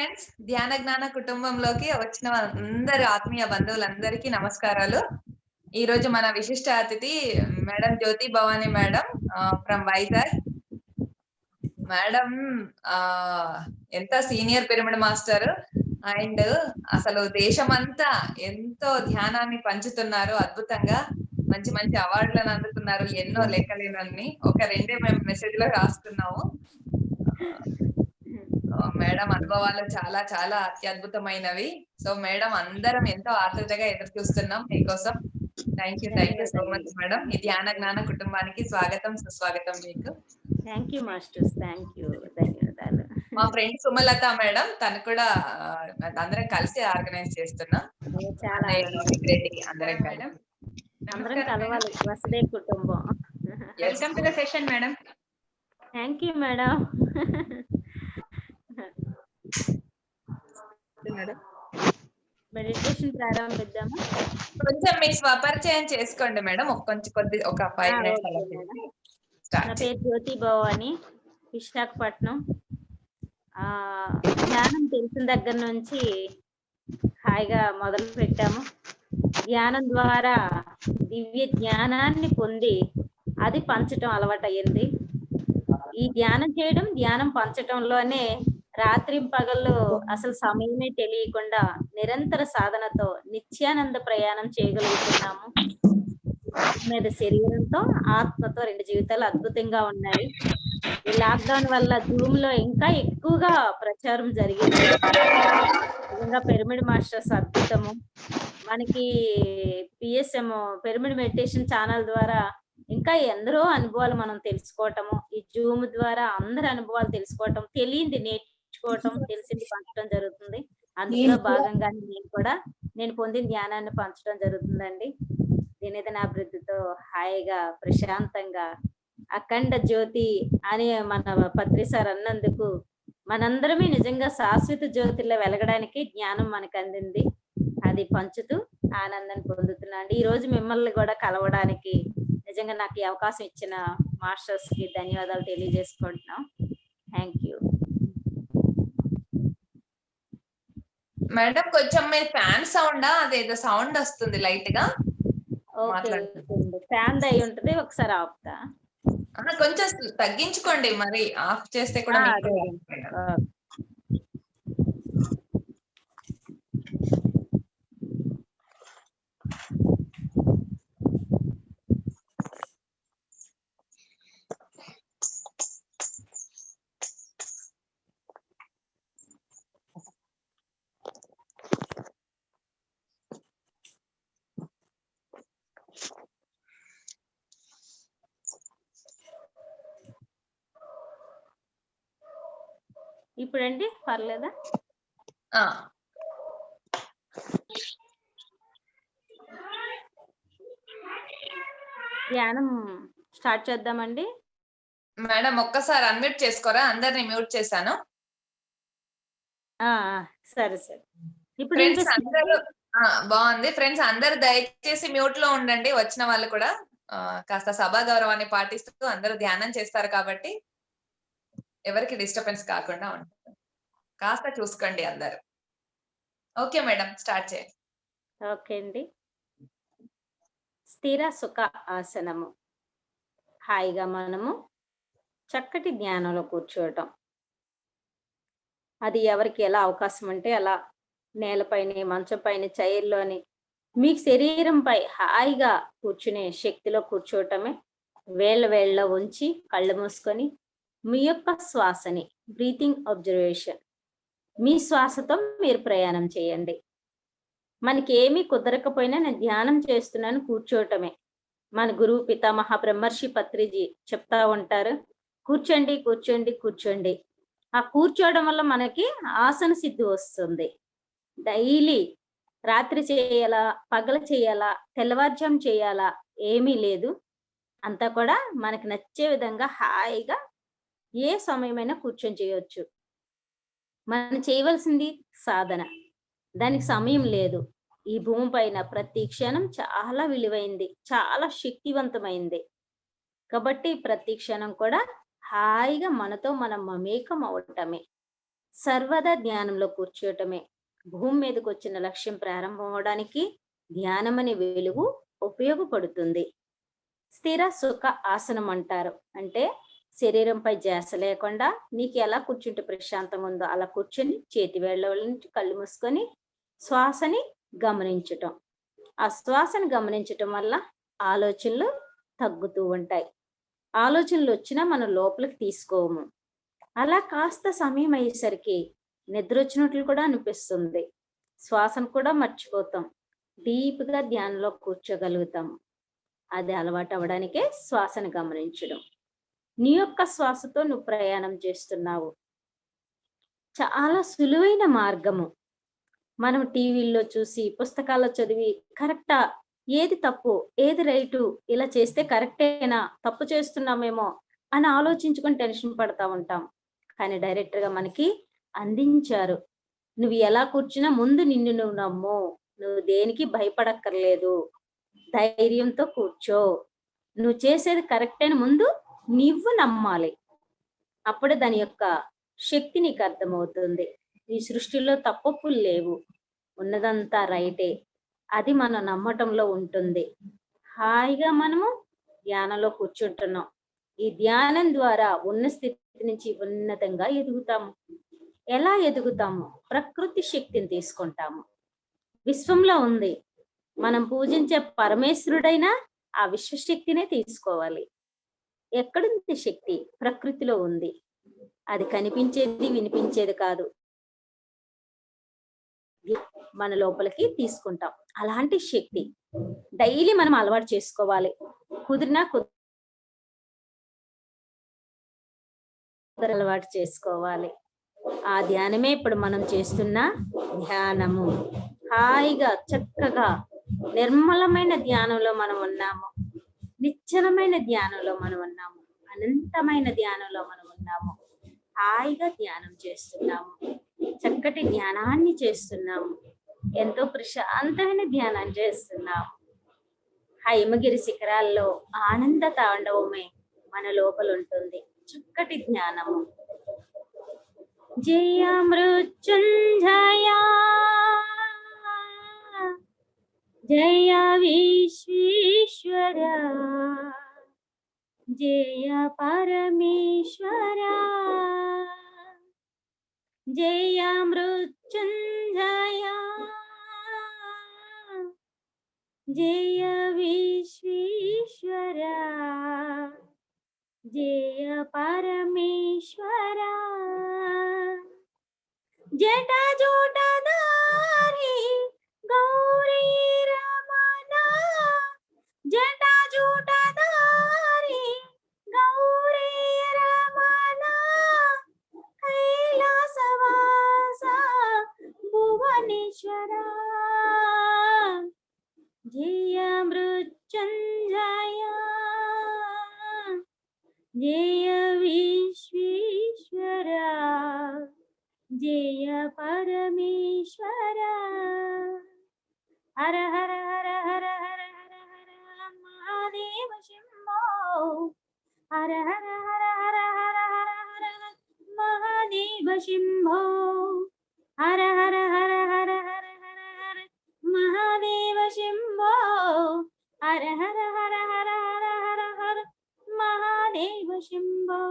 Friends, ధ్యాన జ్ఞాన కుటుంబంలోకి వచ్చిన అందరి ఆత్మీయ బంధువులందరికీ నమస్కారాలు. ఈరోజు మన విశిష్ట అతిథి madam Jyothi Bhavani madam from Vizag. Madam ఎంత సీనియర్ పిరమిడ్ మాస్టర్ అండ్ అసలు దేశమంతా ఎంతో ధ్యానాన్ని పంచుతున్నారు అద్భుతంగా. మంచి మంచి అవార్డులను అందుకున్నారు. ఎన్నో లెక్కలేనన్ని. ఒక రెండే మేము మెసేజ్‌లో రాసుకున్నాము. మేడం అనుభవాలు చాలా చాలా అత్యద్భుతమైనవి. సో మేడం అందరం ఎంతో ఆతృతగా ఎదురు చూస్తున్నాం మీకోసం. Thank you so much madam. ఈ ధ్యాన జ్ఞాన కుటుంబానికి స్వాగతం, సుస్వాగతం మీకు. Thank you masters. Thank you. ధన్యవాదాలు. మా ఫ్రెండ్ సుమలత మేడం, తను కూడా అందరం కలిసి ఆర్గనైజ్ చేస్తున్నాం. చాలా అందరం మేడం. అందరం కలవాలి. వసుదే కుటుంబం. Welcome to the session madam. Thank you madam. Meditation ప్రారంభిద్దామా? కొంచెం మీ స్వపరిచయం చేసుకోండి మేడం. ఒక 5 మినిట్స్ అలా. నా పేరు జ్యోతి భవాని, విశాఖపట్నం. ధ్యానం తెలిసిన దగ్గర నుంచి హాయిగా మొదలు పెట్టాము. ధ్యానం ద్వారా దివ్య జ్ఞానాన్ని పొంది అది పంచటం అలవాటయ్యింది. ఈ ధ్యానం చేయడం, ధ్యానం పంచటంలోనే రాత్రింపగళ్ళు అసలు సమయమే తెలియకుండా నిరంతర సాధనతో నిత్యానంద ప్రయాణం చేయగలుగుతున్నాము. మీద శరీరంతో, ఆత్మతో 2 జీవితాలు అద్భుతంగా ఉన్నాయి. ఈ లాక్డౌన్ వల్ల జూమ్ లో ఇంకా ఎక్కువగా ప్రచారం జరిగింది. నిజంగా పిరమిడ్ మాస్టర్స్ అద్భుతము. మనకి పిఎస్ఎం పిరమిడ్ మెడిటేషన్ ఛానల్ ద్వారా ఇంకా ఎందరో అనుభవాలు మనం తెలుసుకోవటము, ఈ జూమ్ ద్వారా అందరి అనుభవాలు తెలుసుకోవటం, తెలియంది నేర్చుకోవటం, తెలిసింది పంచడం జరుగుతుంది. అందులో భాగంగా నేను పొందిన ధ్యానాన్ని పంచడం జరుగుతుందండి. దినదిన అభివృద్ధితో హాయిగా ప్రశాంతంగా అఖండ జ్యోతి అని మన పత్రి సార్ అన్నందుకు మనందరమే నిజంగా శాశ్వత జ్యోతిలో వెలగడానికి జ్ఞానం మనకు అందింది. అది పంచుతూ ఆనందాన్ని పొందుతున్నాండి. ఈ రోజు మిమ్మల్ని కూడా కలవడానికి నిజంగా నాకు ఈ అవకాశం ఇచ్చిన మాస్టర్స్ కి ధన్యవాదాలు తెలియజేసుకుంటున్నాం. Thank you madam. కొంచెం మీ ఫ్యాన్ సౌండా, అదేదో సౌండ్ వస్తుంది లైట్ గా. ఫ్యాన్ అయి ఉంటది, ఒకసారి ఆపుతా. కొంచెం తగ్గించుకోండి, మరి ఆఫ్ చేస్తే కూడా. ఇప్పుడండి పర్లేదా? ధ్యానం స్టార్ట్ చేద్దామండి. మేడం ఒక్కసారి అన్మ్యూట్ చేసుకోరా? అందరిని మ్యూట్ చేశాను. సరే సరే. ఇప్పుడు బాగుంది. ఫ్రెండ్స్ అందరు దయచేసి మ్యూట్ లో ఉండండి. వచ్చిన వాళ్ళు కూడా కాస్త సభా గౌరవాన్ని పాటిస్తూ అందరూ ధ్యానం చేస్తారు కాబట్టి ఎవరికి డిస్టర్బెన్స్ కాకుండా ఉంటుంది. కాస్త చూసుకోండి అందరు. ఓకే మేడం, స్టార్ట్ చేయండి. ఓకే అండి. స్థిర సుఖ ఆసనము. హాయిగా మనము చక్కటి ధ్యానంలో కూర్చోవటం. అది ఎవరికి ఎలా అవకాశం అంటే అలా నేలపైన, మంచం పైన, చైర్లోని మీ శరీరంపై హాయిగా కూర్చునే శక్తిలో కూర్చోవటమే. వేళ్ళ ఉంచి కళ్ళు మూసుకొని మీ యొక్క శ్వాసని, బ్రీతింగ్ అబ్జర్వేషన్, మీ శ్వాసతో మీరు ప్రయాణం చేయండి. మనకి ఏమీ కుదరకపోయినా నేను ధ్యానం చేస్తున్నాను కూర్చోవటమే. మన గురువు పితామహ బ్రహ్మర్షి పత్రిజీ చెప్తా ఉంటారు, కూర్చోండి కూర్చోండి కూర్చోండి. ఆ కూర్చోవడం వల్ల మనకి ఆసన సిద్ధి వస్తుంది. డైలీ రాత్రి చేయాలా, పగలు చేయాలా, తెల్లవారుజాము చేయాలా ఏమీ లేదు. అంతా కూడా మనకి నచ్చే విధంగా హాయిగా ఏ సమయమైనా కూర్చొని చేయొచ్చు. మనం చేయవలసింది సాధన, దానికి సమయం లేదు. ఈ భూమి పైన ప్రతి క్షణం చాలా విలువైంది, చాలా శక్తివంతమైంది. కాబట్టి ప్రతి క్షణం కూడా హాయిగా మనతో మనం మమేకం అవటమే. సర్వదా ధ్యానంలో కూర్చోవటమే భూమి మీదకి వచ్చిన లక్ష్యం ప్రారంభం అవడానికి ధ్యానం అనే వెలుగు ఉపయోగపడుతుంది. స్థిర సుఖ ఆసనం అంటారు. అంటే శరీరంపై ధ్యాస లేకుండా నీకు ఎలా కూర్చుంటే ప్రశాంతంగా ఉందో అలా కూర్చొని చేతి వేళ్ళ నుంచి కళ్ళు మూసుకొని శ్వాసని గమనించటం. ఆ శ్వాసను గమనించటం వల్ల ఆలోచనలు తగ్గుతూ ఉంటాయి. ఆలోచనలు వచ్చినా మనం లోపలికి తీసుకోము. అలా కాస్త సమయం అయ్యేసరికి నిద్ర వచ్చినట్లు కూడా అనిపిస్తుంది. శ్వాసను కూడా మర్చిపోతాం. డీప్గా ధ్యానంలో కూర్చోగలుగుతాము. అది అలవాటు అవ్వడానికే శ్వాసను గమనించడం. నీ యొక్క శ్వాసతో నువ్వు ప్రయాణం చేస్తున్నావు. చాలా సులువైన మార్గము. మనం టీవీల్లో చూసి పుస్తకాల్లో చదివి కరెక్టా, ఏది తప్పు ఏది రైటు, ఇలా చేస్తే కరెక్టేనా, తప్పు చేస్తున్నామేమో అని ఆలోచించుకొని టెన్షన్ పడతా ఉంటాం. కానీ డైరెక్టర్ గా మనకి అందించారు. నువ్వు ఎలా కూర్చున్నా ముందు నిన్ను నువ్వు నమ్ము. నువ్వు దేనికి భయపడక్కర్లేదు. ధైర్యంతో కూర్చో. నువ్వు చేసేది కరెక్ట్ అని ముందు నువ్వు నమ్మాలి. అప్పుడే దాని యొక్క శక్తి నీకు అర్థమవుతుంది. ఈ సృష్టిలో తప్పప్పులు లేవు, ఉన్నదంతా రైటే. అది మనం నమ్మటంలో ఉంటుంది. హాయిగా మనము ధ్యానంలో కూర్చుంటున్నాం. ఈ ధ్యానం ద్వారా ఉన్న స్థితి నుంచి ఉన్నతంగా ఎదుగుతాము. ఎలా ఎదుగుతాము? ప్రకృతి శక్తిని తీసుకుంటాము. విశ్వంలో ఉంది. మనం పూజించే పరమేశ్వరుడైనా ఆ విశ్వశక్తినే తీసుకోవాలి. ఎక్కడుంది శక్తి? ప్రకృతిలో ఉంది. అది కనిపించేది వినిపించేది కాదు, మన లోపలికి తీసుకుంటాం. అలాంటి శక్తి డైలీ మనం అలవాటు చేసుకోవాలి. కుదిరినా అలవాటు చేసుకోవాలి. ఆ ధ్యానమే ఇప్పుడు మనం చేస్తున్న ధ్యానము. హాయిగా చక్కగా నిర్మలమైన ధ్యానంలో మనం ఉన్నాము. నిశ్చలమైన ధ్యానంలో మనం ఉన్నాము. అనంతమైన ధ్యానంలో మనం ఉన్నాము. హాయిగా ధ్యానం చేస్తున్నాము. చక్కటి ధ్యానాన్ని చేస్తున్నాము. ఎంతో ప్రశాంతమైన ధ్యానం చేస్తున్నాము. హైమగిరి శిఖరాల్లో ఆనంద తాండవమే మన లోపల ఉంటుంది. చక్కటి జ్ఞానము. జయ మృత్యుంజయ జయ విశ్వేశ్వర జయ పరమేశ్వర జయ మృత్యుంజయ జయ విశ్వేశ్వర జయ పరమేశ్వర జట జూటధారి గౌరీ రమణ జట జూటధారి గౌరీ రమణ కైలాసవాస భువనేశ్వర జయ మృత్యుంజయ జయ విశ్వేశ్వర జయ పరమేశ్వర హర హర హర హర హర హర హర మహాదేవ శంభో హర హర హర హర హర హర హర మహాదేవ శంభో హర హర హర హర హర హర హర మహాదేవ శంభో హర హర హర హర హర హర హర మహాదేవ శంభో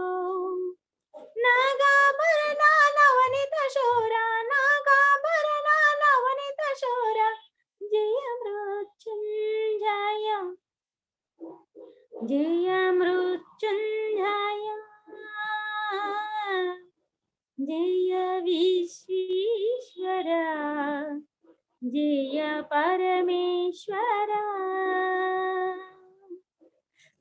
నాగాభరణ నవనిత శోర నాగాభరణ నవనిత శోర జయ మృత్యుంజయ జయ మృత్యుంజయ జయ విశ్వేశ్వర జయ పరమేశ్వర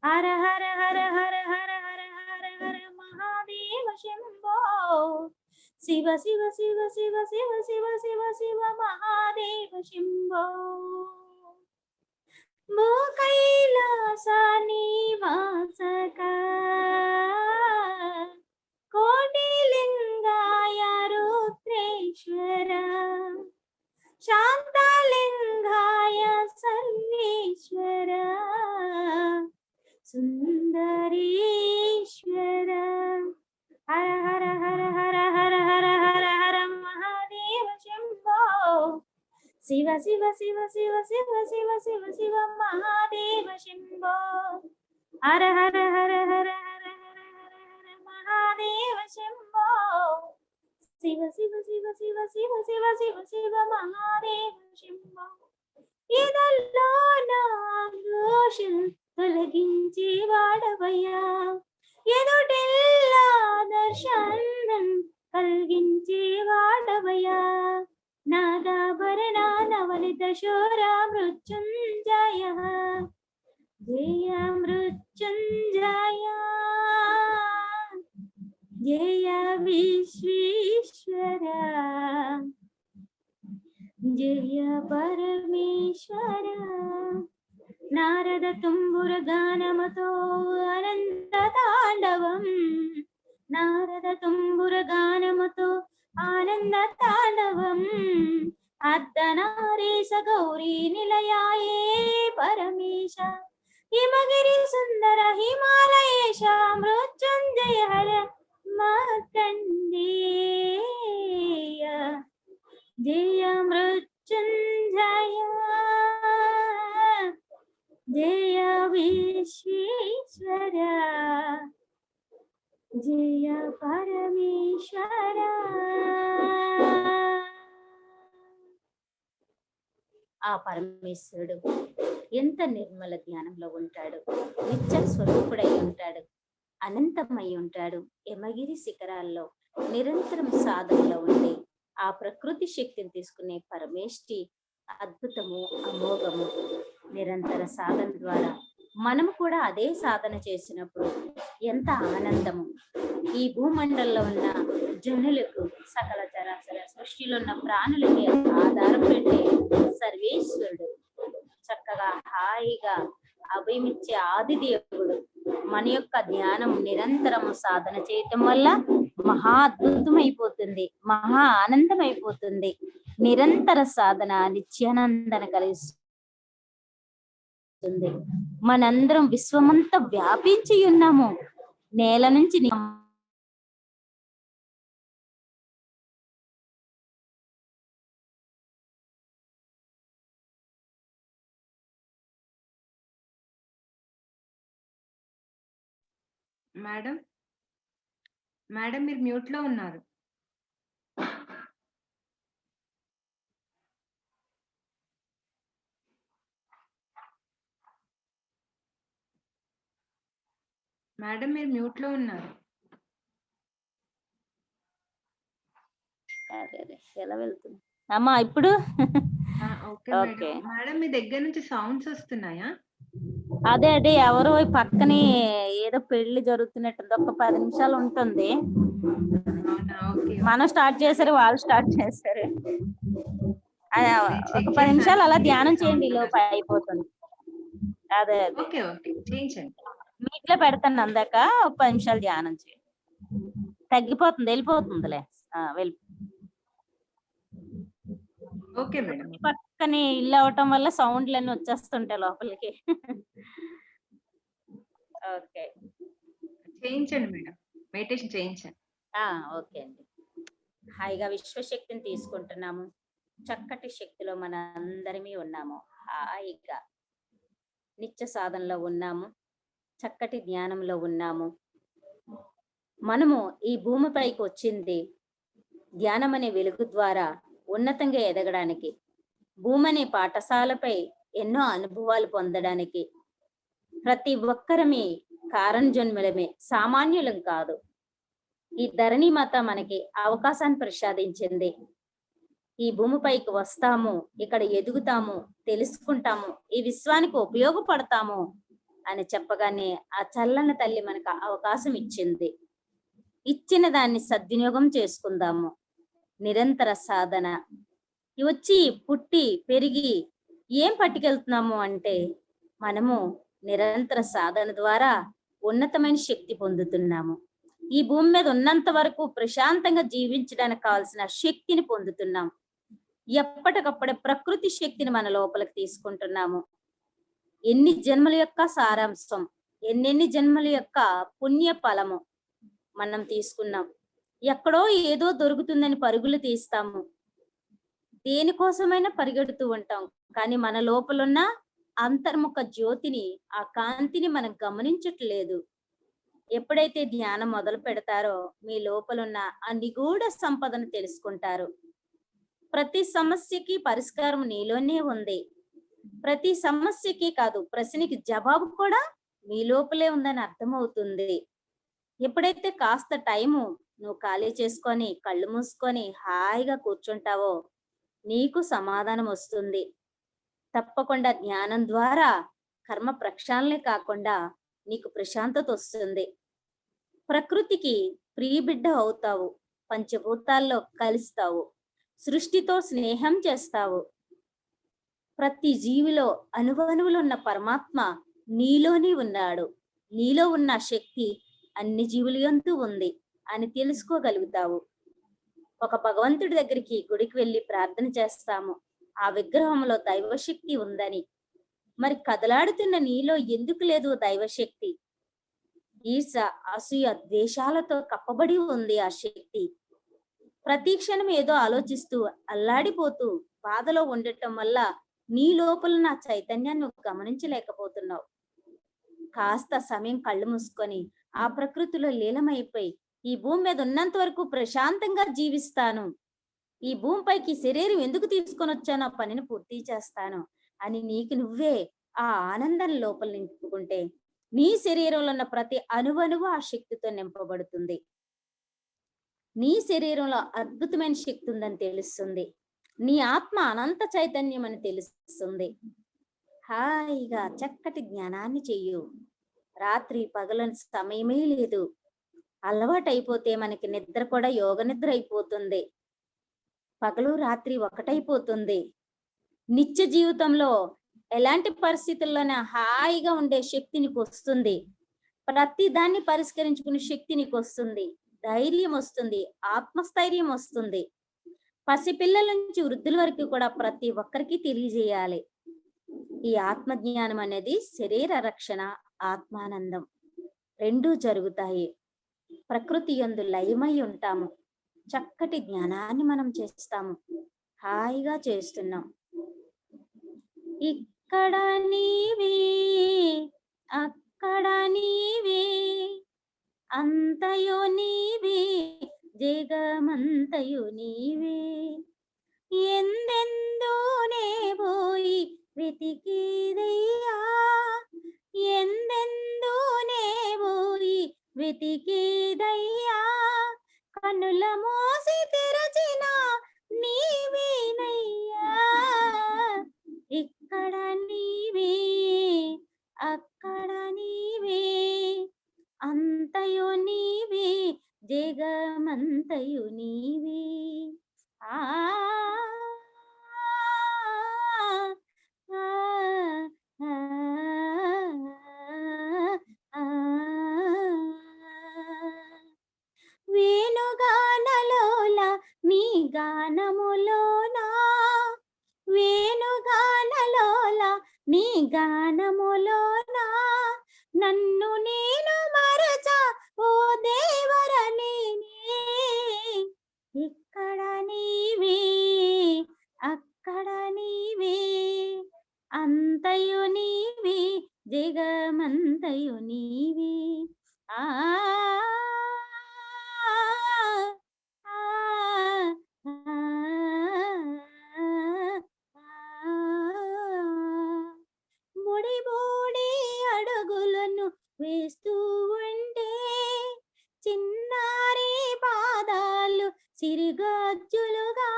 హర హర హర హర హర హర హర హర మహాదేవ శంభో శివ శివ శివ శివ శివ శివ శివ శివ మహాదేవ శంభో భూ కైలాస నివాసక కోటి లింగాయ రుద్రేశ్వర శాంతలింగాయ సర్వేశ్వర సుందరీశ్వర హర హర హర హర హర హర హర శివ శివ శివ శివ శివ శివ శివ శివ మహాదేవ శంభో హర హర హర హర హర హర హర హర మహాదేవ శంభో శివ శివ శివ శివ శివ శివ శివ శివ మహాదేవ శంభో ఇదల్లో నా దోషం తొలగించి వాడవయ్యా ఎదుటెల్లా దర్శనం కలిగించి వాడవయ్యా నాదాభరణ నవలిత శోర మృత్యుంజయ జయ మృత్యుంజయ జయ విశ్వేశ్వర జయ పరమేశ్వర నారద తుంబుర గానమతో అనంత తాండవం నారద తుంబుర గానమతో ఆనంద తాండవం అర్ధనారీశ గౌరీ నిలయాయే పరమేశ హిమగిరి సుందర హిమాలయేశ మృత్యుంజయ హర మార్కండేయ జయ మృత్యుంజయ జయ విశ్వేశ్వర జయ పరమేశ్వర ఆ పరమేశ్వరుడు ఎంత నిర్మల ధ్యానంలో ఉంటాడు, నిత్య స్వరూపుడై ఉంటాడు, అనంతమై ఉంటాడు. యమగిరి శిఖరాల్లో నిరంతరం సాధనలో ఉండి ఆ ప్రకృతి శక్తిని తీసుకునే పరమేష్టి అద్భుతము, అమోఘము. నిరంతర సాధన ద్వారా మనము కూడా అదే సాధన చేసినప్పుడు ఎంత ఆనందము. ఈ భూమండలంలో ఉన్న జనులకు, సకల చరాచర సృష్టిలో ఉన్న ప్రాణులకి ఆధారం పెట్టే సర్వేశ్వరుడు, చక్కగా హాయిగా అభయమిచ్చే ఆదిదేవుడు మన యొక్క ధ్యానం నిరంతరము సాధన చేయటం వల్ల మహా అద్భుతమైపోతుంది, మహా ఆనందం అయిపోతుంది. నిరంతర సాధన నిత్యానందన కలిగిస్తుంది. మనందరం విశ్వమంతా వ్యాపించి ఉన్నాము. నేల నుంచి మేడం మేడం మీరు మ్యూట్ లో ఉన్నారు. మేడం మీరు మ్యూట్ లో ఉన్నారు. ఎలా వెళ్తుంది అమ్మా ఇప్పుడు? ఓకే మేడం, మీ దగ్గర నుంచి సౌండ్స్ వస్తున్నాయా? అదే అదే ఎవరో పక్కనే ఏదో పెళ్లి జరుగుతున్నట్టుంది. ఒక 10 నిమిషాలు ఉంటుంది. మనం స్టార్ట్ చేశారు, వాళ్ళు స్టార్ట్ చేశారు. ఒక 10 నిమిషాలు అలా ధ్యానం చేయండి, లోపు అయిపోతుంది. అదే అదే మీట్లో పెడతాను అందాక ఒక 10 నిమిషాలు ధ్యానం చేయండి, తగ్గిపోతుంది, వెళ్ళిపోతుందిలే. వెళ్ళి ఓకే మేడం. పక్కనే ఇల్లు అవటం వల్ల సౌండ్లన్నీ వచ్చేస్తుంటాయి లోపలికి. ఓకే, చేయించండి మేడం, మెడిటేషన్ చేయించండి. ఓకే అండి. హాయిగా విశ్వశక్తిని తీసుకుంటున్నాము. చక్కటి శక్తిలో మన అందరమీ ఉన్నాము. హాయిగా నిత్య సాధనలో ఉన్నాము, చక్కటి ధ్యానంలో ఉన్నాము. మనము ఈ భూమిపైకి వచ్చింది ధ్యానం అనే వెలుగు ద్వారా ఉన్నతంగా ఎదగడానికి, భూమి అనే పాఠశాలపై ఎన్నో అనుభవాలు పొందడానికి. ప్రతి ఒక్కరమే కారణజన్ములమే, సామాన్యులం కాదు. ఈ ధరణి మాత మనకి అవకాశాన్ని ప్రసాదించింది. ఈ భూమిపైకి వస్తాము, ఇక్కడ ఎదుగుతాము, తెలుసుకుంటాము, ఈ విశ్వానికి ఉపయోగపడతాము అని చెప్పగానే ఆ చల్లని తల్లి మనకు అవకాశం ఇచ్చింది. ఇచ్చిన దాన్ని సద్వినియోగం చేసుకుందాము. నిరంతర సాధన వచ్చి పుట్టి పెరిగి ఏం పట్టుకెళ్తున్నాము అంటే, మనము నిరంతర సాధన ద్వారా ఉన్నతమైన శక్తి పొందుతున్నాము. ఈ భూమి మీద ఉన్నంత వరకు ప్రశాంతంగా జీవించడానికి కావాల్సిన శక్తిని పొందుతున్నాం. ఎప్పటికప్పుడే ప్రకృతి శక్తిని మన లోపలికి తీసుకుంటున్నాము. ఎన్ని జన్మల యొక్క సారాంశం, ఎన్నెన్ని జన్మల యొక్క పుణ్య ఫలము మనం తీసుకున్నాం. ఎక్కడో ఏదో దొరుకుతుందని పరుగులు తీస్తాము. దేనికోసమైనా పరిగెడుతూ ఉంటాం. కానీ మన లోపలున్న అంతర్ముఖ జ్యోతిని, ఆ కాంతిని మనం గమనించట్లేదు. ఎప్పుడైతే ధ్యానం మొదలు పెడతారో మీ లోపలున్న ఆ నిగూఢ సంపదను తెలుసుకుంటారు. ప్రతి సమస్యకి పరిష్కారం నీలోనే ఉంది. ప్రతి సమస్యకి కాదు, ప్రశ్నకి జవాబు కూడా మీ లోపలే ఉందని అర్థమవుతుంది. ఎప్పుడైతే కాస్త టైము నువ్వు ఖాళీ చేసుకొని కళ్ళు మూసుకొని హాయిగా కూర్చుంటావో నీకు సమాధానం వస్తుంది. తప్పకుండా జ్ఞానం ద్వారా కర్మ ప్రక్షాళనే కాకుండా నీకు ప్రశాంతత వస్తుంది. ప్రకృతికి ప్రియబిడ్డ అవుతావు. పంచభూతాల్లో కలుస్తావు. సృష్టితో స్నేహం చేస్తావు. ప్రతి జీవిలో అణువణువులో ఉన్న పరమాత్మ నీలోనే ఉన్నాడు. నీలో ఉన్న శక్తి అన్ని జీవుల యందు ఉంది అని తెలుసుకోగలుగుతావు. ఒక భగవంతుడి దగ్గరికి గుడికి వెళ్ళి ప్రార్థన చేస్తాము, ఆ విగ్రహంలో దైవశక్తి ఉందని. మరి కదలాడుతున్న నీలో ఎందుకు లేదు దైవశక్తి? ఈర్ష, అసూయ, ద్వేషాలతో కప్పబడి ఉంది ఆ శక్తి. ప్రతి క్షణం ఏదో ఆలోచిస్తూ అల్లాడిపోతూ బాధలో ఉండటం వల్ల నీ లోపల నా చైతన్యాన్ని నువ్వు గమనించలేకపోతున్నావు. కాస్త సమయం కళ్ళు మూసుకొని ఆ ప్రకృతిలో లీలమైపోయి ఈ భూమి మీద ఉన్నంత వరకు ప్రశాంతంగా జీవిస్తాను, ఈ భూమిపైకి శరీరం ఎందుకు తీసుకొని వచ్చానో ఆ పనిని పూర్తి చేస్తాను అని నీకు నువ్వే ఆ ఆనందం లోపల నింపుకుంటే నీ శరీరంలో ఉన్న ప్రతి అణువణువు ఆ శక్తితో నింపబడుతుంది. నీ శరీరంలో అద్భుతమైన శక్తి ఉందని తెలుస్తుంది. నీ ఆత్మ అనంత చైతన్యం అని తెలుస్తుంది. హాయిగా చక్కటి జ్ఞానాన్ని చెయ్యు. రాత్రి పగలని సమయమే లేదు. అలవాటు అయిపోతే మనకి నిద్ర కూడా యోగ నిద్ర అయిపోతుంది. పగలు రాత్రి ఒకటైపోతుంది. నిత్య జీవితంలో ఎలాంటి పరిస్థితుల్లోనే హాయిగా ఉండే శక్తి నీకు వస్తుంది. ప్రతి దాన్ని పరిష్కరించుకునే శక్తి నీకు వస్తుంది. ధైర్యం వస్తుంది. ఆత్మస్థైర్యం వస్తుంది. పసిపిల్లల నుంచి వృద్ధుల వరకు కూడా ప్రతి ఒక్కరికి తెలియజేయాలి. ఈ ఆత్మజ్ఞానం అనేది శరీర రక్షణ, ఆత్మానందం రెండూ జరుగుతాయి. ప్రకృతి యందు లయమై ఉంటాము. చక్కటి జ్ఞానాన్ని మనం చేస్తాము. హాయిగా చేస్తున్నాం. ఇక్కడ నీవే, అక్కడ నీవే, అంతయు నీవే, జగమంతయు నీవే. ఎందెందోనే పోయి వెతికేదయ్యా, ఎందెందోనే పోయి వెతికేదయ్యా. కన్నుల మోసి తెరచిన నీవేనయ్యా. ఇక్కడ నీవే, అక్కడ నీవే, అంతయు నీవే, జగమంతయు నీవే. ఆ వేణుగానలోల నీ గానములోనా, వేణుగానలోల నీ గానములోనా నన్ను నేను మరచా ఓ దేవరనేనే. ఇక్కడ నీవే, అక్కడ నీవే, అంతయు నీవే, జగమంతయు నీవే. ఆ బుడి బుడి అడుగులను వేస్తూ ఉంటే చిన్నారి పాదాలు చిరుగజ్జులుగా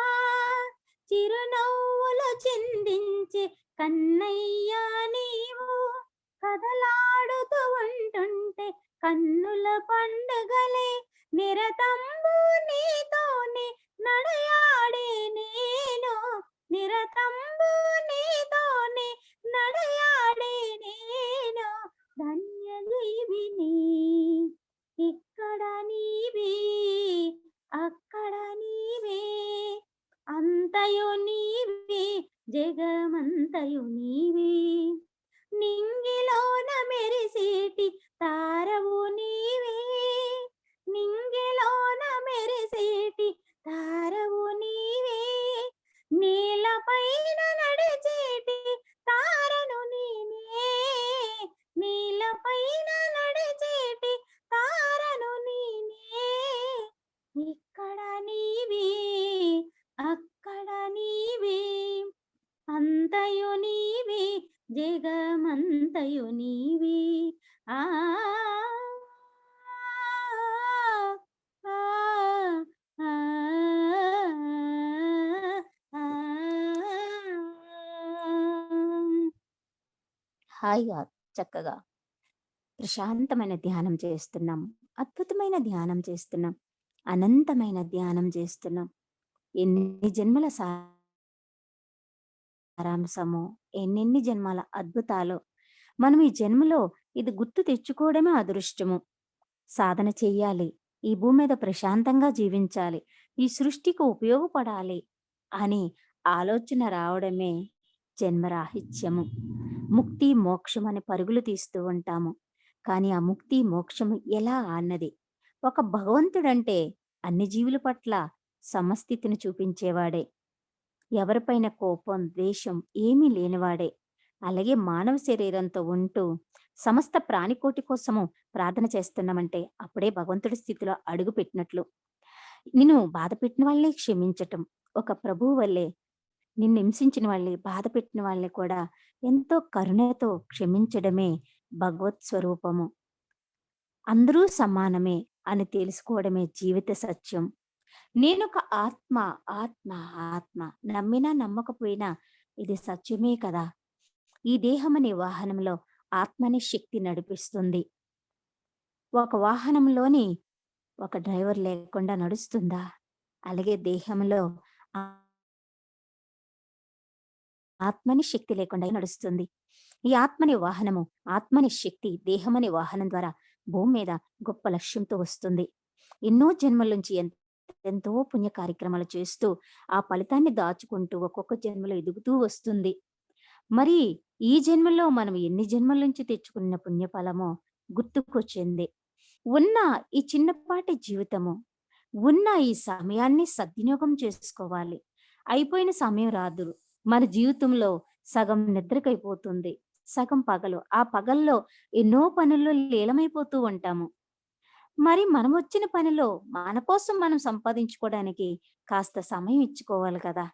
చిరునవ్వులు చిందించే కన్నయ్యా నీవు కదలాడుతూ ఉంటుంటే కన్నుల పండుగలే నిరతంబు నీతోనే నడయాడే నేను, నిరతంబు నీతోనే నడయాడే నేను. ధన్యజీవిని ఇక్కడ నీవే, అక్కడ నీవే, అంతయు నీవే, జగమంతయు నీవే. నింగిలోన మెరిసేటి తారవు నీవే, నింగిలోన మెరిసేటి తారవు నీవే. నే జగమంతయు నీవే జగమంతయు నీవే ఆ ఆ, ఆ, ఆ, హాయిగా చక్కగా ప్రశాంతమైన ధ్యానం చేస్తున్నాం. అద్భుతమైన ధ్యానం చేస్తున్నాం. అనంతమైన ధ్యానం చేస్తున్నాం. ఎన్ని జన్మల సారాంశమో, ఎన్నెన్ని జన్మల అద్భుతాలో. మనం ఈ జన్మలో ఇది గుర్తు తెచ్చుకోవడమే అదృష్టము. సాధన చెయ్యాలి. ఈ భూమి మీద ప్రశాంతంగా జీవించాలి. ఈ సృష్టికి ఉపయోగపడాలి అని ఆలోచన రావడమే జన్మరాహిత్యము. ముక్తి, మోక్షం అని పరుగులు తీస్తూ ఉంటాము. కానీ ఆ ముక్తి, మోక్షము ఎలా అన్నది ఒక భగవంతుడంటే అన్ని జీవుల పట్ల సమస్థితిని చూపించేవాడే. ఎవరిపైన కోపం, ద్వేషం ఏమీ లేనివాడే. అలాగే మానవ శరీరంతో ఉంటూ సమస్త ప్రాణికోటి కోసము ప్రార్థన చేస్తున్నామంటే అప్పుడే భగవంతుడి స్థితిలో అడుగు పెట్టినట్లు. నిన్ను బాధ పెట్టిన వాళ్ళని క్షమించటం, ఒక ప్రభువు వల్లే నిన్ను హింసించిన వాళ్ళని, బాధ పెట్టిన వాళ్ళని కూడా ఎంతో కరుణతో క్షమించడమే భగవత్ స్వరూపము. అందరూ సమానమే అని తెలుసుకోవడమే జీవిత సత్యం. నేనొక ఆత్మ, ఆత్మ, ఆత్మ. నమ్మినా నమ్మకపోయినా ఇది సత్యమే కదా. ఈ దేహం అనే వాహనంలో ఆత్మ అనే శక్తి నడిపిస్తుంది. ఒక వాహనంలోని ఒక డ్రైవర్ లేకుండా నడుస్తుందా? అలాగే దేహంలో ఆ ఆత్మని శక్తి లేకుండా నడుస్తుంది. ఈ ఆత్మని వాహనము, ఆత్మని శక్తి దేహమనే వాహనం ద్వారా భూమి మీద గొప్ప లక్ష్యంతో వస్తుంది. ఎన్నో జన్మల నుంచి ఎంతో పుణ్య కార్యక్రమాలు చేస్తూ ఆ ఫలితాన్ని దాచుకుంటూ ఒక్కొక్క జన్మలో ఎదుగుతూ వస్తుంది. మరి ఈ జన్మలో మనం ఎన్ని జన్మల నుంచి తెచ్చుకున్న పుణ్యఫలమో గుర్తుకొచ్చింది. ఉన్న ఈ చిన్నపాటి జీవితము, ఉన్న ఈ సమయాన్ని సద్వినియోగం చేసుకోవాలి. అయిపోయిన సమయం రాదు. మన జీవితంలో సగం నిద్రకైపోతుంది, సగం పగలు. ఆ పగల్లో ఎన్నో పనుల్లో లీలమైపోతూ ఉంటాము. మరి మనం వచ్చిన పనిలో మన కోసం మనం సంపాదించుకోవడానికి కాస్త సమయం ఇచ్చుకోవాలి కదా.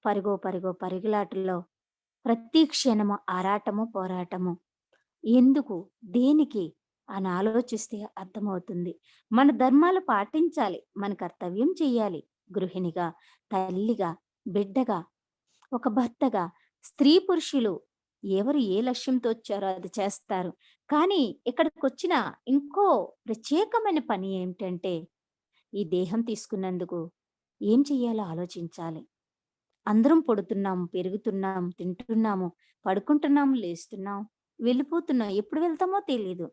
పరుగో పరుగో పరుగులాటల్లో ప్రతి క్షణము ఆరాటము, పోరాటము. ఎందుకు? దేనికి? అని ఆలోచిస్తే అర్థమవుతుంది. మన ధర్మాలు పాటించాలి. మన కర్తవ్యం చెయ్యాలి. గృహిణిగా, తల్లిగా, బిడ్డగా, ఒక భర్తగా. స్త్రీ పురుషులు ఎవరు ఏ లక్ష్యంతో వచ్చారో అది చేస్తారు. కానీ ఇక్కడికొచ్చిన ఇంకో ప్రత్యేకమైన పని ఏమిటంటే, ఈ దేహం తీసుకున్నందుకు ఏం చెయ్యాలో ఆలోచించాలి. అందరం పుడుతున్నాం, పెరుగుతున్నాం, తింటున్నాము, పడుకుంటున్నాం, లేస్తున్నాం, వెళ్ళిపోతున్నాం. ఎప్పుడు వెళ్తామో తెలీదు.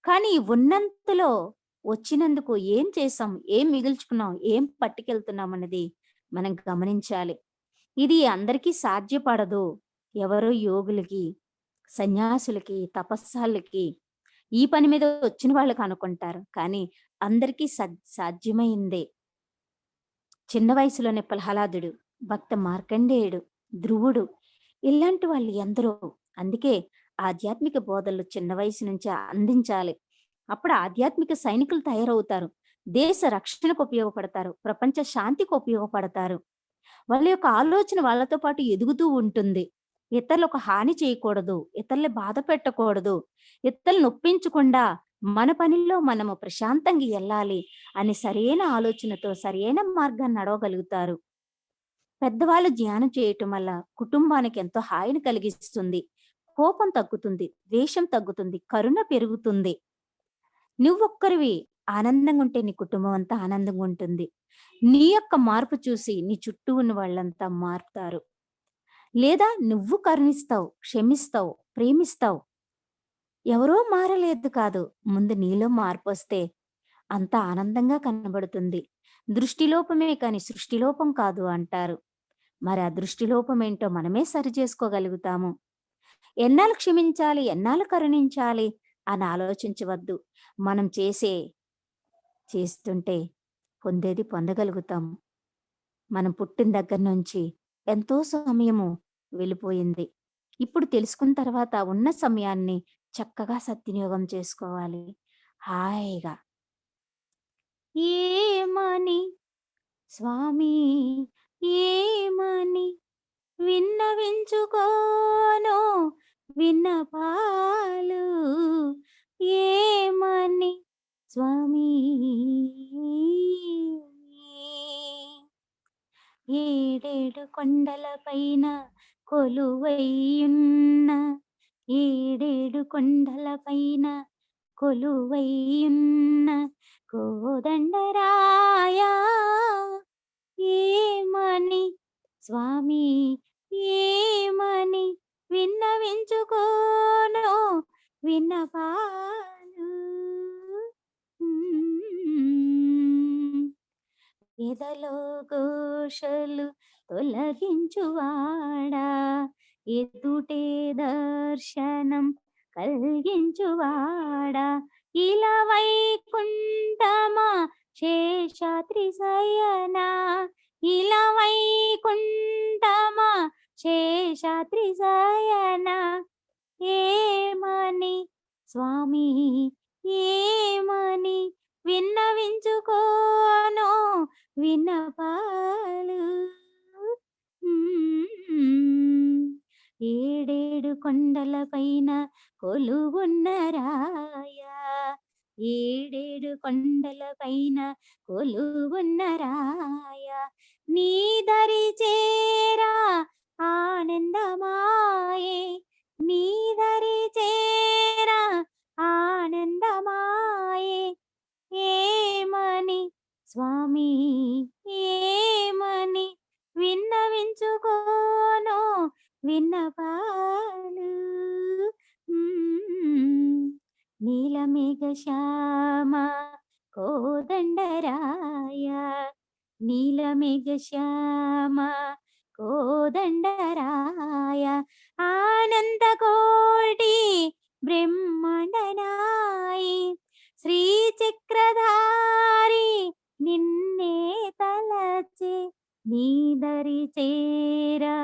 కానీ ఉన్నంతలో వచ్చినందుకు ఏం చేసాం, ఏం మిగుల్చుకున్నాం, ఏం పట్టుకెళ్తున్నాం అన్నది మనం గమనించాలి. ఇది అందరికీ సాధ్యపడదు. ఎవరో యోగులకి, సన్యాసులకి, తపస్సాలకి, ఈ పని మీద వచ్చిన వాళ్ళకి అనుకుంటారు. కానీ అందరికీ సాధ్యమైందే. చిన్న వయసులోనే ప్రహ్లాదుడు, భక్త మార్కండేయుడు, ధ్రువుడు ఇలాంటి వాళ్ళు ఎందరో. అందుకే ఆధ్యాత్మిక బోధనలు చిన్న వయసు నుంచే అందించాలి. అప్పుడు ఆధ్యాత్మిక సైనికులు తయారవుతారు. దేశ రక్షణకు ఉపయోగపడతారు. ప్రపంచ శాంతికి ఉపయోగపడతారు. వాళ్ళ యొక్క ఆలోచన వాళ్ళతో పాటు ఎదుగుతూ ఉంటుంది. ఇతరులకు హాని చేయకూడదు, ఇతరుల్ని బాధ పెట్టకూడదు, ఇతరులను నొప్పించకుండా మన పనిలో మనము ప్రశాంతంగా వెళ్ళాలి అని సరైన ఆలోచనతో సరైన మార్గాన్ని నడవగలుగుతారు. పెద్దవాళ్ళు ధ్యానం చేయటం వల్ల కుటుంబానికి ఎంతో హాయిని కలిగిస్తుంది. కోపం తగ్గుతుంది, ద్వేషం తగ్గుతుంది, కరుణ పెరుగుతుంది. నువ్వొక్కరివి ఆనందంగా ఉంటే నీ కుటుంబం అంతా ఆనందంగా ఉంటుంది. నీ యొక్క మార్పు చూసి నీ చుట్టూ ఉన్న వాళ్ళంతా మారుతారు. లేదా నువ్వు కరుణిస్తావు, క్షమిస్తావు, ప్రేమిస్తావు. ఎవరో మారలేదు కాదు, ముందు నీలో మార్పు వస్తే అంత ఆనందంగా కనబడుతుంది. దృష్టిలోపమే కాని సృష్టిలోపం కాదు అంటారు. మరి ఆ దృష్టిలోపం ఏంటో మనమే సరి చేసుకోగలుగుతాము. ఎన్నాళ్ళు క్షమించాలి, ఎన్నాళ్ళు కరుణించాలి అని ఆలోచించవద్దు. మనం చేస్తుంటే పొందేది పొందగలుగుతాము. మనం పుట్టిన దగ్గర నుంచి ఎంతో సమయము వెళ్ళిపోయింది. ఇప్పుడు తెలుసుకున్న తర్వాత ఉన్న సమయాన్ని చక్కగా సద్వినియోగం చేసుకోవాలి. హాయిగా ఏమని స్వామి ఏమని విన్నవించుకో విన్నపాలు ఏమని స్వామి ఏడేడు కొండలపైన కొలువైయున్న ఏడేడు కొండలపైన కొలువైయున్న కోదండరాయా ఏమని స్వామి ఏమని విన్నవించుకోను విన్నపాలు ఎదలో ఘోషలు తొలగించువాడా ఎదుటే దర్శనం కలిగించువాడా ఇలా వైకుంఠమా శేషాద్రి శయనా ఇలా వైకుంఠమా శేషాద్రి శయనా ఏమని స్వామి ఏమని విన్నవించుకోను విన్నపాలు ఏడేడు కొండలపైన కొలువున్న రాయా ఏడేడు కొండలపైన కొలువున్న రాయా నీ దరి చేరా ఆనందమాయే నీ దరి చేరా ఆనందమాయే ఏమని స్వామి ఏమని విన్నవించుకోను విన్నపాలు నీలమేఘ శ్యామ కోదండరాయ నీలమేఘ శ్యామ కోదండరాయ ఆనంద కోటి బ్రహ్మాండనాయి శ్రీచక్రధారి నిన్నే తలచే నీదరి చేరా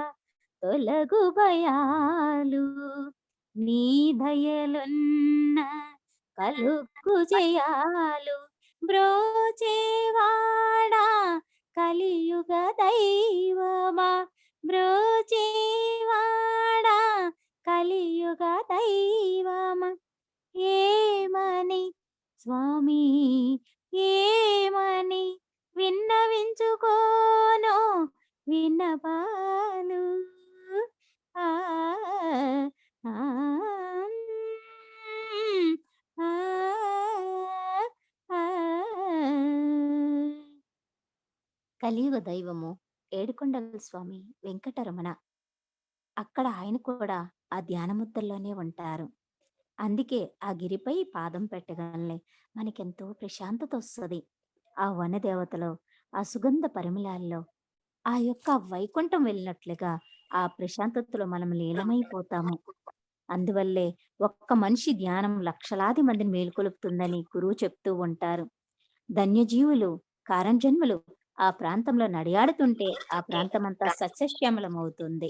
తొలగు భయాలు నీ దయలున్న కలుగు జయాలు బ్రోచేవాడా కలియుగ దైవమా బ్రోచేవాడా కలియుగ దైవమా ఏమని స్వామి ఏమని విన్నవించుకోను విన్నపాలు ఆ ఆ ఆ ఆ కలియుగ దైవము ఏడుకొండల స్వామి వెంకటరమణ. అక్కడ ఆయన కూడా ఆ ధ్యానముద్రలోనే ఉంటారు. అందుకే ఆ గిరిపై పాదం పెట్టగానే మనకెంతో ప్రశాంతత వస్తుంది. ఆ వనదేవతలో ఆ సుగంధ పరిమళాల్లో ఆ యొక్క వైకుంఠం వెళ్ళినట్లుగా ఆ ప్రశాంతతలో మనం లీలమైపోతాము. అందువల్లే ఒక్క మనిషి ధ్యానం లక్షలాది మందిని మేలుకొలుపుతుందని గురువు చెప్తూ ఉంటారు. ధన్యజీవులు కారంజన్ములు ఆ ప్రాంతంలో నడియాడుతుంటే ఆ ప్రాంతమంతా సస్యశ్యామలమవుతుంది.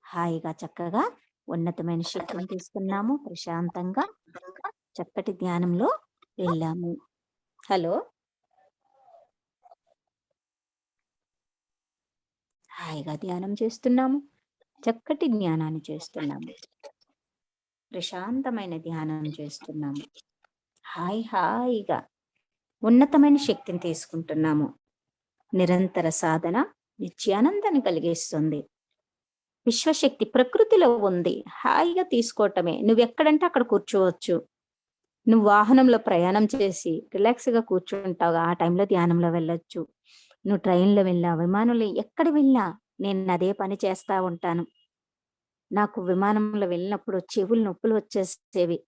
హాయిగా చక్కగా ఉన్నతమైన శక్తిని తీసుకున్నాము. ప్రశాంతంగా చక్కటి ధ్యానంలో వెళ్ళాము. హలో, హాయిగా ధ్యానం చేస్తున్నాము. చక్కటి జ్ఞానాన్ని చేస్తున్నాము. ప్రశాంతమైన ధ్యానం చేస్తున్నాము. హాయిగా ఉన్నతమైన శక్తిని తీసుకుంటున్నాము. నిరంతర సాధన నిత్యానందాన్ని కలిగిస్తుంది. విశ్వశక్తి ప్రకృతిలో ఉంది. హాయిగా తీసుకోవటమే. నువ్వెక్కడంటే అక్కడ కూర్చోవచ్చు. నువ్వు వాహనంలో ప్రయాణం చేసి రిలాక్స్గా కూర్చుంటావు, ఆ టైంలో ధ్యానంలో వెళ్ళొచ్చు. నువ్వు ట్రైన్లో వెళ్ళా, విమానంలో ఎక్కడ వెళ్ళా నేను అదే పని చేస్తా ఉంటాను. నాకు విమానంలో వెళ్ళినప్పుడు చెవులు నొప్పులు వచ్చేసేవి.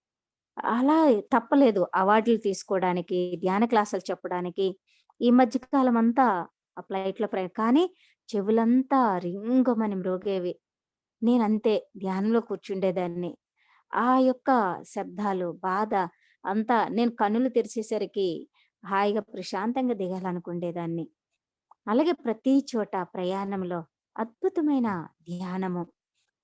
అలా తప్పలేదు అవార్డులు తీసుకోవడానికి, ధ్యాన క్లాసులు చెప్పడానికి. ఈ మధ్య కాలం అంతా ఆ ఫ్లైట్లో కానీ చెవులంతా రింగమని మ్రోగేవి. నేనంతే ధ్యానంలో కూర్చుండేదాన్ని. ఆ యొక్క శబ్దాలు, బాధ అంతా నేను కన్నులు తెరిచేసరికి హాయిగా ప్రశాంతంగా దిగాలనుకుండేదాన్ని. అలాగే ప్రతి చోట ప్రయాణంలో అద్భుతమైన ధ్యానము.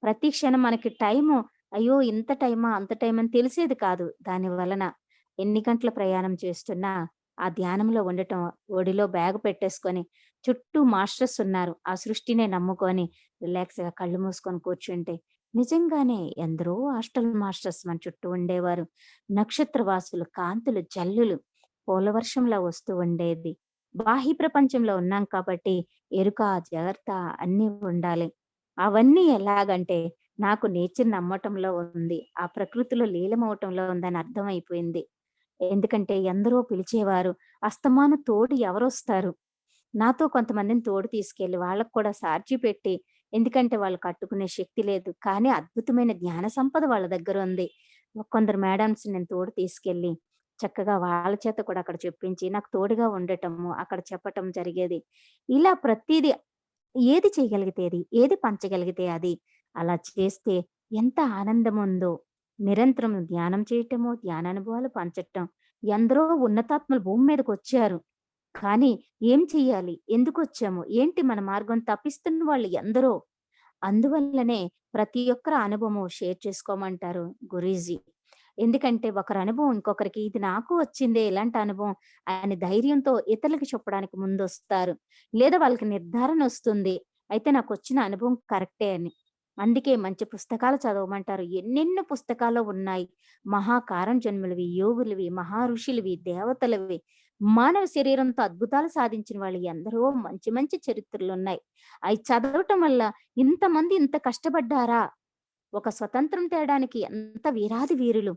ప్రతి క్షణం మనకి టైము, అయ్యో ఇంత టైమా అంత టైం అని తెలిసేది కాదు. దాని వలన ఎన్ని గంటల ప్రయాణం చేస్తున్నా ఆ ధ్యానంలో ఉండటం, ఒడిలో బ్యాగ్ పెట్టేసుకొని చుట్టూ మాస్టర్స్ ఉన్నారు. ఆ సృష్టినే నమ్ముకొని రిలాక్స్గా కళ్ళు మూసుకొని కూర్చుంటే నిజంగానే ఎందరో హాస్టల్ మాస్టర్స్ మన చుట్టూ ఉండేవారు. నక్షత్రవాసులు, కాంతులు, జల్లులు, పూలవర్షంలా వస్తూ ఉండేది. బాహ్య ప్రపంచంలో ఉన్నాం కాబట్టి ఎరుక, జాగ్రత్త అన్నీ ఉండాలి. అవన్నీ ఎలాగంటే నాకు నేచర్ నమ్మటంలో ఉంది. ఆ ప్రకృతిలో లీలమవ్వటంలో ఉందని అర్థమైపోయింది. ఎందుకంటే ఎందరో పిలిచేవారు. అస్తమానం తోడు ఎవరొస్తారు? నాతో కొంతమందిని తోడు తీసుకెళ్ళి వాళ్ళకి కూడా సార్జీ పెట్టి ఎందుకంటే వాళ్ళు కట్టుకునే శక్తి లేదు. కానీ అద్భుతమైన జ్ఞాన సంపద వాళ్ళ దగ్గరుంది. కొందరు మేడమ్స్ నేను తోడు తీసుకెళ్ళి చక్కగా వాళ్ళ చేత కూడా అక్కడ చెప్పించి నాకు తోడుగా ఉండటము, అక్కడ చెప్పటం జరిగేది. ఇలా ప్రతీదీ ఏది చేయగలిగితే అది, ఏది పంచగలిగితే అది. అలా చేస్తే ఎంత ఆనందముందో. నిరంతరం ధ్యానం చేయటము, ధ్యానానుభవాలు పంచటం. ఎందరో ఉన్నతాత్మలు భూమి మీదకొచ్చారు. కానీ ఏం చెయ్యాలి? ఎందుకొచ్చాము? ఏంటి మన మార్గం తప్పిస్తున్న వాళ్ళు ఎందరో. అందువల్లనే ప్రతి ఒక్కరి అనుభవము షేర్ చేసుకోమంటారు గురూజీ. ఎందుకంటే ఒకరి అనుభవం ఇంకొకరికి ఇది నాకు వచ్చిందే ఇలాంటి అనుభవం అని ధైర్యంతో ఇతరులకి చెప్పడానికి ముందొస్తారు. లేదా వాళ్ళకి నిర్ధారణ వస్తుంది. అయితే నాకొచ్చిన అనుభవం కరెక్టే అని. అందుకే మంచి పుస్తకాలు చదవమంటారు. ఎన్నెన్నో పుస్తకాలు ఉన్నాయి. మహాకారణజన్ములవి, యోగులవి, మహర్షులవి, దేవతలవి, మానవ శరీరంతో అద్భుతాలు సాధించిన వాళ్ళు ఎందరో మంచి మంచి చరిత్రలున్నాయి. అయి చదవటం వల్ల ఇంతమంది ఇంత కష్టపడ్డారా? ఒక స్వతంత్రం తేడానికి ఎంత వీరాది వీరులు,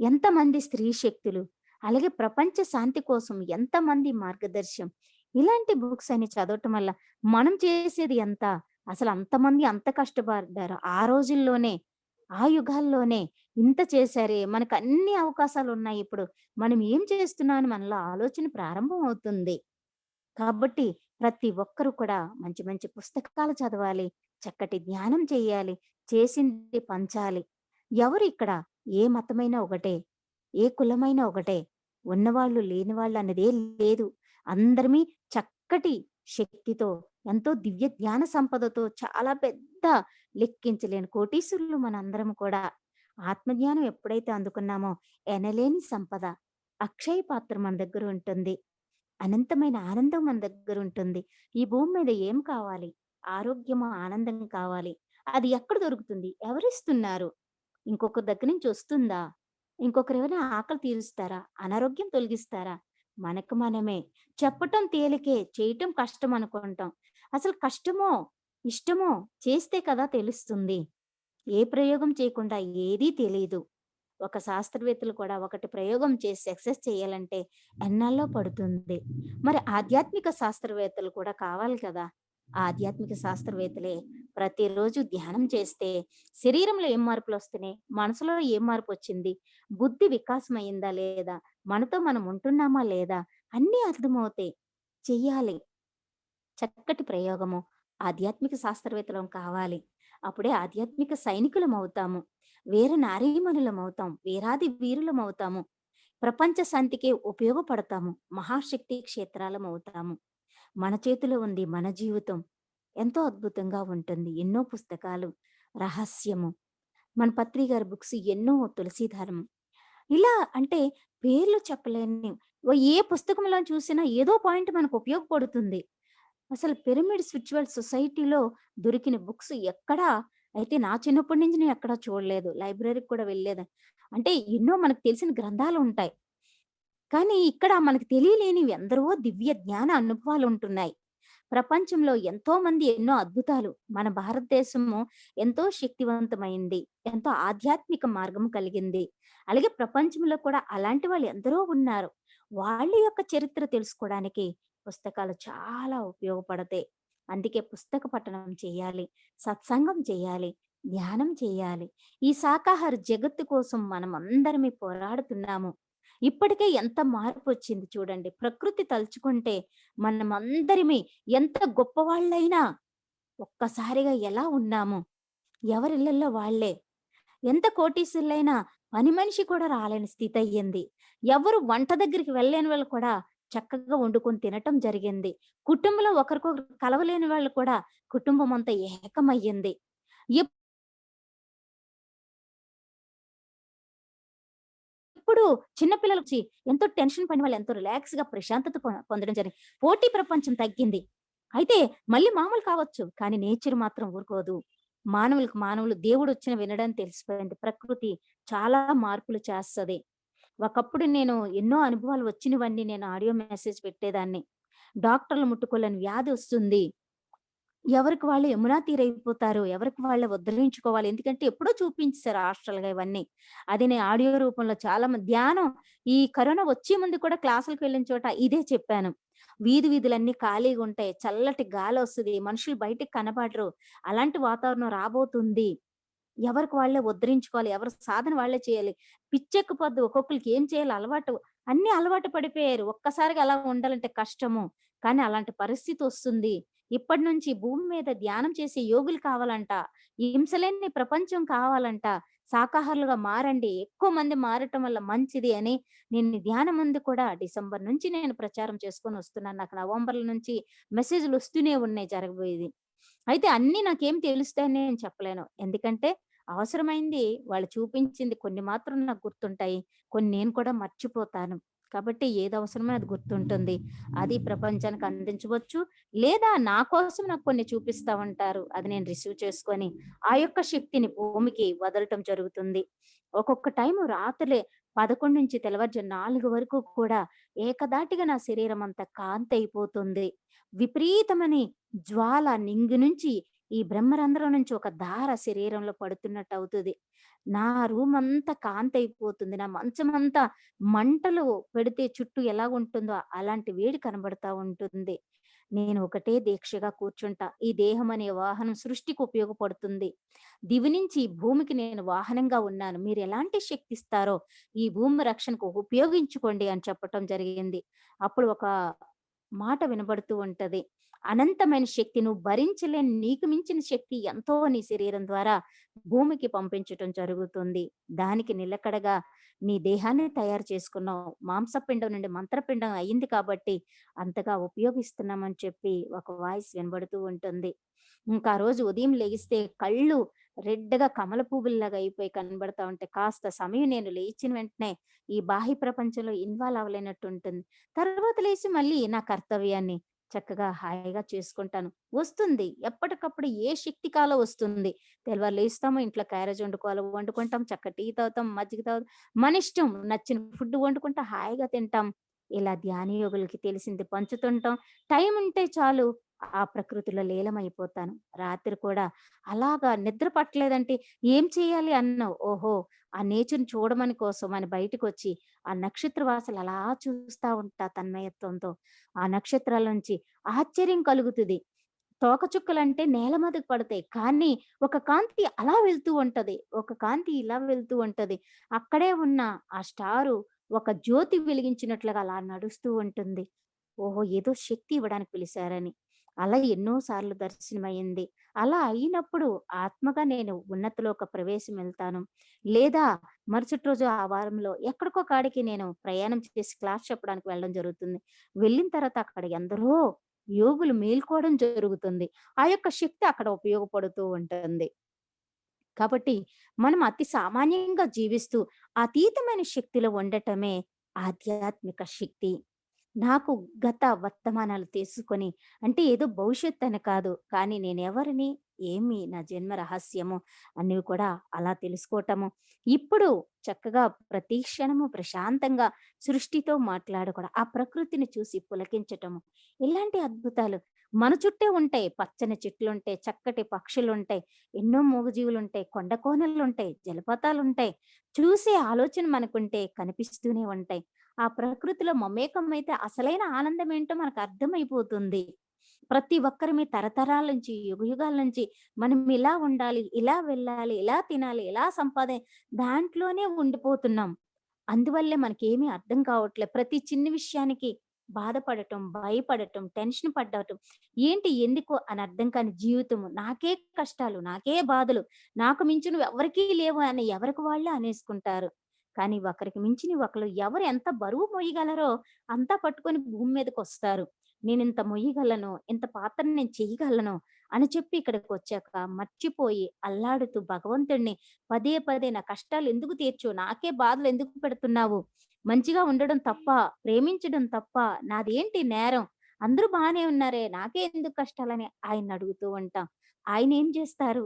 ఎంతమంది స్త్రీ శక్తులు, అలాగే ప్రపంచ శాంతి కోసం ఎంతమంది మార్గదర్శం. ఇలాంటి బుక్స్ అన్ని చదవటం వల్ల మనం చేసేది ఎంత? అసలు అంతమంది అంత కష్టపడ్డారు. ఆ రోజుల్లోనే, ఆ యుగాల్లోనే ఇంత చేశారే! మనకన్ని అవకాశాలున్నాయి ఇప్పుడు. మనం ఏం చేస్తున్నాం అని మనలో ఆలోచన ప్రారంభం అవుతుంది. కాబట్టి ప్రతి ఒక్కరు కూడా మంచి మంచి పుస్తకాలు చదవాలి. చక్కటి ధ్యానం చేయాలి. చేసింది పంచాలి. ఎవరు ఇక్కడ ఏ మతమైనా ఒకటే. ఏ కులమైనా ఒకటే. ఉన్నవాళ్ళు లేనివాళ్ళు అన్నదే లేదు. అందరిమి చక్కటి శక్తితో ఎంతో దివ్య జ్ఞాన సంపదతో చాలా పెద్ద లెక్కించలేని కోటీశ్వరులు మనందరం కూడా. ఆత్మజ్ఞానం ఎప్పుడైతే అందుకున్నామో ఎనలేని సంపద, అక్షయ పాత్ర మన దగ్గర ఉంటుంది. అనంతమైన ఆనందం మన దగ్గరుంటుంది. ఈ భూమి మీద ఏం కావాలి? ఆరోగ్యము, ఆనందం కావాలి. అది ఎక్కడ దొరుకుతుంది? ఎవరిస్తున్నారు? ఇంకొకరి దగ్గర నుంచి వస్తుందా? ఇంకొకరెవరైనా ఆకలి తీరుస్తారా? అనారోగ్యం తొలగిస్తారా? మనకు మనమే. చెప్పటం తేలికే, చేయటం కష్టం అనుకుంటాం. అసలు కష్టమో, ఇష్టమో చేస్తే కదా తెలుస్తుంది. ఏ ప్రయోగం చేయకుండా ఏదీ తెలీదు. ఒక శాస్త్రవేత్తలు కూడా ఒకటి ప్రయోగం చేసి సక్సెస్ చేయాలంటే ఎన్నాళ్ళో పడుతుంది. మరి ఆధ్యాత్మిక శాస్త్రవేత్తలు కూడా కావాలి కదా! ఆ ఆధ్యాత్మిక శాస్త్రవేత్తలే ప్రతిరోజు ధ్యానం చేస్తే శరీరంలో ఏం మార్పులొస్తున్నాయి? మనసులో ఏం మార్పొచ్చింది? బుద్ధి వికాసం అయిందా లేదా? మనతో మనం ఉంటున్నామా లేదా? అన్నీ అర్థమవుతాయి. చెయ్యాలి. చక్కటి ప్రయోగము. ఆధ్యాత్మిక శాస్త్రవేత్తలం కావాలి. అప్పుడే ఆధ్యాత్మిక సైనికులమవుతాము. వీర నారీమణులమవుతాం. వీరాది వీరులమవుతాము. ప్రపంచ శాంతికి ఉపయోగపడతాము. మహాశక్తి క్షేత్రాలమవుతాము. మన చేతిలో ఉంది మన జీవితం. ఎంతో అద్భుతంగా ఉంటుంది. ఎన్నో పుస్తకాలు, రహస్యము. మన పత్రి గారి బుక్స్ ఎన్నో తులసీధరము. ఇలా అంటే పేర్లు చెప్పలేని ఏ పుస్తకంలో చూసినా ఏదో పాయింట్ మనకు ఉపయోగపడుతుంది. అసలు పిరమిడ్ స్పిరిచువల్ సొసైటీలో దొరికిన బుక్స్ ఎక్కడా అయితే నా చిన్నప్పటి నుంచి నేను ఎక్కడా చూడలేదు. లైబ్రరీకి కూడా వెళ్ళలేదు. అంటే ఎన్నో మనకు తెలిసిన గ్రంథాలు ఉంటాయి. కానీ ఇక్కడ మనకు తెలియలేనివి ఎందరో దివ్య జ్ఞాన అనుభవాలు ఉంటున్నాయి. ప్రపంచంలో ఎంతో మంది ఎన్నో అద్భుతాలు. మన భారతదేశము ఎంతో శక్తివంతమైంది. ఎంతో ఆధ్యాత్మిక మార్గం కలిగింది. అలాగే ప్రపంచంలో కూడా అలాంటి వాళ్ళు ఎందరో ఉన్నారు. వాళ్ళ యొక్క చరిత్ర తెలుసుకోవడానికి పుస్తకాలు చాలా ఉపయోగపడతాయి. అందుకే పుస్తక పఠనం చేయాలి. సత్సంగం చేయాలి. ధ్యానం చేయాలి. ఈ శాకాహార జగత్తు కోసం మనం అందరమే పోరాడుతున్నాము. ఇప్పటికే ఎంత మార్పొచ్చింది చూడండి. ప్రకృతి తలుచుకుంటే మనమందరిమి ఎంత గొప్పవాళ్ళైనా ఒక్కసారిగా ఎలా ఉన్నాము? ఎవరిళ్ళల్లో వాళ్ళే. ఎంత కోటీశ్వరులైనా పని మనిషి కూడా రాలేని స్థితి అయ్యింది. ఎవరు వంట దగ్గరికి వెళ్ళలేని వాళ్ళు కూడా చక్కగా వండుకొని తినటం జరిగింది. కుటుంబంలో ఒకరికొకరు కలవలేని వాళ్ళు కూడా కుటుంబం అంతా ఏకమయ్యింది. ఇప్పుడు చిన్న పిల్లలొచ్చి ఎంతో టెన్షన్ పడిన వాళ్ళు ఎంతో రిలాక్స్‌గా ప్రశాంతత పొందడం జరిగింది. పోటీ ప్రపంచం తగ్గింది. అయితే మళ్ళీ మామూలు కావచ్చు. కానీ నేచర్ మాత్రం ఊరుకోదు. మానవులకు మానవులు దేవుడొచ్చిన వినడం తెలిసిపోయింది. ప్రకృతి చాలా మార్పులు చేస్తది. ఒకప్పుడు నేను ఎన్నో అనుభవాలు వచ్చినవన్నీ నేను ఆడియో మెసేజ్ పెట్టేదాన్ని. డాక్టర్లు ముట్టుకోలేని వ్యాధి వస్తుంది. ఎవరికి వాళ్ళు యమునా తీరైపోతారు. ఎవరికి వాళ్ళే ఉద్ధరించుకోవాలి. ఎందుకంటే ఎప్పుడో చూపించేసారు హాస్టల్‌గా ఇవన్నీ. అది నేను ఆడియో రూపంలో చాలా మంది ధ్యానం ఈ కరోనా వచ్చే ముందు కూడా క్లాసులకి వెళ్ళిన చోట ఇదే చెప్పాను. వీధులన్నీ ఖాళీగుంటాయి. చల్లటి గాలొస్తది. మనుషులు బయటకి కనపడరు. అలాంటి వాతావరణం రాబోతుంది. ఎవరికి వాళ్ళే ఉద్ధరించుకోవాలి. ఎవరి సాధన వాళ్ళే చేయాలి. పిచ్చెక్కిపోద్ది ఒక్కొక్కళ్ళకి ఏం చేయాలో అలవాటు అన్నీ అలవాటు పడిపోయారు. ఒక్కసారిగా అలా ఉండాలంటే కష్టము. కానీ అలాంటి పరిస్థితొస్తుంది. ఇప్పటి నుంచి భూమి మీద ధ్యానం చేసే యోగులు కావాలంట. ఈ హింసలేని ప్రపంచం కావాలంట. శాకాహారులుగా మారండి. ఎక్కువ మంది మారటం వల్ల మంచిది అని నేను ఈ ధ్యానం ముందు కూడా డిసెంబర్ నుంచి నేను ప్రచారం చేసుకొని వస్తున్నాను. నాకు నవంబర్‌ల నుంచి మెసేజ్‌లు వస్తూనే ఉన్నాయి జరగబోయేది. అయితే అన్నీ నాకేం తెలుస్తాయని నేను చెప్పలేను. ఎందుకంటే అవసరమైంది వాళ్ళు చూపించింది కొన్ని మాత్రం నాకు గుర్తుంటాయి. కొన్ని నేను కూడా మర్చిపోతాను. కాబట్టి ఏది అవసరమో అది గుర్తుంటుంది. అది ప్రపంచానికి అందించవచ్చు. లేదా నా కోసం నాకు కొన్ని చూపిస్తా ఉంటారు. అది నేను రిసీవ్ చేసుకొని ఆ యొక్క శక్తిని భూమికి వదలటం జరుగుతుంది. ఒక్కొక్క టైము రాత్రులే 11 నుంచి తెల్లవారుజాము 4 వరకు కూడా ఏకధాటిగా నా శరీరం అంతా కాంతయిపోతుంది. విపరీతమని జ్వాల నింగి నుంచి ఈ బ్రహ్మరంధ్రం నుంచి ఒక ధార శరీరంలో పడుతున్నట్టు అవుతది. నా రూమంతా కాంతయిపోతుంది. నా మంచమంతా మంటలు పెడితే చుట్టూ ఎలాగుంటుందో అలాంటి వేడి కనబడతా ఉంటుంది. నేను ఒకటే దీక్షగా కూర్చుంటా. ఈ దేహం అనే వాహనం సృష్టికి ఉపయోగపడుతుంది. దివి నుంచి భూమికి నేను వాహనంగా ఉన్నాను. మీరెలాంటి శక్తిస్తారో ఈ భూమి రక్షణకు ఉపయోగించుకోండి అని చెప్పటం జరిగింది. అప్పుడు ఒక మాట వినబడుతూ ఉంటది. అనంతమైన శక్తి నువ్వు భరించలేని నీకు మించిన శక్తి ఎంతో నీ శరీరం ద్వారా భూమికి పంపించటం జరుగుతుంది. దానికి నిలకడగా నీ దేహాన్ని తయారు చేసుకున్నావు. మాంసపిండం నుండి మంత్రపిండం అయింది కాబట్టి అంతగా ఉపయోగిస్తున్నామని చెప్పి ఒక వాయిస్ వినబడుతూ ఉంటుంది. ఇంకా ఆ రోజు ఉదయం లెగిస్తే కళ్ళు రెడ్‌గా కమల పువ్వుల్లాగా అయిపోయి కనబడతా ఉంటాయి. కాస్త సమయం నేను లేచిన వెంటనే ఈ బాహ్య ప్రపంచంలో ఇన్వాల్వ్ అవ్వలేనట్టు ఉంటుంది. తర్వాత లేసి మళ్ళీ నా కర్తవ్యాన్ని చక్కగా హాయిగా చేసుకుంటాను. వస్తుంది. ఎప్పటికప్పుడు ఏ శక్తి కాలో వస్తుంది. తెల్లవారు లేస్తాము, ఇంట్లో క్యారేజ్ వండుకోవాలో వండుకుంటాం, చక్కగా టీ తాగుతాం, మజ్జిగ తాగుతాం. మనిష్టం నచ్చిన ఫుడ్ వండుకుంటా హాయిగా తింటాం. ఇలా ధ్యాన యోగులకి తెలిసింది పంచుతుంటాం. టైం ఉంటే చాలు ఆ ప్రకృతిలో లీలమైపోతాను. రాత్రి కూడా అలాగా నిద్ర పట్టలేదంటే ఏం చేయాలి అన్నావు. ఓహో! ఆ నేచర్‌ని చూడమని కోసం అని బయటకొచ్చి ఆ నక్షత్ర వాసలు అలా చూస్తా ఉంటా తన్మయత్వంతో. ఆ నక్షత్రాల నుంచి ఆశ్చర్యం కలుగుతది. తోకచుక్కలంటే నేల మీదకి పడతాయి. కానీ ఒక కాంతి అలా వెళ్తూ ఉంటది. ఒక కాంతి ఇలా వెళ్తూ ఉంటది. అక్కడే ఉన్న ఆ స్టారు ఒక జ్యోతి వెలిగించినట్లుగా అలా నడుస్తూ ఉంటుంది. ఓహో! ఏదో శక్తి ఇవ్వడానికి పిలిచారని. అలా ఎన్నో సార్లు దర్శనమయింది. అలా అయినప్పుడు ఆత్మగా నేను ఉన్నతిలోక ప్రవేశం వెళ్తాను. లేదా మరుసటి రోజు ఆ వారంలో ఎక్కడికో కాడికి నేను ప్రయాణం చేసి క్లాస్ చెప్పడానికి వెళ్ళడం జరుగుతుంది. వెళ్ళిన తర్వాత అక్కడ ఎందరో యోగులు మేల్కోవడం జరుగుతుంది. ఆ యొక్క శక్తి అక్కడ ఉపయోగపడుతూ ఉంటుంది. కాబట్టి మనం అతి సామాన్యంగా జీవిస్తూ అతీతమైన శక్తిలో ఉండటమే ఆధ్యాత్మిక శక్తి. నాకు గత వర్తమానాలు తీసుకొని అంటే ఏదో భవిష్యత్ అని కాదు. కానీ నేనెవరిని, ఏమి నా జన్మ రహస్యము అనేవి కూడా అలా తెలుసుకోవటము. ఇప్పుడు చక్కగా ప్రతి క్షణము ప్రశాంతంగా సృష్టితో మాట్లాడుకోవడం. ఆ ప్రకృతిని చూసి పులకించటము. ఇలాంటి అద్భుతాలు మన చుట్టే ఉంటాయి. పచ్చని చెట్లుంటాయి, చక్కటి పక్షులుంటాయి, ఎన్నో మూగజీవులుంటాయి, కొండ కోనలుంటాయి, జలపాతాలుంటాయి. చూసే ఆలోచన మనకుంటే కనిపిస్తూనే ఉంటాయి. ఆ ప్రకృతిలో మమేకమైతే అసలైన ఆనందం ఏంటో మనకు అర్థమైపోతుంది. ప్రతి ఒక్కరిమి తరతరాల నుంచి, యుగయుగాల నుంచి మనం ఇలా ఉండాలి, ఇలా వెళ్ళాలి, ఇలా తినాలి, ఇలా దాంట్లోనే ఉండిపోతున్నాం. అందువల్లే మనకేమీ అర్థం కావట్లే. ప్రతి చిన్న విషయానికి బాధపడటం, భయపడటం, టెన్షన్ పడటం. ఏంటి? ఎందుకు? అని అర్థం కాని జీవితము. నాకే కష్టాలు, నాకే బాధలు, నాకు మించినవి ఎవ్వరికీ లేవు అని ఎవరికి వాళ్ళే అనేసుకుంటారు. కానీ ఒకరికి మించినవి ఒకళ్ళు ఎవరు ఎంత బరువు మోయగలరో అంతా పట్టుకొని భూమి మీదకొస్తారు. నేనింత మొయ్యగలను, ఇంత పాత్ర నేను చెయ్యగలను అని చెప్పి ఇక్కడికొచ్చాక మర్చిపోయి అల్లాడుతూ భగవంతుడిని పదే పదే నా కష్టాలు ఎందుకు తీర్చవు? నాకే బాధలు ఎందుకు పెడుతున్నావు? మంచిగా ఉండడం తప్పా? ప్రేమించడం తప్పా? నాదేంటి నేరం? అందరూ బానే ఉన్నారే నాకే ఎందుకు కష్టాలని ఆయన్నడుగుతూ ఉంటాం. ఆయనేం జేస్తారు?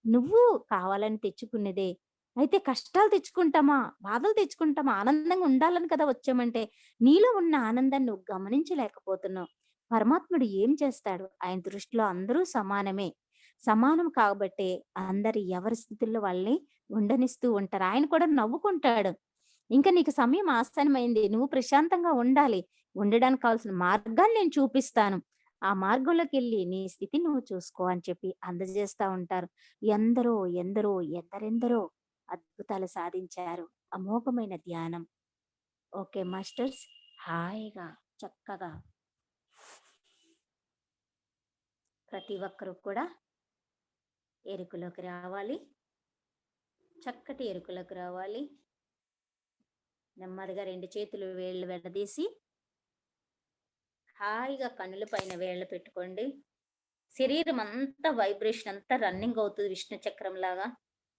నువ్వు కావాలని తెచ్చుకున్నదే. అయితే కష్టాలు తెచ్చుకుంటామా? బాధలు తెచ్చుకుంటామా? ఆనందంగా ఉండాలని కదా వచ్చామంటే, నీలో ఉన్న ఆనందాన్ని నువ్వు గమనించలేకపోతున్నావు. పరమాత్ముడు ఏం చేస్తాడు? ఆయన దృష్టిలో అందరూ సమానమే. సమానం కాబట్టే అందరు ఎవరి స్థితిలో వాళ్ళని ఉండనిస్తూ ఉంటారు. ఆయన కూడా నవ్వుకుంటాడు. ఇంక నీకు సమయం ఆసన్నమైంది. నువ్వు ప్రశాంతంగా ఉండాలి. ఉండడానికి కావాల్సిన మార్గాన్ని నేను చూపిస్తాను. ఆ మార్గంలోకెళ్ళి నీ స్థితిని నువ్వు చూసుకో అని చెప్పి అందజేస్తా ఉంటారు. ఎందరో, ఎందరో, ఎందరెందరో అద్భుతాలు సాధించారు. అమోఘమైన ధ్యానం. Okay masters. హాయిగా, చక్కగా ప్రతి ఒక్కరు కూడా ఎరుకలోకి రావాలి. చక్కటి ఎరుకలోకి రావాలి. నెమ్మదిగా 2 చేతులు వేళ్ళు విడదీసి హాయిగా కన్నుల పైన వేళ్ళు పెట్టుకోండి. శరీరం అంతా వైబ్రేషన్ అంతా రన్నింగ్ అవుతుంది విష్ణు చక్రం లాగా.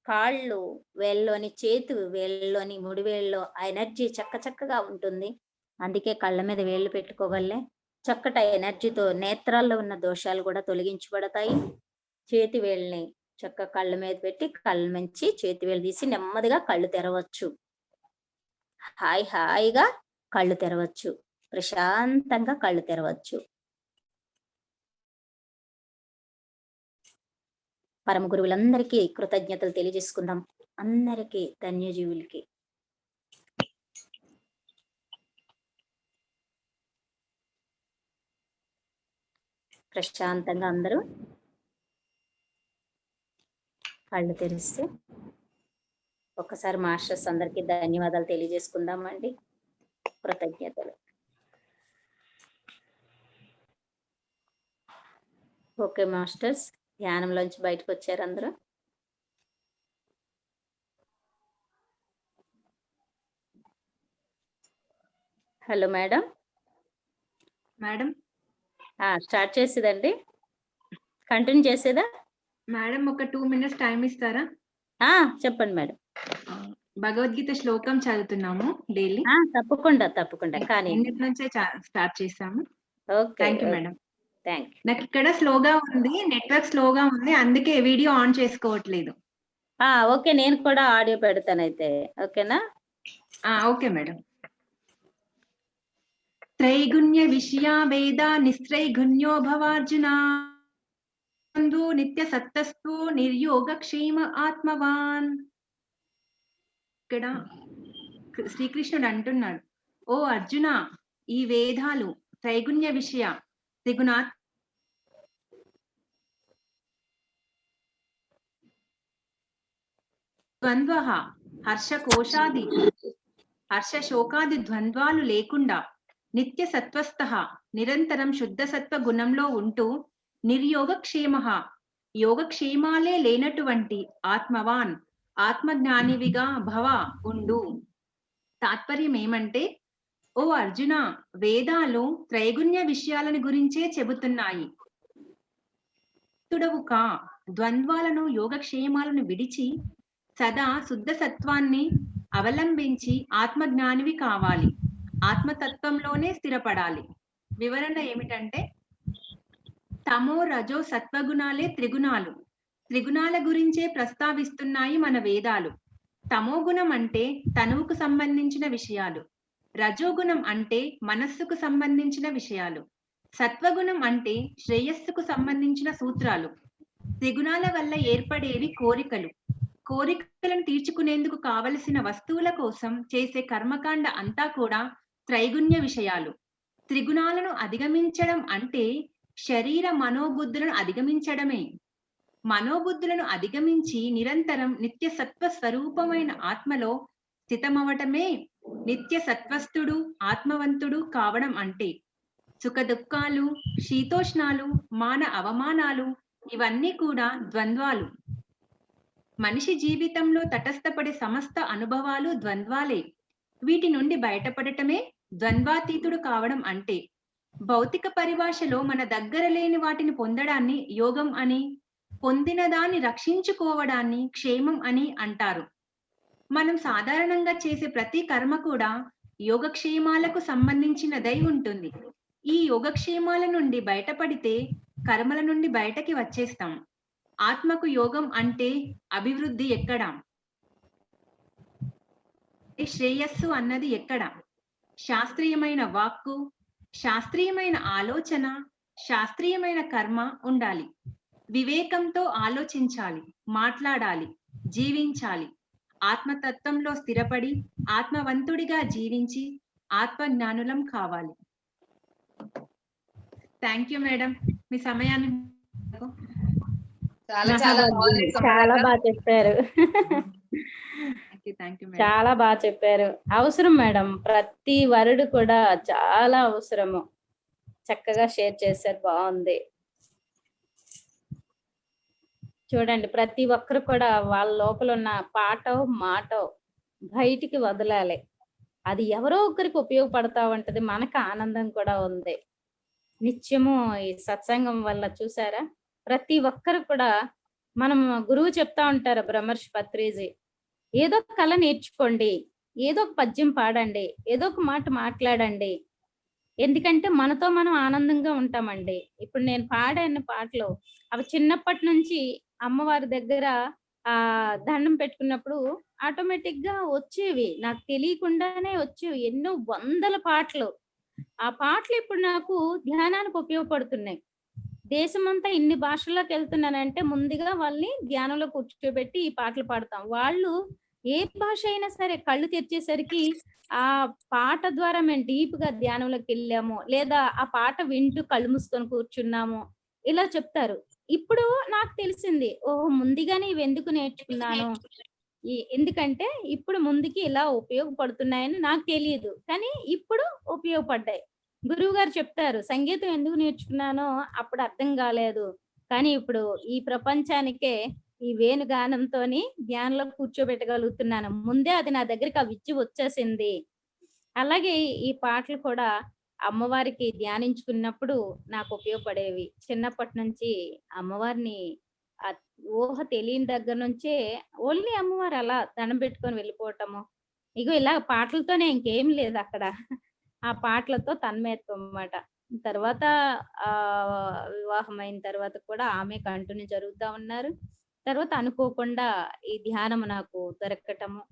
కాళ్ళు వేళ్ళలోని, చేతు వేళ్ళలోని, ముడి వేళ్ళలో ఆ ఎనర్జీ చక్కగా ఉంటుంది. అందుకే కళ్ళ మీద వేళ్ళు పెట్టుకోగలే. చక్కటి ఎనర్జీతో నేత్రాల్లో ఉన్న దోషాలు కూడా తొలగించబడతాయి. చేతి వేళ్ళని చక్కగా కళ్ళ మీద పెట్టి కళ్ళ నుంచి చేతి వేళ్ళు తీసి నెమ్మదిగా కళ్ళు తెరవచ్చు. హాయిగా కళ్ళు తెరవచ్చు. ప్రశాంతంగా కళ్ళు తెరవచ్చు. పరమ గురువులందరికీ కృతజ్ఞతలు తెలియజేసుకుందాం. అందరికీ ధన్యజీవులకి. ప్రశాంతంగా అందరూ కళ్ళు తెరిస్తే ఒక్కసారి మాస్టర్స్ అందరికీ ధన్యవాదాలు తెలియజేసుకుందామండి. కృతజ్ఞతలు. ఓకే మాస్టర్స్, ధ్యానంలోంచి బయటకు వచ్చారు అందరూ. Hello madam. మేడం స్టార్ట్ చేసేదండి, కంటిన్యూ చేసేదా? మేడం ఒక 2 మినిట్స్ టైం ఇస్తారా? చెప్పండి మేడం. భగవద్గీత శ్లోకం చదువుతున్నాము డైలీ. తప్పకుండా కానీ నిన్నటి నుంచే స్టార్ట్ చేసాము. Okay, thank you madam. Thank you. నాకు ఇక్కడ స్లోగా ఉంది, నెట్వర్క్ స్లోగా ఉంది, అందుకే వీడియో ఆన్ చేసుకోవట్లేదు. ఓకే, నేను కూడా ఆడియో పెడతాను అయితే. ఓకేనా? Okay madam. త్రైగుణ్య విషయ వేద నిస్త్రైగుణ్యో భవార్జున నిత్య సత్తస్తు నిర్యోగక్షేమ ఆత్మవాన్. ఇక్కడ శ్రీకృష్ణుడు అంటున్నాడు, ఓ అర్జున, ఈ వేదాలు త్రైగుణ్య విషయ, త్రిగుణాత్ ద్వంద్వ హర్ష శోకాది ద్వంద్వాలు లేకుండా నిత్య సత్వస్థ నిరంతరం శుద్ధ సత్వ గుణంలో ఉంటూ నిర్యోగక్షేమ యోగక్షేమాలే లేనటువంటి ఆత్మవాన్ ఆత్మజ్ఞానివిగా భవ ఉండు. తాత్పర్యం ఏమంటే, ఓ అర్జున, వేదాలు త్రైగుణ్య విషయాలను గురించే చెబుతున్నాయి. తుడవు కా, ద్వంద్వాలను యోగక్షేమాలను విడిచి సదా శుద్ధ సత్వాన్ని అవలంబించి ఆత్మజ్ఞానివి కావాలి. ఆత్మతత్వంలోనే స్థిరపడాలి. వివరణ ఏమిటంటే, తమో రజో సత్వగుణాలే త్రిగుణాలు. త్రిగుణాల గురించే ప్రస్తావిస్తున్నాయి మన వేదాలు. తమోగుణం అంటే తనువుకు సంబంధించిన విషయాలు, రజోగుణం అంటే మనస్సుకు సంబంధించిన విషయాలు, సత్వగుణం అంటే శ్రేయస్సుకు సంబంధించిన సూత్రాలు. త్రిగుణాల వల్ల ఏర్పడేవి కోరికలు. కోరికలను తీర్చుకునేందుకు కావలసిన వస్తువుల కోసం చేసే కర్మకాండ అంతా కూడా త్రైగుణ్య విషయాలు. త్రిగుణాలను అధిగమించడం అంటే శరీర మనోబుద్ధులను అధిగమించడమే. మనోబుద్ధులను అధిగమించి నిరంతరం నిత్య సత్వ స్వరూపమైన ఆత్మలో స్థితమవటమే నిత్య సత్వస్థుడు, ఆత్మవంతుడు కావడం అంటే. సుఖ దుఃఖాలు, శీతోష్ణాలు, మాన అవమానాలు ఇవన్నీ కూడా ద్వంద్వాలు. మనిషి జీవితంలో తటస్థపడే సమస్త అనుభవాలు ద్వంద్వాలే. వీటి నుండి బయటపడటమే ద్వంద్వాతీతుడు కావడం అంటే. భౌతిక పరిభాషలో మన దగ్గర లేని వాటిని పొందడాన్ని యోగం అని, పొందిన దాన్ని రక్షించుకోవడాన్ని క్షేమం అని అంటారు. మనం సాధారణంగా చేసే ప్రతి కర్మ కూడా యోగక్షేమాలకు సంబంధించినదై ఉంటుంది. ఈ యోగక్షేమాల నుండి బయటపడితే కర్మల నుండి బయటకి వచ్చేస్తాం. ఆత్మకు యోగం అంటే అభివృద్ధి ఎక్కడ? శ్రేయస్సు అన్నది ఎక్కడ? శాస్త్రీయమైన వాక్కు, శాస్త్రీయమైన ఆలోచన, శాస్త్రీయమైన కర్మ ఉండాలి. వివేకంతో ఆలోచించాలి, మాట్లాడాలి, జీవించాలి. ఆత్మతత్వంలో స్థిరపడి ఆత్మవంతుడిగా జీవించి ఆత్మజ్ఞానులం కావాలి. థ్యాంక్ యూ మేడం, మీ సమయాన్ని చాలా చాలా బాగుంది చాలా సుమలత. బాగా చెప్పారు. Thank you madam. చాలా బాగా చెప్పారు. అవసరం మేడం, ప్రతి వరుడు కూడా చాలా అవసరము. చక్కగా షేర్ చేశారు, బాగుంది. చూడండి, ప్రతి ఒక్కరు కూడా వాళ్ళ లోపల ఉన్న పాటో మాటో బయటికి వదలాలి. అది ఎవరో ఒకరికి ఉపయోగపడతా ఉంటది, మనకు ఆనందం కూడా ఉంది. నిత్యము ఈ సత్సంగం వల్ల చూసారా, ప్రతి ఒక్కరు కూడా మనం గురువు చెప్తా ఉంటారు బ్రహ్మర్షి పత్రిజీ, ఏదో ఒక కళ నేర్చుకోండి, ఏదో ఒక పద్యం పాడండి, ఏదో ఒక మాట మాట్లాడండి. ఎందుకంటే మనతో మనం ఆనందంగా ఉంటామండి. ఇప్పుడు నేను పాడాను పాటలు, అవి చిన్నప్పటి నుంచి అమ్మవారి దగ్గర దండం పెట్టుకున్నప్పుడు ఆటోమేటిక్ గా వచ్చేవి, నాకు తెలియకుండానే వచ్చేవి ఎన్నో వందల పాటలు. ఆ పాటలు ఇప్పుడు నాకు ధ్యానానికి ఉపయోగపడుతున్నాయి. దేశమంతా ఇన్ని భాషల్లోకి వెళ్తున్నానంటే ముందుగా వాళ్ళని ధ్యానంలో కూర్చోబెట్టి ఈ పాటలు పాడతాం. వాళ్ళు ఏ భాష అయినా సరే కళ్ళు తెరిచేసరికి ఆ పాట ద్వారా మేము డీప్ గా ధ్యానంలోకి వెళ్ళాము, లేదా ఆ పాట వింటూ కళ్ళు మూసుకొని కూర్చున్నాము, ఇలా చెప్తారు. ఇప్పుడు నాకు తెలిసింది, ఓహో ముందుగానే ఇవి ఎందుకు నేర్చుకున్నాను, ఎందుకంటే ఇప్పుడు ముందుకి ఇలా ఉపయోగపడుతున్నాయని నాకు తెలియదు, కానీ ఇప్పుడు ఉపయోగపడ్డాయి. గురువు గారు చెప్తారు, సంగీతం ఎందుకు నేర్చుకున్నానో అప్పుడు అర్థం కాలేదు, కానీ ఇప్పుడు ఈ ప్రపంచానికే ఈ వేణుగానంతోని ధ్యానంలో కూర్చోబెట్టగలుగుతున్నాను. ముందే అది నా దగ్గరికి ఆ విద్య వచ్చేసింది. అలాగే ఈ పాటలు కూడా అమ్మవారికి ధ్యానించుకున్నప్పుడు నాకు ఉపయోగపడేవి. చిన్నప్పటి నుంచి అమ్మవారిని ఆ ఊహ తెలియని దగ్గర నుంచే ఓన్లీ అమ్మవారు అలా దండం పెట్టుకొని వెళ్ళిపోవటము. ఇగో ఇలా పాటలతోనే, ఇంకేం లేదు అక్కడ. ఆ పాటలతో తన్మయత్వం అన్నమాట. తర్వాత వివాహం అయిన తర్వాత కూడా ఆమె కంటిన్యూ జరుగుతా ఉన్నారు. తర్వాత అనుకోకుండా ఈ ధ్యానం నాకు దొరకటము,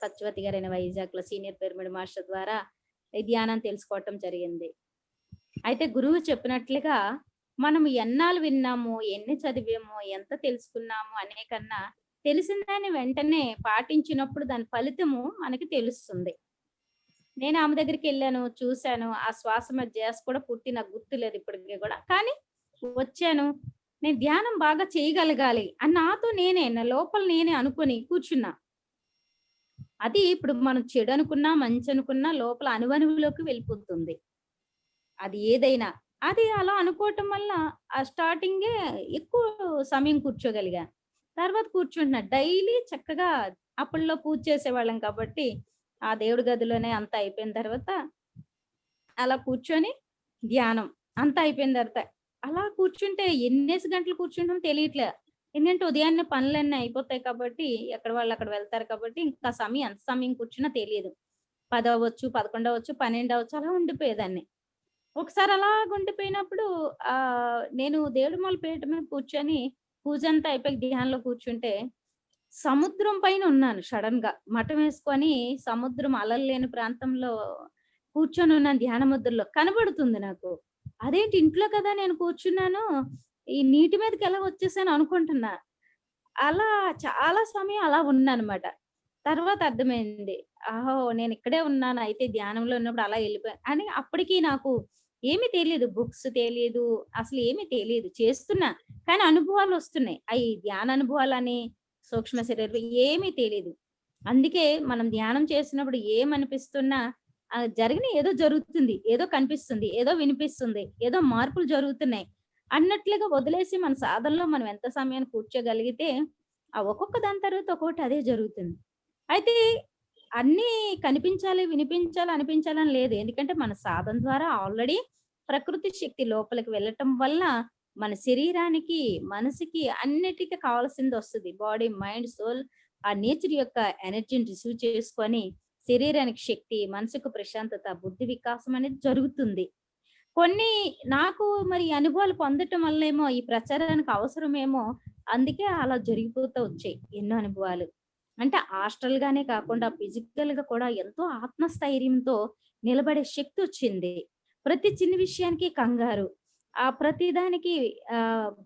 సత్యవతి గారైన వైజాగ్ లో సీనియర్ పిరమిడ్ మాస్టర్ ద్వారా ఈ ధ్యానం తెలుసుకోవటం జరిగింది. అయితే గురువు చెప్పినట్లుగా మనం ఎన్నాళ్ళు విన్నాము, ఎన్ని చదివాము, ఎంత తెలుసుకున్నాము అనే కన్నా తెలిసిన దాన్ని వెంటనే పాటించినప్పుడు దాని ఫలితము మనకి తెలుస్తుంది. నేను ఆమె దగ్గరికి వెళ్ళాను, చూశాను. ఆ శ్వాస ధ్యాస కూడా పూర్తి నాకు గుర్తులేదు ఇప్పటికి కూడా. కానీ వచ్చాను, నేను ధ్యానం బాగా చేయగలగాలి అని నాతో నేనే, నా లోపల నేనే అనుకుని కూర్చున్నా. అది ఇప్పుడు మనం చెడు అనుకున్నా, మంచి అనుకున్నా లోపల అణువణువులోకి వెళ్ళిపోతుంది. అది ఏదైనా. అది అలా అనుకోవటం వల్ల ఆ స్టార్టింగే ఎక్కువ సమయం కూర్చోగలిగా. తర్వాత కూర్చుంటున్నా. డైలీ చక్కగా అప్పట్లో పూజ చేసేవాళ్ళం కాబట్టి ఆ దేవుడి గదిలోనే అంతా అయిపోయిన తర్వాత అలా కూర్చొని ధ్యానం అంతా అయిపోయిన తర్వాత అలా కూర్చుంటే ఎన్నేసి గంటలు కూర్చుంటాం తెలియట్లే. ఎందుకంటే ఉదయాన్నే పనులన్నీ అయిపోతాయి కాబట్టి ఎక్కడ వాళ్ళు అక్కడ వెళ్తారు కాబట్టి ఇంకా సమయం ఎంత సమయం కూర్చున్నా తెలియదు. 10 అవ్వచ్చు, 11 అవ్వచ్చు, 12 అవ్వచ్చు, అలా ఉండిపోయేదాన్ని. ఒకసారి అలాగ ఉండిపోయినప్పుడు నేను దేవుడి మూల పీట మీద కూర్చొని పూజ అంతా అయిపోయి ధ్యానంలో కూర్చుంటే సముద్రం పైన ఉన్నాను. సడన్ గా మఠం వేసుకొని సముద్రం అలలు లేని ప్రాంతంలో కూర్చొని ఉన్నాను, ధ్యాన ముద్రలో కనబడుతుంది నాకు. అదేంటి ఇంట్లో కదా నేను కూర్చున్నాను, ఈ నీటి మీదకి ఎలా వచ్చేసాను అనుకుంటున్నా. అలా చాలా సమయం అలా ఉన్నానన్నమాట. తర్వాత అర్థమైంది, ఆహో నేను ఇక్కడే ఉన్నాను, అయితే ధ్యానంలో ఉన్నప్పుడు అలా వెళ్ళిపోయాను అని. అప్పటికి నాకు ఏమీ తెలియదు, బుక్స్ తెలియదు, అసలు ఏమీ తెలియదు. చేస్తున్నా కానీ అనుభవాలు వస్తున్నాయి. అయి ధ్యాన అనుభవాలని, సూక్ష్మ శరీరం ఏమీ తెలీదు. అందుకే మనం ధ్యానం చేసినప్పుడు ఏమనిపిస్తున్నా జరిగిన ఏదో జరుగుతుంది, ఏదో కనిపిస్తుంది, ఏదో వినిపిస్తుంది, ఏదో మార్పులు జరుగుతున్నాయి అన్నట్లుగా వదిలేసి మన సాధనలో మనం ఎంత సమయాన్ని కూర్చోగలిగితే ఆ ఒక్కొక్క దాని తర్వాత ఒక్కొక్కటి అదే జరుగుతుంది. అయితే అన్నీ కనిపించాలి, వినిపించాలి, అనిపించాలని లేదు. ఎందుకంటే మన సాధన ద్వారా ఆల్రెడీ ప్రకృతి శక్తి లోపలికి వెళ్ళటం వల్ల మన శరీరానికి, మనసుకి అన్నిటికీ కావాల్సింది వస్తది. బాడీ, మైండ్, సోల్ ఆ నేచర్ యొక్క ఎనర్జీని రిసీవ్ చేసుకొని శరీరానికి శక్తి, మనసుకు ప్రశాంతత, బుద్ధి వికాసం అనేది జరుగుతుంది. కొన్ని నాకు మరి అనుభవాలు పొందటం వల్లేమో ఈ ప్రచారానికి అవసరమేమో, అందుకే అలా జరిగిపోతూ వచ్చాయి ఎన్నో అనుభవాలు. అంటే హాస్టల్‌గానే కాకుండా ఫిజికల్‌గా కూడా ఎంతో ఆత్మస్థైర్యంతో నిలబడే శక్తొచ్చింది. ప్రతి చిన్న విషయానికి కంగారు. ప్రతి దానికి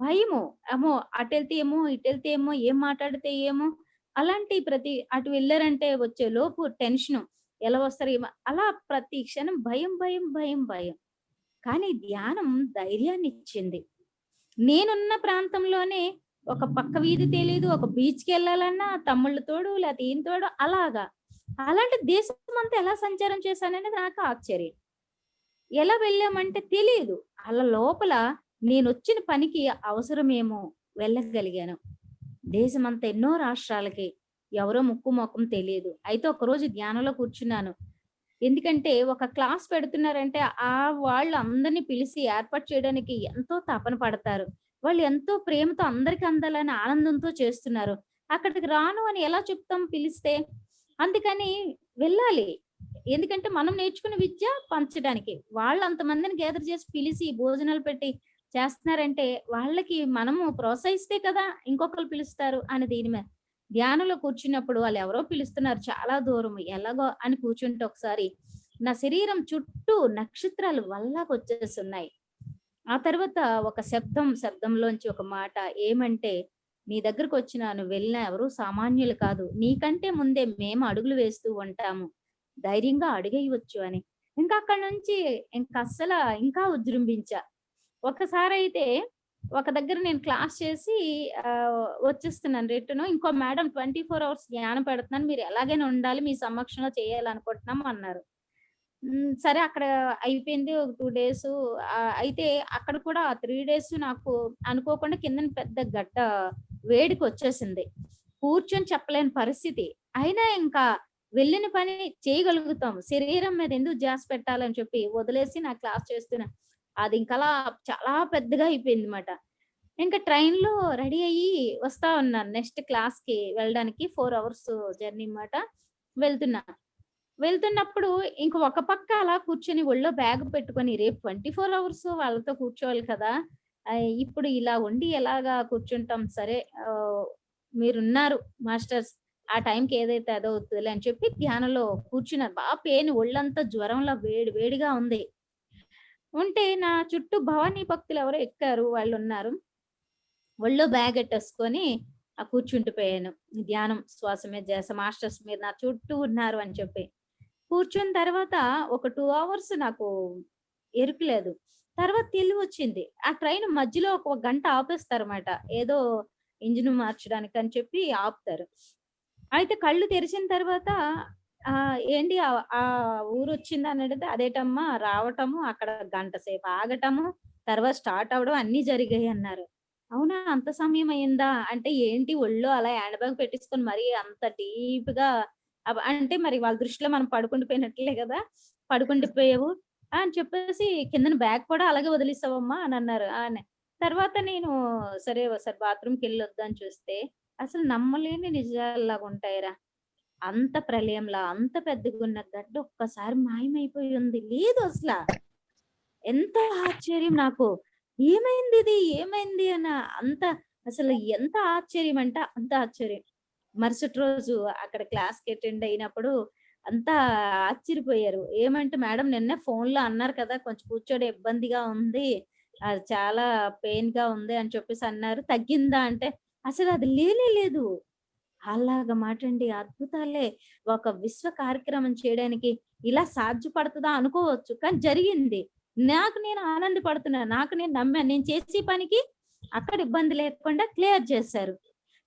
భయము. అమ్మో! అటెళ్తే ఏమో, ఇటెళ్తే ఏమో, ఏం మాట్లాడితే ఏమో, అలాంటి అటు వెళ్లారంటే వచ్చే లోపు టెన్షను. ఎలా వస్తారు ఏమో అలా ప్రతి క్షణం భయం, భయం, భయం, భయం. కానీ ధ్యానం ధైర్యాన్నిచ్చింది. నేనున్న ప్రాంతంలోనే ఒక పక్క వీధి తెలీదు. ఒక బీచ్‌కెళ్ళాలన్నా తమ్ముళ్ళ తోడు, లేతే ఈయన తోడు అలాగా. అలాంటి దేశమంతా ఎలా సంచారం చేశాననేది నాకు ఆశ్చర్యం. ఎలా వెళ్ళామంటే తెలీదు. ఆళ్ళ లోపల నేనొచ్చిన పనికి అవసరమేమో వెళ్ళగలిగాను. దేశమంతా ఎన్నో రాష్ట్రాలకి. ఎవరో ముక్కు, మొఖం తెలీదు. అయితే ఒకరోజు ధ్యానంలో కూర్చున్నాను. ఎందుకంటే ఒక క్లాస్ పెడుతున్నారంటే వాళ్ళు అందరిని పిలిసి ఏర్పాటు చేయడానికి ఎంతో తపన పడతారు. వాళ్ళు ఎంతో ప్రేమతో అందరికి అందాలని ఆనందంతో చేస్తున్నారు. అక్కడికి రాను అని ఎలా చెప్తాం పిలిస్తే? అందుకని వెళ్ళాలి. ఎందుకంటే మనం నేర్చుకున్న విద్య పంచడానికి. వాళ్ళు అంతమందిని గ్యాదర్ చేసి పిలిసి భోజనాలు పెట్టి చేస్తున్నారంటే వాళ్ళకి మనము ప్రోత్సహిస్తే కదా ఇంకొకళ్ళు పిలుస్తారు అని దీని మీద. ధ్యానంలో కూర్చున్నప్పుడు వాళ్ళెవరో పిలుస్తున్నారు చాలా దూరం ఎలాగో అని కూర్చుంటే ఒకసారి నా శరీరం చుట్టూ నక్షత్రాలు వల్లాకొచ్చేసున్నాయి. ఆ తర్వాత ఒక శబ్దంలోంచి ఒక మాట ఏమంటే, "నీ దగ్గరకొచ్చినాను వెళ్ళినా ఎవరు సామాన్యులు కాదు. నీకంటే ముందే మేము అడుగులు వేస్తూ ఉంటాము. ధైర్యంగా అడుగెయ్యొచ్చు" అని. ఇంకా అక్కడి నుంచి ఇంకస్సల ఇంకా విజృంభించా. ఒకసారైతే ఒక దగ్గర నేను క్లాస్ చేసి వచ్చేస్తున్నాను రిటర్న్. ఇంకో మేడం 24 అవర్స్ ధ్యానం పెడుతున్నాను. మీరు ఎలాగైనా ఉండాలి. మీ సమక్షంలో చేయాలనుకుంటున్నాం అన్నారు. సరే అక్కడ అయిపోయింది. ఒక 2 డేసు అయితే అక్కడ కూడా 3 డేస్ నాకు అనుకోకుండా కిందన పెద్ద గడ్డ వేడికొచ్చేసింది. కూర్చొని చెప్పలేని పరిస్థితి. అయినా ఇంకా వెళ్ళిన పని చేయగలుగుతాం. శరీరం మీద ఎందుకు ధ్యాస పెట్టాలని చెప్పి వదిలేసి నా క్లాస్ చేస్తున్నా. అది ఇంకలా చాలా పెద్దగా అయిపోయిందన్నమాట. ఇంకా ట్రైన్‌లో రెడీ అయ్యి వస్తా ఉన్నాను. నెక్స్ట్ క్లాస్‌కి వెళ్ళడానికి 4 అవర్స్ జర్నీ మాట. వెళ్తున్నా. వెళ్తున్నప్పుడు ఇంక ఒక పక్క అలా కూర్చొని ఒళ్ళో బ్యాగ్ పెట్టుకొని రేపు 24 అవర్స్ వాళ్ళతో కూర్చోవాలి కదా! ఇప్పుడు ఇలా ఉండి ఎలాగా కూర్చుంటాం సరే మీరున్నారు మాస్టర్స్ ఆ టైంకి ఏదైతే అదవుతదిలే అని చెప్పి ధ్యానంలో కూర్చున్నాను. పెయిన్ ఒళ్ళంతా జ్వరంలా వేడి వేడిగా ఉంది. ఉంటే నా చుట్టూ భవానీ భక్తులు ఎవరో ఎక్కారు. వాళ్ళున్నారు. ఒళ్ళో బ్యాగెట్టేసుకొని కూర్చుండిపోయాను. ధ్యానం శ్వాస మీద ధ్యాస మాస్టర్స్ మీరు నా చుట్టూ ఉన్నారు అని చెప్పి. కూర్చున్న తర్వాత ఒక 2 అవర్స్ నాకు ఎరుక లేదు. తర్వాత తెలివొచ్చింది. ఆ ట్రైన్ మధ్యలో ఒక గంట ఆపేస్తారన్నమాట. ఏదో ఇంజిన్ మార్చడానికి అని చెప్పి ఆపుతారు. అయితే కళ్ళు తెరిచిన తర్వాత ఏంటి ఊరొచ్చిందని అడిగితే, "అదేటమ్మా రావటము, అక్కడ గంట సేపు ఆగటము, తర్వాత స్టార్ట్ అవ్వడం అన్నీ జరిగాయన్నారు." అవునా! అంత సమయం అయిందా? అంటే ఏంటి ఒళ్ళో అలా హ్యాండ్ బ్యాగ్ పెట్టేసుకొని మరీ అంత డీప్‌గా అంటే మరి వాళ్ళ దృష్టిలో మనం పడుకుండిపోయినట్లే గదా! పడుకుండిపోయావు అని చెప్పేసి కిందన బ్యాగ్ కూడా అలాగే వదిలేసావమ్మా అనన్నారు. అని. తర్వాత నేను సరే ఒకసారి బాత్రూమ్‌కెళ్ళొద్దాని చూస్తే అసలు నమ్మలేని నిజాల్లాగుంటాయిరా. అంత ప్రళయంలా అంత పెద్దగున్న గడ్డ ఒక్కసారి మాయమైపోయి ఉంది. లేదు అసల. ఎంత ఆశ్చర్యం నాకు. ఏమైందిది? ఏమైంది? అంత అసలు ఎంత ఆశ్చర్యం అంటే అంత ఆశ్చర్యం. మరుసటి రోజు అక్కడ క్లాస్‌కి అటెండ్ అయినప్పుడు అంతా ఆశ్చర్యపోయారు. ఏమంటే మేడం నిన్నే ఫోన్‌లో అన్నారు కదా! కొంచెం కూర్చోడం ఇబ్బందిగా ఉంది. అది చాలా పెయిన్‌గా ఉంది అని చెప్పేసి అన్నారు. తగ్గిందా అంటే అసలు అది లేనే లేదు. అలాగా మాటండి అద్భుతాలే. ఒక విశ్వ కార్యక్రమం చేయడానికి ఇలా సాధ్యపడతదా అనుకోవచ్చు. కానీ జరిగింది. నాకు నేను ఆనందపడుతున్నాను. నాకు నేను నమ్మాను. నేను చేసే పనికి అక్కడ ఇబ్బంది లేకుండా క్లియర్ చేశారు.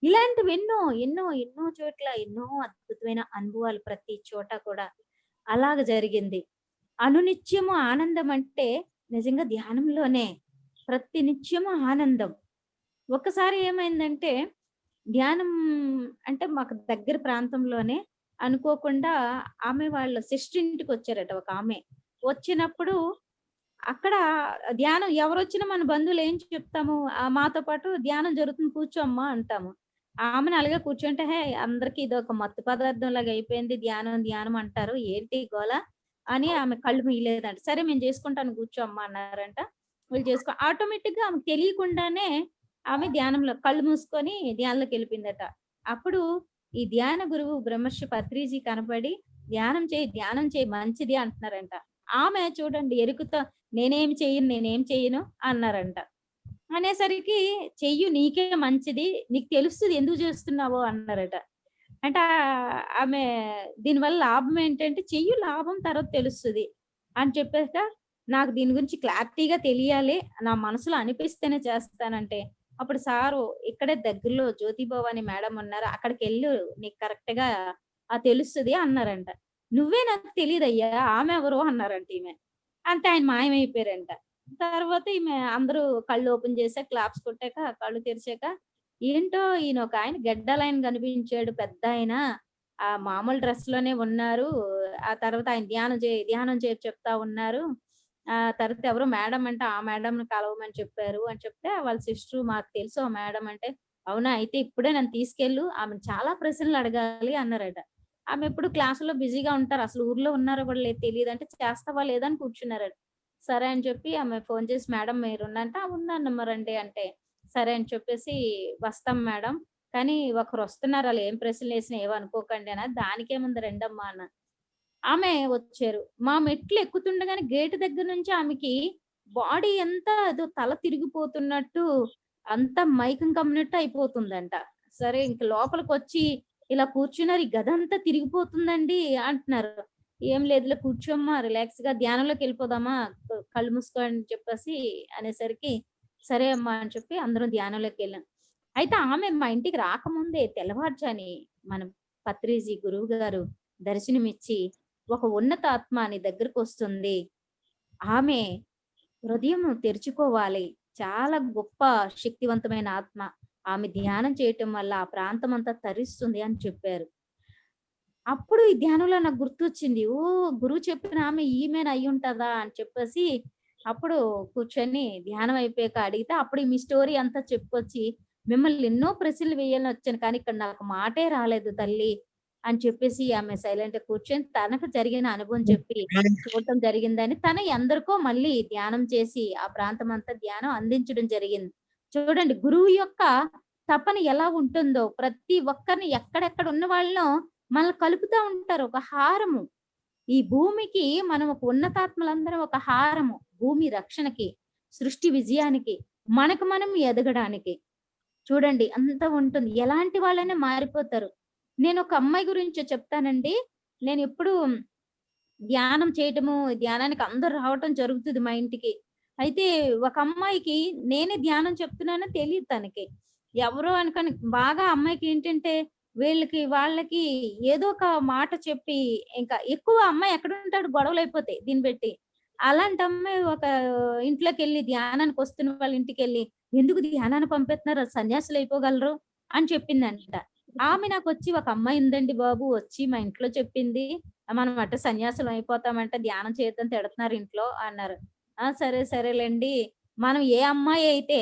ఇలాంటివి ఎన్నో, ఎన్నో, ఎన్నో చోట్ల ఎన్నో అద్భుతమైన అనుభవాలు ప్రతి చోట కూడా అలాగ జరిగింది. అనునిత్యము ఆనందం అంటే నిజంగా ధ్యానంలోనే. ప్రతి నిత్యము ఆనందం. ఒక్కసారి ఏమైందంటే ధ్యానం అంటే మాకు దగ్గర ప్రాంతంలోనే అనుకోకుండా ఆమె వాళ్ళ సిస్టర్ ఇంటికొచ్చారట ఒక ఆమె. వచ్చినప్పుడు అక్కడ ధ్యానం ఎవరొచ్చినా మన బంధువులు ఏం చెప్తాము? మాతో పాటు ధ్యానం జరుగుతుంది కూర్చోమ్మా అంటాము. ఆమెను అలాగే కూర్చుంటే, హే! అందరికి ఇదొక మత్తు పదార్థంలాగా అయిపోయింది. ధ్యానం, ధ్యానం అంటారు. ఏంటి గోల? అని ఆమె కళ్ళు మూయలేదంట. సరే మేము చేసుకుంటాను కూర్చో అమ్మా అన్నారంట. వీళ్ళు ఆటోమేటిక్‌గా ఆమెకు తెలియకుండానే ఆమె ధ్యానంలో కళ్ళు మూసుకొని ధ్యానంలోకి వెళ్ళిపోయిందట. అప్పుడు ఈ ధ్యాన గురువు బ్రహ్మర్షి పత్రిజీ కనపడి ధ్యానం చేయి మంచిది అంటున్నారంట. ఆమె చూడండి ఎరుకుతో నేనేం చెయ్యను అన్నారంట. అనేసరికి చెయ్యు నీకే మంచిది. నీకు తెలుస్తది ఎందుకు చేస్తున్నావో అన్నారట. అంటే ఆమె దీనివల్ల లాభం ఏంటంటే చెయ్యు లాభం తర్వాత తెలుస్తది అని చెప్పాక నాకు దీని గురించి క్లారిటీగా తెలియాలి. నా మనసులో అనిపిస్తేనే చేస్తానంటే అప్పుడు సారు ఇక్కడే దగ్గరలో జ్యోతిబాబు అని మేడం ఉన్నారు. అక్కడికెళ్ళు నీకు కరెక్ట్‌గా తెలుస్తది అన్నారంట. నువ్వే నాకు తెలీదయ్యా ఆమె ఎవరు అన్నారంట ఈమె. అంటే ఆయన మాయమైపోయారంట. తర్వాత ఈమె అందరూ కళ్ళు ఓపెన్ చేసాక క్లాప్స్ కొట్టాక కళ్ళు తెరిచాక ఏంటో ఈయన ఒకాయన గెడ్డలాయన కనిపించాడు పెద్దాయన. మామూలు డ్రెస్‌లోనే ఉన్నారు. ఆ తర్వాత ఆయన ధ్యానం చేయమని చెప్తా ఉన్నారు. తర్వాత ఎవరో మేడం అంటే, ఆ మేడంని కలవమని చెప్పారు అని చెప్తే, వాళ్ళ సిస్టరు మాకు తెలుసు ఆ మేడం అంటే, అవునా! అయితే ఇప్పుడే నన్ను తీసుకెళ్ళు. ఆమెను చాలా ప్రశ్నలు అడగాలి అన్నారట. ఆమె ఎప్పుడు క్లాస్‌లో బిజీగా ఉంటారు. అసలు ఊర్లో ఉన్నారో కూడా లేదు తెలీదంటే, చేస్తావా లేదా అని కూర్చున్నారట. సరే అని చెప్పి ఆమె ఫోను చేసి, మేడం మీరున్నాంటే, ఉన్నాను రండి అంటే, సరే అని చెప్పేసి వస్తాం మేడం. కానీ ఒకరొస్తున్నారు ఆళ్ళు ఏం ప్రశ్నలేసినా ఏమనుకోకండి అన్నారు. దానికేముంది రండమ్మా అన్నా. ఆమె వచ్చారు. మా మెట్లు ఎక్కుతుండగానే గేట్ దగ్గర నుంచి ఆమెకి బాడీ అంతా ఏదో తల తిరిగిపోతున్నట్టు, అంతా మైకం కమ్మినట్టు అయిపోతుందంట. సరే ఇంక లోపలికొచ్చి ఇలా కూర్చున్నారు. ఈ గదంతా తిరిగిపోతుందండి అంటున్నారు. ఏం లేదులే కూర్చోమ్మా రిలాక్స్‌గా ధ్యానంలోకెళ్ళిపోదామా కళ్ళు మూసుకో అని చెప్పేసి అనేసరికి, సరే అమ్మా అని చెప్పి అందరం ధ్యానంలోకెళ్ళాం. అయితే ఆమె మా ఇంటికి రాకముందే తెల్లవారుజాని మన పత్రిజీ గురువుగారు దర్శనమిచ్చి ఒక ఉన్నతాత్మ నీ దగ్గరకొస్తుంది. ఆమె హృదయం తెరుచుకోవాలి. చాలా గొప్ప శక్తివంతమైన ఆత్మ. ఆమె ధ్యానం చేయటం వల్ల ఆ ప్రాంతమంతా తరిస్తుంది అని చెప్పారు. అప్పుడు ఈ ధ్యానంలో నాకు గుర్తొచ్చింది. ఓహ్! గురువు చెప్పిన ఆమె ఈమెన అయ్యుంటదా అని చెప్పేసి అప్పుడు కూర్చొని ధ్యానం అయిపోయాక అడిగితే అప్పుడు మీ స్టోరీ అంతా చెప్పుకొచ్చి, మిమ్మల్ని ఎన్నో ప్రశ్నలు వేయాలనొచ్చాను. కానీ ఇక్కడ నాకు మాటే రాలేదు తల్లి అని చెప్పేసి ఆమె సైలెంట్‌గా కూర్చొని తనకు జరిగిన అనుభవం చెప్పి చూడటం జరిగిందని తను ఎందరికో మళ్ళీ ధ్యానం చేసి ఆ ప్రాంతమంతా ధ్యానం అందించడం జరిగింది. చూడండి గురువు యొక్క తపన ఎలా ఉంటుందో ప్రతి ఒక్కరిని ఎక్కడెక్కడ ఉన్న వాళ్ళను మనల్ని కలుపుతా ఉంటారు. ఒక హారము. ఈ భూమికి మనం ఒక ఉన్నతాత్మలందరం ఒక హారము. భూమి రక్షణకి, సృష్టి విజయానికి, మనకు మనం ఎదగడానికి. చూడండి అంత ఉంటుంది. ఎలాంటి వాళ్ళైనా మారిపోతారు. నేనొక అమ్మాయి గురించి చెప్తానండి. నేనెప్పుడు ధ్యానం చేయటము, ధ్యానానికి అందరూ రావటం జరుగుతది మా ఇంటికి. అయితే ఒక అమ్మాయికి నేనే ధ్యానం చెప్తున్నానో తెలీదు తనకి. ఎవరో అనుకోని బాగా అమ్మాయికి ఏంటంటే వాళ్ళకి ఏదో ఒక మాట చెప్పి ఇంకా ఎక్కువ అమ్మాయి ఎక్కడుంటాడు గొడవలయిపోతాయి దీన్ని బెట్టి. అలాంటి అమ్మాయి ఒక ఇంట్లోకెళ్ళి ధ్యానానికొస్తున్న వాళ్ళ ఇంటికెళ్ళి, "ఎందుకు ధ్యానానికి పంపిత్తన్నారు? సన్యాసులయిపోగలరు" అని చెప్పిందంట. ఆమె నాకొచ్చి, "ఒక అమ్మాయి ఉందండి బాబు వచ్చి మా ఇంట్లో చెప్పింది. మనం అట్ట సన్యాసులం అయిపోతామంట ధ్యానం చేయొద్దని తిడతన్నారు ఇంట్లో" అన్నారు. ఆ! సరే సరేలెండి. మనం ఏ అమ్మాయి అయితే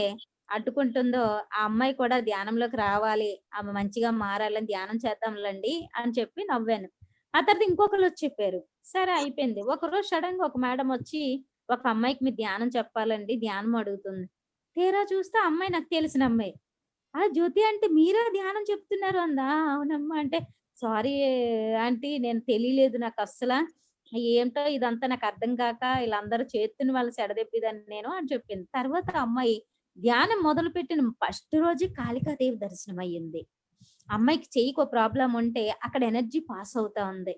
అడ్డుకుంటుందో ఆ అమ్మాయి కూడా ధ్యానంలోకి రావాలి. ఆమె మంచిగా మారాలని ధ్యానం చేద్దాంలెండి అని చెప్పి నవ్వాను. ఆ తర్వాత ఇంకొకళ్ళొచ్చి చెప్పారు. సరే అయిపోయింది. ఒకరోజు సడెన్‌గా ఒక మేడమ్ వచ్చి, "ఒక అమ్మాయికి మీరు ధ్యానం చెప్పాలండి. ధ్యానం అడుగుతుంది." తీరా చూస్తే ఆ అమ్మాయి నాకు తెలిసిన అమ్మాయి. "ఆ! జ్యోతి ఆంటీ మీరా ధ్యానం చెప్తున్నారు" అందా. "ఆ! అవునమ్మా" అంటే, "సారీ ఆంటీ నేను తెలియలేదు నాకస్సల. ఏంటో ఇదంతా నాకర్థం కాక ఈళ్ళందరూ చేత్తున్న వాళ్ళని సెడదెప్పిదాన్ని నేను" అని చెప్పింది. తర్వాత ఆ అమ్మాయి ధ్యానం మొదలుపెట్టిన ఫస్ట్ రోజే కాళికాదేవి దర్శనం అయ్యింది. అమ్మాయికి చెయ్యికో ప్రాబ్లమ్ ఉంటే అక్కడ ఎనర్జీ పాస్ అవుతా ఉంది.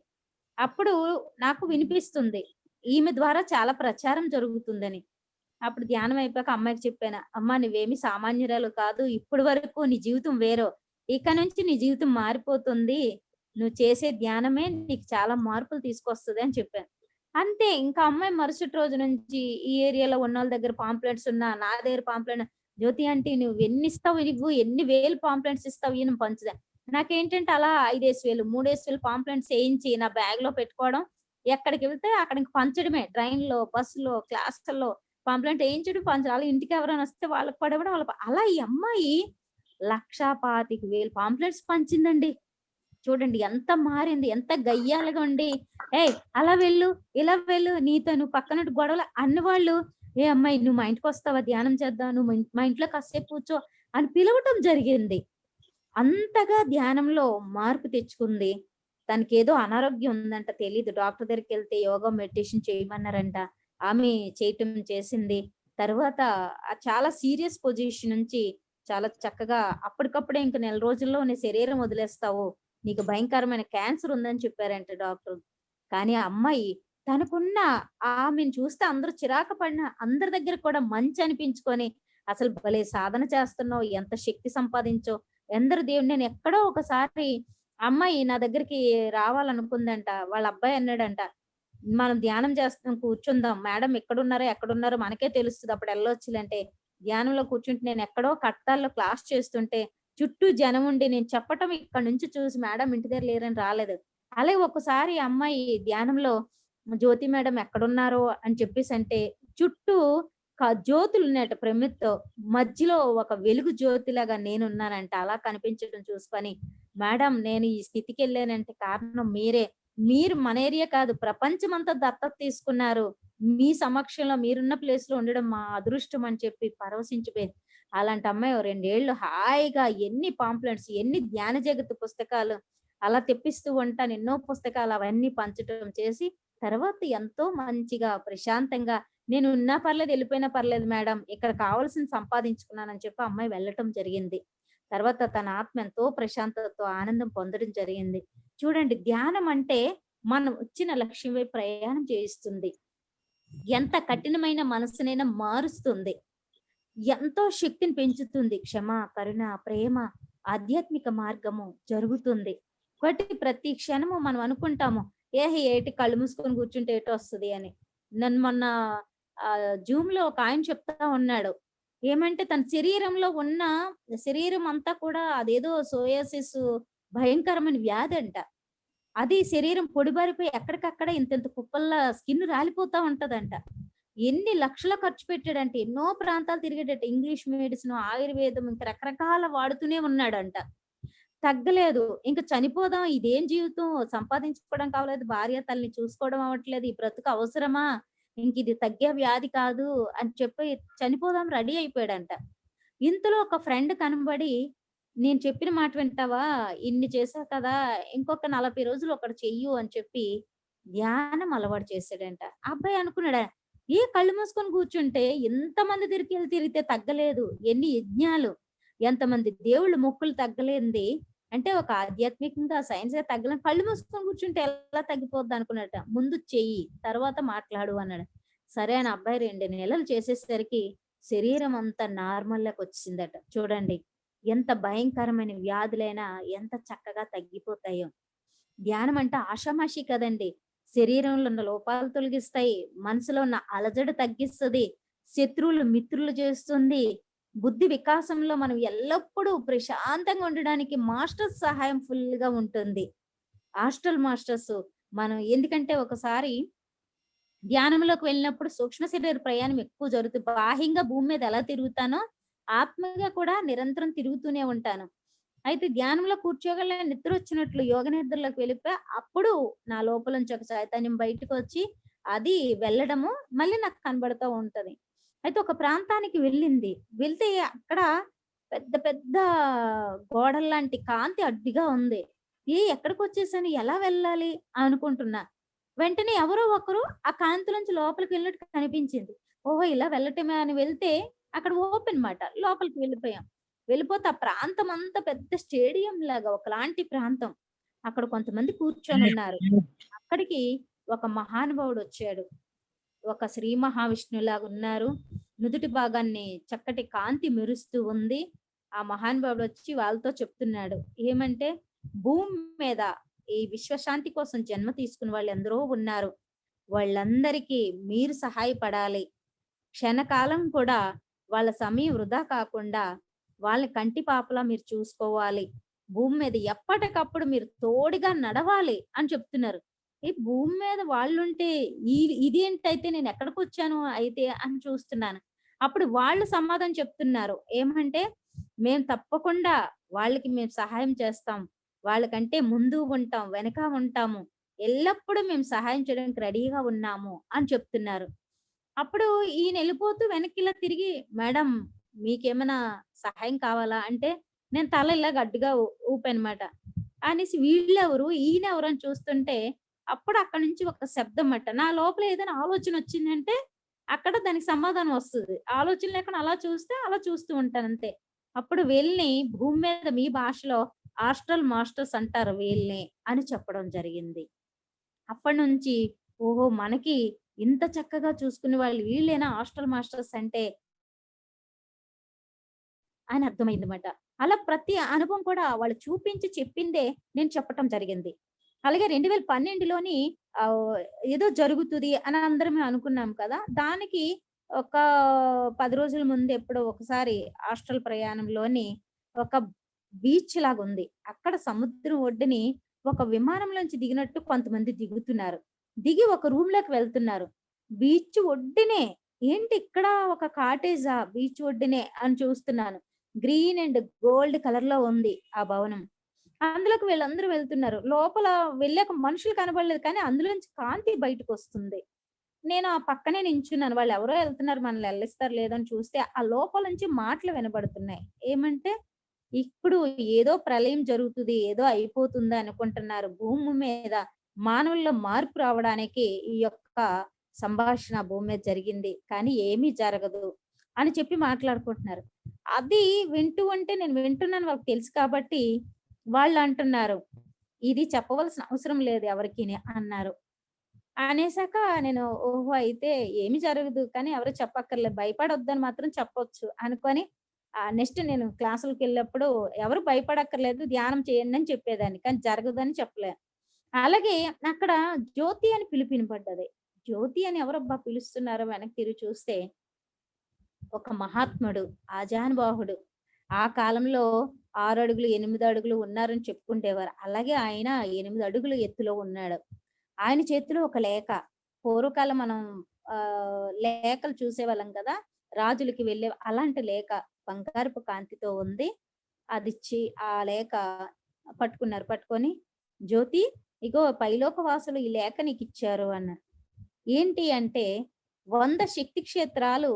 అప్పుడు నాకు వినిపిస్తుంది. ఈమె ద్వారా చాలా ప్రచారం జరుగుతుందని. అప్పుడు ధ్యానం అయిపోయాక అమ్మాయికి చెప్పాను. "అమ్మా! నువ్వేమి సామాన్యురాలు కాదు. ఇప్పటి వరకు నీ జీవితం వేరో. ఇక నుంచి నీ జీవితం మారిపోతుంది. నువ్వు చేసే ధ్యానమే నీకు చాలా మార్పులు తీసుకొస్తది" అని చెప్పాను. అంతే ఇంకా అమ్మాయి మరుసటి రోజు నుంచి ఈ ఏరియాలో ఉన్నోళ్ళ దగ్గర పాంప్లెట్స్ ఉన్నా, నా దగ్గర పాంప్లెట్ "జ్యోతి ఆంటీ నువ్వెన్నిస్తావు ఇవ్వు. ఎన్ని వేలు పాంప్లెట్స్ ఇస్తావు ఇయ్యి నేను పంచుతా." నాకేంటంటే అలా 5,000, 3,000 పాంప్లెట్స్ ఏయించి నా బ్యాగ్‌లో పెట్టుకోవడం. ఎక్కడికెళ్తే అక్కడికి పంచడమే. ట్రైన్‌లో, బస్సులో, క్లాసుల్లో పాంప్లెంట్ ఏయించడం, పంచడం. అలా ఇంటికి ఎవరైనా వస్తే వాళ్ళకి కూడా ఇవ్వడం. అలా ఈ అమ్మాయి 1,25,000 పాంప్లెట్స్ పంచిందండి. చూడండి ఎంత మారింది, ఎంత గయ్యాలుగా ఉండి, ఏయ్ అలా వెళ్ళు, ఇలా వెళ్ళు, నీతో నువ్వు పక్కన గొడవలు అన్నవాళ్ళు, ఏ అమ్మాయి నువ్వు మా ఇంటికి వస్తావా, ధ్యానం చేద్దాం, నువ్వు మా ఇంట్లో కాసేపు కూర్చో అని పిలవటం జరిగింది. అంతగా ధ్యానంలో మార్పు తెచ్చుకుంది. తనకేదో అనారోగ్యం ఉందంట తెలీదు. డాక్టర్ దగ్గరికెళ్తే యోగా, మెడిటేషన్ చేయమన్నారంట. ఆమె చేయటం చేసింది. తర్వాత చాలా సీరియస్ పొజిషన్ నుంచి చాలా చక్కగా అప్పటికప్పుడే ఇంక నెల రోజుల్లో నీ శరీరం వదిలేస్తావు, నీకు భయంకరమైన క్యాన్సర్ ఉందని చెప్పారంట డాక్టర్. కానీ ఆ అమ్మాయి తనకున్న ఆమెను చూస్తే అందరూ చిరాకు పడిన అందరి దగ్గర కూడా మంచి అనిపించుకొని, అసలు భలే సాధన చేస్తున్నావు, ఎంత శక్తి సంపాదించో, ఎందరు దేవుడు నేను ఎక్కడో ఒకసారి అమ్మాయి నా దగ్గరికి రావాలనుకుందంట. వాళ్ళ అబ్బాయి అన్నాడంట, మనం ధ్యానం చేస్తున్నాం కూర్చుందాం. మేడం ఎక్కడున్నారో మనకే తెలుస్తది. అప్పుడు ఎళ్ళొచ్చులంటే, ధ్యానంలో కూర్చుంటే నేను ఎక్కడో కట్టాల్లో క్లాస్ చేస్తుంటే చుట్టూ జనం ఉండి నేను చెప్పటం ఇక్కడ నుంచి చూసి మేడం ఇంటి దగ్గర లేరని రాలేదు. అలాగే ఒక్కసారి ఆ అమ్మాయి ధ్యానంలో జ్యోతి మేడం ఎక్కడున్నారో అని చెప్పేసంటే చుట్టూ జ్యోతులున్నాయట ప్రమిదతో. మధ్యలో ఒక వెలుగు జ్యోతిలాగా నేనున్నానంట. అలా కనిపించడం చూసుకొని, మేడం నేను ఈ స్థితికెళ్ళానంటే కారణం మీరే. మీరు మన ఏరియా కాదు ప్రపంచమంతా దత్తత తీసుకున్నారు. మీ సమక్షంలో మీరున్న ప్లేస్ లో ఉండడం మా అదృష్టం అని చెప్పి పరవశించిపోయింది. అలాంటి అమ్మాయి ఓ 2 ఏళ్ళు హాయిగా ఎన్ని పాంప్లెట్స్, ఎన్ని ధ్యాన జగత్తు పుస్తకాలు అలా తెప్పిస్తూ ఉంటాను. ఎన్నో పుస్తకాలు అవన్నీ పంచటం చేసి, తర్వాత ఎంతో మంచిగా ప్రశాంతంగా నేను ఉన్నా పర్లేదు, వెళ్ళిపోయినా పర్లేదు మేడం, ఇక్కడ కావాల్సింది సంపాదించుకున్నానని చెప్పి అమ్మాయి వెళ్ళటం జరిగింది. తర్వాత తన ఆత్మ ఎంతో ప్రశాంతతతో ఆనందం పొందడం జరిగింది. చూడండి ధ్యానం అంటే మనం వచ్చిన లక్ష్యం వైపు ప్రయాణం చేయిస్తుంది. ఎంత కఠినమైన మనసునైనా మారుస్తుంది. ఎంతో శక్తిని పెంచుతుంది. క్షమ, కరుణ, ప్రేమ, ఆధ్యాత్మిక మార్గము జరుగుతుంది. కాబట్టి ప్రతి క్షణము మనం అనుకుంటాము, ఏటి కళ్ళు మూసుకొని కూర్చుంటే ఏటో వస్తది అని. నన్ను మొన్న జూమ్ లో ఒక ఆయన చెప్తా ఉన్నాడు. ఏమంటే తన శరీరంలో ఉన్న శరీరం అంతా కూడా అదేదో సోయాసిస్ భయంకరమైన వ్యాధి అంట. అది శరీరం పొడిబారిపోయి ఎక్కడికక్కడ ఇంత కుప్పల్లా స్కిన్ రాలిపోతా ఉంటదంట. ఎన్ని లక్షలు ఖర్చు పెట్టాడంటే, ఎన్నో ప్రాంతాలు తిరిగేటట్టు, ఇంగ్లీష్ మెడిసిన్, ఆయుర్వేదం ఇంకా రకరకాల వాడుతూనే ఉన్నాడంట. తగ్గలేదు. ఇంక చనిపోదాం, ఇదేం జీవితం, సంపాదించుకోవడం కావలేదు, భార్య తల్లిని చూసుకోవడం అవ్వట్లేదు, ఈ బ్రతుకు అవసరమా, ఇంక ఇది తగ్గే వ్యాధి కాదు అని చెప్పి చనిపోదాం రెడీ అయిపోయాడంట. ఇంతలో ఒక ఫ్రెండ్ కనబడి, నేను చెప్పిన మాట వింటావా, ఇన్ని చేశావు కదా, ఇంకొక 40 రోజులు ఒకటి చెయ్యు అని చెప్పి ధ్యానం అలవాటు చేశాడంట. ఆ అబ్బాయి అనుకున్నాడా, ఏ కళ్ళు మూసుకొని కూర్చుంటే ఎంతమంది తిరిగితే తగ్గలేదు, ఎన్ని యజ్ఞాలు, ఎంతమంది దేవుళ్ళు మొక్కులు తగ్గలేంది అంటే ఒక ఆధ్యాత్మికంగా సైన్స్ గా తగ్గలేదు, కళ్ళు మూసుకొని కూర్చుంటే ఎలా తగ్గిపోద్ది అనుకున్నట. ముందు చెయ్యి, తర్వాత మాట్లాడు అన్నాడు. సరే అని అబ్బాయి 2 నెలలు చేసేసరికి శరీరం అంతా నార్మల్ లోకి వచ్చిందట. చూడండి ఎంత భయంకరమైన వ్యాధులైనా ఎంత చక్కగా తగ్గిపోతాయో. ధ్యానం అంటే ఆషామాషి కదండి. శరీరంలో ఉన్న లోపాలు తొలగిస్తాయి, మనసులో ఉన్న అలజడి తగ్గిస్తుంది, శత్రువులు మిత్రులు చేస్తుంది, బుద్ధి వికాసంలో మనం ఎల్లప్పుడూ ప్రశాంతంగా ఉండడానికి మాస్టర్స్ సహాయం ఫుల్ గా ఉంటుంది. హాస్టల్ మాస్టర్స్ మనం ఎందుకంటే ఒకసారి ధ్యానంలోకి వెళ్ళినప్పుడు సూక్ష్మ శరీర ప్రయాణం ఎక్కువ జరుగుతుంది. బాహ్యంగా భూమి మీద ఎలా తిరుగుతానో ఆత్మగా కూడా నిరంతరం తిరుగుతూనే ఉంటాను. అయితే ధ్యానంలో కూర్చోగల నిద్ర వచ్చినట్లు యోగ నిద్రలోకి వెళ్ళిపోయి అప్పుడు నా లోపల నుంచి ఒక చైతన్యం బయటకు వచ్చి అది వెళ్ళడము మళ్ళీ నాకు కనబడుతూ ఉంటది. అయితే ఒక ప్రాంతానికి వెళ్ళింది. వెళ్తే అక్కడ పెద్ద పెద్ద గోడల్లాంటి కాంతి అడ్డుగా ఉంది. ఎక్కడికి వచ్చేసాను, ఎలా వెళ్ళాలి అనుకుంటున్నా. వెంటనే ఎవరో ఒకరు ఆ కాంతి నుంచి లోపలికి వెళ్ళినట్టు కనిపించింది. ఓహో ఇలా వెళ్ళటమే అని వెళ్తే అక్కడ ఓపెన్ మాట, లోపలికి వెళ్ళిపోయాం. వెళ్ళిపోతే ఆ ప్రాంతం అంతా పెద్ద స్టేడియం లాగా ఒకలాంటి ప్రాంతం. అక్కడ కొంతమంది కూర్చొని ఉన్నారు. అక్కడికి ఒక మహానుభావుడు వచ్చాడు. ఒక శ్రీ మహావిష్ణులాగా ఉన్నారు. నుదుటి భాగాన్ని చక్కటి కాంతి మెరుస్తూ ఉంది. ఆ మహానుభావుడు వచ్చి వాళ్ళతో చెప్తున్నాడు ఏమంటే, భూమి మీద ఈ విశ్వశాంతి కోసం జన్మ తీసుకున్న వాళ్ళు ఎందరో ఉన్నారు. వాళ్ళందరికీ మీరు సహాయపడాలి. క్షణకాలం కూడా వాళ్ళ సమయం వృధా కాకుండా వాళ్ళని కంటి పాపలా మీరు చూసుకోవాలి. భూమి మీద ఎప్పటికప్పుడు మీరు తోడుగా నడవాలి అని చెప్తున్నారు. ఈ భూమి మీద వాళ్ళుంటే ఇదేంటైతే నేను ఎక్కడికి వచ్చాను అయితే అని చూస్తున్నాను. అప్పుడు వాళ్ళు సమాధానం చెప్తున్నారు ఏమంటే, మేము తప్పకుండా వాళ్ళకి మేము సహాయం చేస్తాం. వాళ్ళకంటే ముందు ఉంటాం, వెనక ఉంటాము. ఎల్లప్పుడూ మేము సహాయం చేయడానికి రెడీగా ఉన్నాము అని చెప్తున్నారు. అప్పుడు ఈయన ఎళ్ళిపోతూ వెనక్కి ఇలా తిరిగి, "మేడం మీకేమైనా సహాయం కావాలా?" అంటే నేను తల ఇలాగ అడ్డుగా ఊపానమాట. అనేసి వీళ్ళెవరు? ఈయనెవరు? అని చూస్తుంటే అప్పుడు అక్కడి నుంచి ఒక శబ్దం మాట. నా లోపల ఏదైనా ఆలోచనొచ్చిందంటే అక్కడ దానికి సమాధానం వస్తది. ఆలోచన లేకుండా అలా చూస్తే అలా చూస్తూ ఉంటానంతే. అప్పుడు వీళ్ళని భూమి మీద మీ భాషలో ఆస్ట్రల్ మాస్టర్స్ అంటారు వీళ్ళని అని చెప్పడం జరిగింది. అప్పటినుంచి ఓహో! మనకి ఇంత చక్కగా చూసుకునే వాళ్ళు వీళ్ళేనా హాస్టల్ మాస్టర్స్ అంటే అని అర్థమైందన్నమాట. అలా ప్రతి అనుభవం కూడా వాళ్ళు చూపించి చెప్పిందే నేను చెప్పటం జరిగింది. అలాగే 2012లోని ఆహ్, ఏదో జరుగుతది అని అందరం అనుకున్నాం కదా! దానికి ఒక 10 రోజుల ముందు ఎప్పుడో ఒకసారి హాస్టల్ ప్రయాణంలోని ఒక బీచ్ లాగుంది. అక్కడ సముద్రం ఒడ్డుని ఒక విమానంలోంచి దిగినట్టు కొంతమంది దిగుతున్నారు. దిగి ఒక రూమ్‌లోకి వెళ్తున్నారు. బీచ్ ఒడ్డునే ఏంటి ఇక్కడ ఒక కాటేజా బీచ్ ఒడ్డునే అని చూస్తున్నాను. గ్రీన్ అండ్ గోల్డ్ కలర్‌లో ఉంది ఆ భవనం. అందులోకి వీళ్ళందరూ వెళ్తున్నారు. లోపల వెళ్ళాక మనుషులు కనబడలేదు కానీ అందులోంచి కాంతి బయటకొస్తుంది. నేను ఆ పక్కనే నించున్నాను. వాళ్ళెవరో ఎళ్తున్నారు మనల్ని ఎళ్ళిస్తారో లేదో అని చూస్తే ఆ లోపల నుంచి మాటలు వినబడుతున్నాయి. ఏమంటే, ఇప్పుడు ఏదో ప్రళయం జరుగుతది, ఏదో అయిపోతుంది అనుకుంటున్నారు. భూమి మీద మానవుల్లో మార్పు రావడానికి ఈ యొక్క సంభాషణ భూమి మీద జరిగింది. కానీ ఏమీ జరగదు అని చెప్పి మాట్లాడుకుంటున్నారు. అది వింటూ ఉంటే నేను వింటున్నాను వాళ్ళకి తెలుసు కాబట్టి వాళ్ళంటున్నారు, "ఇది చెప్పవలసిన అవసరం లేదు ఎవరికిని" అన్నారు. అనేసాక నేను ఓహో! అయితే ఏమి జరగదు. కానీ ఎవరు చెప్పక్కర్లేదు. భయపడొద్దని మాత్రం చెప్పొచ్చు అనుకోని నెక్స్ట్ నేను క్లాసులకెళ్ళినప్పుడు ఎవరు భయపడక్కర్లేదు. ధ్యానం చేయండి అని చెప్పేదాన్ని. కానీ జరగదని చెప్పలే. అలాగే అక్కడ జ్యోతి అని పిలుపు వినపడ్డది. జ్యోతి అని ఎవరబ్బా పిలుస్తున్నారో వెనక్కి తిరిగి చూస్తే ఒక మహాత్ముడు, ఆజానుబాహుడు. ఆ కాలంలో 6 అడుగులు, 8 అడుగులు ఉన్నారని చెప్పుకుంటేవారు. అలాగే ఆయన 8 అడుగులు ఎత్తులో ఉన్నాడు. ఆయన చేతిలో ఒక లేఖ. పూర్వకాలం మనం లేఖలు చూసేవాళ్ళం కదా! రాజులకి వెళ్ళే అలాంటి లేఖ బంగారపు కాంతితో ఉంది. అదిచ్చి ఆ లేఖ పట్టుకున్నారు. పట్టుకొని, "జ్యోతి ఇగో పైలోక వాసులు ఈ లేఖ నీకిచ్చారు" అన్నారు. ఏంటి అంటే 100 శక్తి క్షేత్రాలు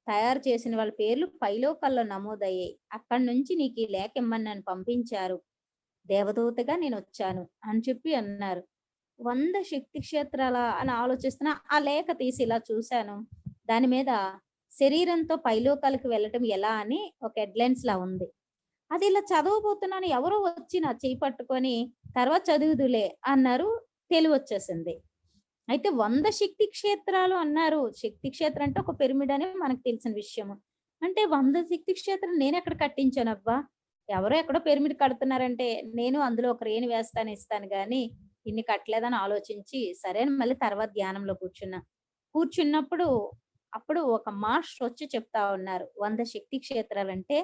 తయారు చేసిన వాళ్ళ పేర్లు పైలోకాల్లో నమోదయ్యాయి. అక్కడి నుంచి నీకు ఈ లేఖ ఇమ్మని నన్ను పంపించారు. దేవదూతగా నేనొచ్చాను అని చెప్పి అన్నారు. 100 శక్తి క్షేత్రాలా అని ఆలోచిస్తున్నా ఆ లేఖ తీసి ఇలా చూశాను. దాని మీద శరీరంతో పైలోకాలకు వెళ్ళటం ఎలా అని ఒక హెడ్‌లైన్స్‌లా ఉంది. అది ఇలా చదవబోతున్నాను ఎవరో వచ్చి నా చెయ్యి పట్టుకొని తర్వాత చదువుదులే అన్నారు. తెలివొచ్చేసింది. అయితే 100 శక్తి క్షేత్రాలు అన్నారు. శక్తి క్షేత్రం అంటే ఒక పిరమిడ్ అని మనకు తెలిసిన విషయము. అంటే 100 శక్తి క్షేత్రం నేనెక్కడ కట్టించానబ్బా! ఎవరో ఎక్కడో పిరమిడ్ కడుతున్నారంటే, నేను అందులో ఒక రేణి వేస్తాను, ఇస్తాను గానీ, ఇన్ని కట్టలేదని ఆలోచించి, సరే అని మళ్ళీ తర్వాత ధ్యానంలో కూర్చున్నా. కూర్చున్నప్పుడు, అప్పుడు ఒక మాస్టర్ వచ్చి చెప్తా ఉన్నారు. 100 శక్తి క్షేత్రాలంటే,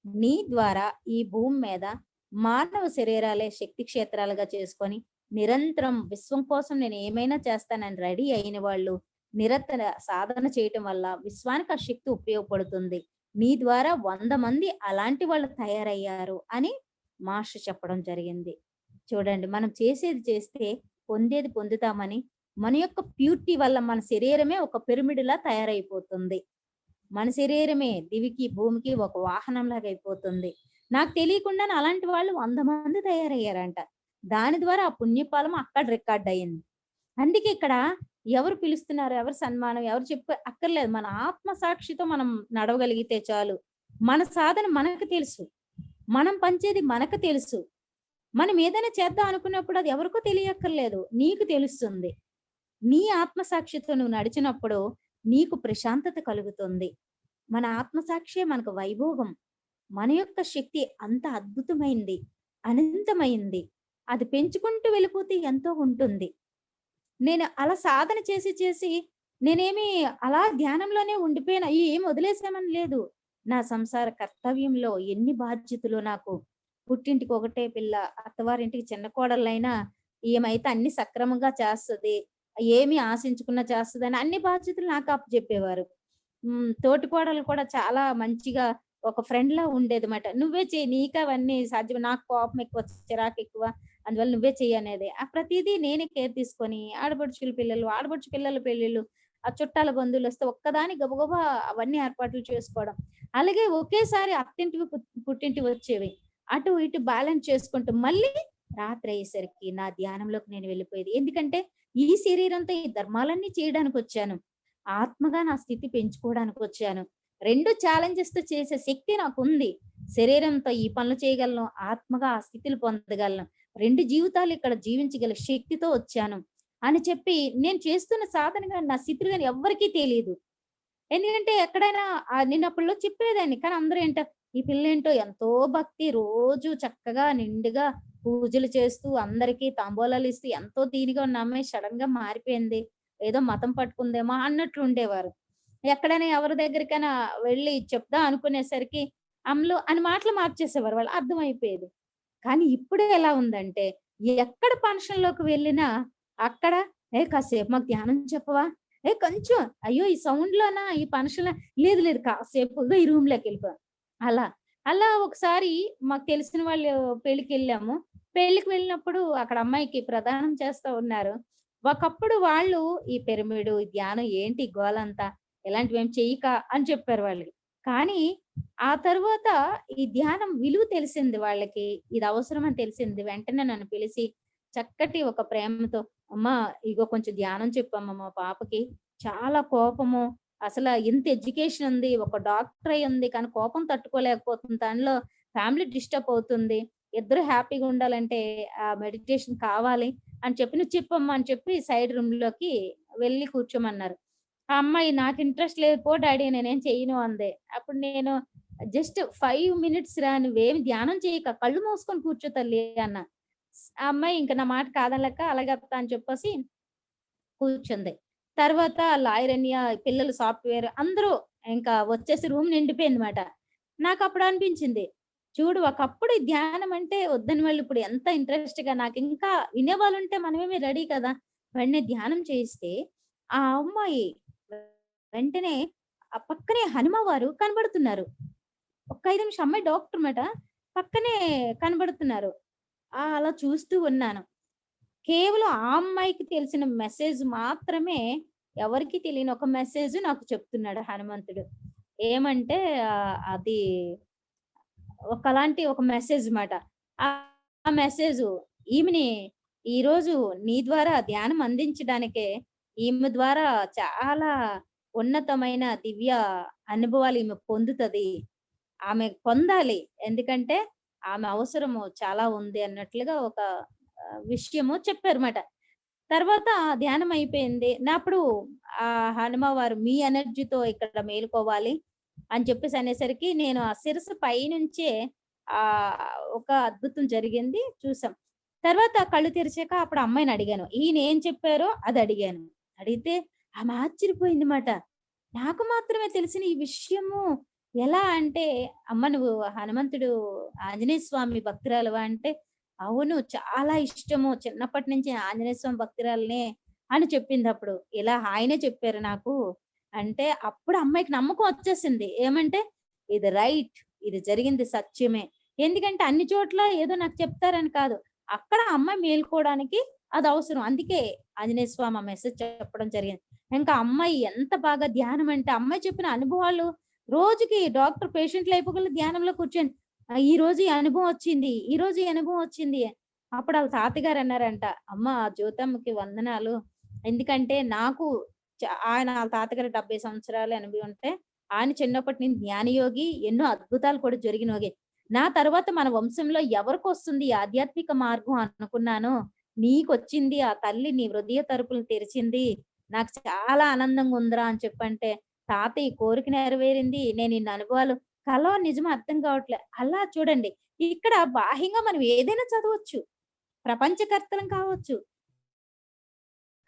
నీ ద్వారా ఈ భూమి మీద మానవ శరీరాలే శక్తి క్షేత్రాలుగా చేసుకొని నిరంతరం విశ్వం కోసం నేను ఏమైనా చేస్తానని రెడీ అయిన వాళ్ళు నిరంతర సాధన చేయటం వల్ల విశ్వానికి ఆ శక్తి ఉపయోగపడుతుంది. నీ ద్వారా 100 మంది అలాంటి వాళ్ళు తయారయ్యారు అని మాస్టర్ చెప్పడం జరిగింది. చూడండి మనం చేసేది చేస్తే పొందేది పొందుతామని మన యొక్క ప్యూరిటీ వల్ల మన శరీరమే ఒక పిరమిడ్‌లా తయారైపోతుంది. మన శరీరమే దివికి, భూమికి ఒక వాహనంలాగా అయిపోతుంది. నాకు తెలియకుండానే అలాంటి వాళ్ళు 100 మంది తయారయ్యారంట. దాని ద్వారా ఆ పుణ్యఫలం అక్కడ రికార్డ్ అయింది. అందుకే ఇక్కడ ఎవరు పిలుస్తున్నారు, ఎవరు సన్మానం, ఎవరు చెప్ప అక్కర్లేదు. మన ఆత్మ సాక్షితో మనం నడవగలిగితే చాలు. మన సాధన మనకు తెలుసు. మనం పంచేది మనకు తెలుసు. మనం ఏదైనా చేద్దాం అనుకున్నప్పుడు అది ఎవరికో తెలియక్కర్లేదు. నీకు తెలుస్తుంది. నీ ఆత్మ సాక్షితో నువ్వు నడిచినప్పుడు నీకు ప్రశాంతత కలుగుతుంది. మన ఆత్మ సాక్షియే మనకు వైభోగం. మన యొక్క శక్తి అంత అద్భుతమైంది, అనంతమైంది. అది పెంచుకుంటూ వెళ్ళిపోతే ఎంతో ఉంటుంది. నేను అలా సాధన చేసి నేనేమి అలా ధ్యానంలోనే ఉండిపోయినా ఏం వదిలేసామని లేదు. నా సంసార కర్తవ్యంలో ఎన్ని బాధ్యతలు నాకు. పుట్టింటికి ఒకటే పిల్ల, అత్తవారింటికి చిన్న కోడలైనా ఈమైతే అన్ని సక్రమంగా చేస్తది. ఏమి ఆశించకుండా చేస్తదని అన్ని బాధ్యతలు నాకు అప్పజెప్పేవారు. తోటికోడలు కూడా చాలా మంచిగా ఒక ఫ్రెండ్ లా ఉండేదన్నమాట. నువ్వే చెయ్యి, నీకు అవన్నీ సాధ్యం, నాకు కోపం ఎక్కువ, చిరాకు ఎక్కువ, అందువల్ల నువ్వే చెయ్యి అనేది. ఆ ప్రతిదీ నేనే కేర్ తీసుకొని ఆడపడుచుల పిల్లలు, ఆడపడుచు పిల్లల పెళ్ళిళ్ళు, ఆ చుట్టాల బంధువులు వస్తే ఒక్కదాని గబగబా అవన్నీ ఏర్పాట్లు చేసుకోవడం. అలాగే ఒకేసారి అత్తింటివి పుట్టింటివి వచ్చేవి. అటు ఇటు బ్యాలెన్స్ చేసుకుంటూ మళ్ళీ రాత్రి అయ్యేసరికి నా ధ్యానంలోకి నేను వెళ్ళిపోయేది. ఎందుకంటే ఈ శరీరంతో ఈ ధర్మాలన్నీ చేయడానికి వచ్చాను. ఆత్మగా నా స్థితి పెంచుకోవడానికి వచ్చాను. 2 ఛాలెంజెస్ తో చేసే శక్తి నాకుంది. శరీరంతో ఈ పనులు చేయగలను, ఆత్మగా ఆ స్థితులు పొందగలను. 2 జీవితాలు ఇక్కడ జీవించగల శక్తితో వచ్చాను అని చెప్పి నేను చేస్తున్న సాధన గాని, నా స్థితులు గాని ఎవ్వరికీ తెలీదు. ఎందుకంటే ఎక్కడైనా నేను అప్పట్లో చెప్పేదాన్ని. కానీ అందరూ ఈ పిల్లేంటో ఎంతో భక్తి, రోజు చక్కగా నిండుగా పూజలు చేస్తూ, అందరికీ తాంబూలాలు ఇస్తూ ఎంతో దీనిగా ఉన్న అమ్మాయి సడెన్ గా మారిపోయింది. ఏదో మతం పట్టుకుందేమో అన్నట్లు ఉండేవారు. ఎక్కడైనా ఎవరి దగ్గరికైనా వెళ్లి చెప్దాం అనుకునేసరికి అమ్మలు అని మాటలు మార్చేసేవారు వాళ్ళు. అర్థమైపోయేది. కానీ ఇప్పుడు ఎలా ఉందంటే, ఎక్కడ ఫంక్షన్‌లోకి వెళ్ళినా అక్కడ కాసేపు మాకు ధ్యానం చెప్పవా? కొంచెం అయ్యో! ఈ సౌండ్‌లోనా ఈ ఫంక్షన్‌లో లేదు లేదు కాసేపు ఇగో ఈ రూమ్‌లోకెళ్ళిపో. అలా. అలా ఒకసారి మాకు తెలిసిన వాళ్ళు పెళ్ళికెళ్ళాము. పెళ్ళికి వెళ్ళినప్పుడు అక్కడ అమ్మాయికి ప్రదానం చేస్తా ఉన్నారు. ఒకప్పుడు వాళ్ళు ఈ పిరమిడు, ఈ ధ్యానం ఏంటి ఈ గోలంతా? ఇలాంటివేం చెయ్యక అని చెప్పారు వాళ్ళకి. కానీ ఆ తరువాత ఈ ధ్యానం విలువ తెలిసింది వాళ్ళకి. ఇది అవసరం అని తెలిసింది. వెంటనే నన్ను పిలిచి చక్కటి ఒక ప్రేమతో, "అమ్మా ఇగో కొంచెం ధ్యానం చెప్పమ్మా మా పాపకి. చాలా కోపము. అసల ఇంత ఎడ్యుకేషన్ ఉంది. ఒక డాక్టర్ అయ్యి ఉంది. కానీ కోపం తట్టుకోలేకపోతుంది. తనలో ఫ్యామిలీ డిస్టర్బ్ అవుతుంది. ఇద్దరు హ్యాపీగా ఉండాలంటే మెడిటేషన్ కావాలి" అని చెప్పి, "నువ్వు చెప్పమ్మా" అని చెప్పి సైడ్ రూమ్‌లోకి వెళ్లి కూర్చోమన్నారు. ఆ అమ్మాయి, "నాకు ఇంట్రెస్ట్ లేదు పో డాడీ నేనేం చెయ్యను" అంది. అప్పుడు నేను, "జస్ట్ 5 మినిట్స్ రా, నువ్వేమి ధ్యానం చేయక కళ్ళు మూసుకొని కూర్చో తల్లి" అన్నా. ఆ అమ్మాయి ఇంక నా మాట కాదనలేక అలాగే అత్త అని చెప్పేసి కూర్చుంది. తర్వాత లాయర్ అన్నయ్య, పిల్లలు సాఫ్ట్‌వేర్ అందరూ ఇంకా వచ్చేసి రూమ్ నిండిపోయిందన్నమాట. నాకప్పుడు అనిపించింది, చూడు ఒకప్పుడు ఈ ధ్యానం అంటే వద్దని వాళ్ళు ఇప్పుడు ఎంత ఇంట్రెస్ట్‌గా, నాకింకా వినేవాళ్ళుంటే మనమేమి రెడీ కదా! వెంటనే ధ్యానం చేయిస్తే ఆ అమ్మాయి వెంటనే ఆ పక్కనే హనుమ వారు కనబడుతున్నారు. ఒక్క 5 నిమిషం, అమ్మాయి డాక్టర్ మాట. పక్కనే కనబడుతున్నారు. అలా చూస్తూ ఉన్నాను. కేవలం ఆ అమ్మాయికి తెలిసిన మెసేజ్ మాత్రమే, ఎవరికీ తెలియని ఒక మెసేజ్ నాకు చెప్తున్నాడు హనుమంతుడు. ఏమంటే అది ఒకలాంటి ఒక మెసేజ్ మాట. ఆ మెసేజు ఈమెని ఈరోజు నీ ద్వారా ధ్యానం అందించడానికే, ఈమె ద్వారా చాలా ఉన్నతమైన దివ్య అనుభవాలు ఈమె పొందుతది. ఆమె పొందాలి. ఎందుకంటే ఆమె అవసరము చాలా ఉంది అన్నట్లుగా ఒక విషయము చెప్పారుమాట. తర్వాత ధ్యానం అయిపోయింది. అప్పుడు హనుమ వారు మీ ఎనర్జీతో ఇక్కడ మేలుకోవాలి అని చెప్పేసి అనేసరికి నేను ఆ శిరస్సు పైనుంచే ఒక అద్భుతం జరిగింది చూసాం. తర్వాత కళ్ళు తెరిచాక అప్పుడు అమ్మాయిని అడిగాను. ఈయన ఏం చెప్పారో అది అడిగాను. అడిగితే ఆమె ఆశ్చర్యపోయిందిమాట. నాకు మాత్రమే తెలిసిన ఈ విషయము ఎలా అంటే, "అమ్మ నువ్వు హనుమంతుడు ఆంజనేయ స్వామి భక్తురాలివా?" అంటే, "అవును చాలా ఇష్టము. చిన్నప్పటి నుంచి ఆంజనేయ స్వామి భక్తురాలినే" అని చెప్పిందప్పుడు. ఇలా ఆయనే చెప్పారు నాకు. అంటే అప్పుడు అమ్మాయికి నమ్మకం వచ్చేసింది. ఏమంటే ఇది రైట్. ఇది జరిగింది సత్యమే. ఎందుకంటే అన్ని చోట్ల ఏదో నాకు చెప్తారని కాదు. అక్కడ అమ్మాయి మేలుకోవడానికి అది అవసరం. అందుకే ఆంజనేయ స్వామి ఆ మెసేజ్ చెప్పడం జరిగింది. ఇంకా అమ్మాయి ఎంత బాగా ధ్యానం అంటే, అమ్మాయి చెప్పిన అనుభవాలు రోజుకి డాక్టర్ పేషెంట్లు అయిపోగల ధ్యానంలో కూర్చొని, "ఈరోజు ఈ అనుభవం వచ్చింది. ఈరోజు ఈ అనుభవం వచ్చింది." అప్పుడు ఆళ్ళ తాతగారు అన్నారంట, "అమ్మ జ్యోతమ్మకి వందనాలు. ఎందుకంటే నాకు ఆయన ఆళ్ళ తాతగారు 70 సంవత్సరాలు ఎనభై ఉంటే, ఆయన చిన్నప్పటి నుంచి జ్ఞానయోగి. ఎన్నో అద్భుతాలు కూడా జరిగినోగే. నా తర్వాత మన వంశంలో ఎవరికొస్తుంది ఈ ఆధ్యాత్మిక మార్గం అనుకున్నాను. నీకొచ్చింది. ఆ తల్లి నీ హృదయ తలుపులు తెరిచింది. నాకు చాలా ఆనందంగా ఉందిరా" అని చెప్పంటే, తాతయ్య కోరిక నెరవేరింది. నేను ఇన్ని అనుభవాలు కలో నిజమో అర్థం కావట్లే. అలా చూడండి, ఇక్కడ బాహ్యంగా మనం ఏదైనా చదవచ్చు. ప్రపంచకర్తలం కావచ్చు.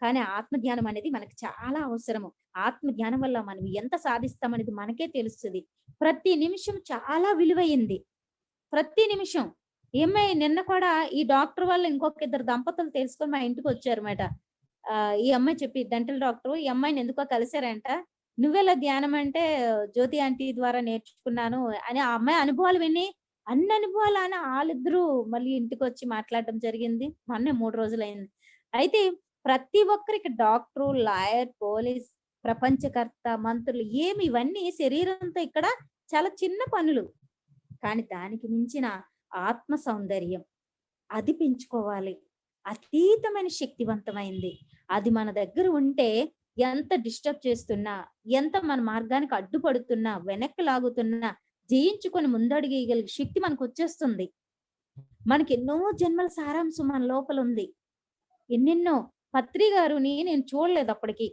కానీ ఆత్మ ధ్యానం అనేది మనకు చాలా అవసరము. ఆత్మ ధ్యానం వల్ల మనం ఎంత సాధిస్తామనేది మనకే తెలుస్తది. ప్రతి నిమిషం చాలా విలువైంది. ప్రతి నిమిషం. నిన్న కూడా ఈ డాక్టర్ వల్ల ఇంకొక ఇద్దరు దంపతులు తెలుసుకొని మా ఇంటికొచ్చారుమాట. ఈ అమ్మాయి డెంటల్ డాక్టరు. ఈ అమ్మాయిని ఎందుకో కలిసారంట. నువ్వెలా ధ్యానం అంటే జ్యోతి ఆంటీ ద్వారా నేర్చుకున్నాను అని ఆ అమ్మాయి అనుభవాలు విని అన్ని అనుభవాలు అని వాళ్ళిద్దరూ మళ్ళీ ఇంటికొచ్చి మాట్లాడడం జరిగింది. మొన్నే 3 రోజులయింది. అయితే ప్రతి ఒక్కరికి డాక్టరు, లాయర్, పోలీస్, ప్రపంచకర్త, మంత్రులు ఇవన్నీ శరీరంతో ఇక్కడ చాలా చిన్న పనులు. కానీ దానికి మించిన ఆత్మ సౌందర్యం అది పెంచుకోవాలి. అతీతమైన శక్తివంతమైంది. అది మన దగ్గర ఉంటే ఎంత డిస్టర్బ్ చేస్తున్నా, ఎంత మన మార్గానికి అడ్డుపడుతున్నా, వెనక్కి లాగుతున్నా జయించుకొని ముందడుగేయగలిగే శక్తి మనకొచ్చేస్తుంది. మనకెన్నో జన్మల సారాంశం మన లోపల ఉంది. ఎన్నెన్నో పత్రి గారిని నేను చూడలేదు అప్పటికి.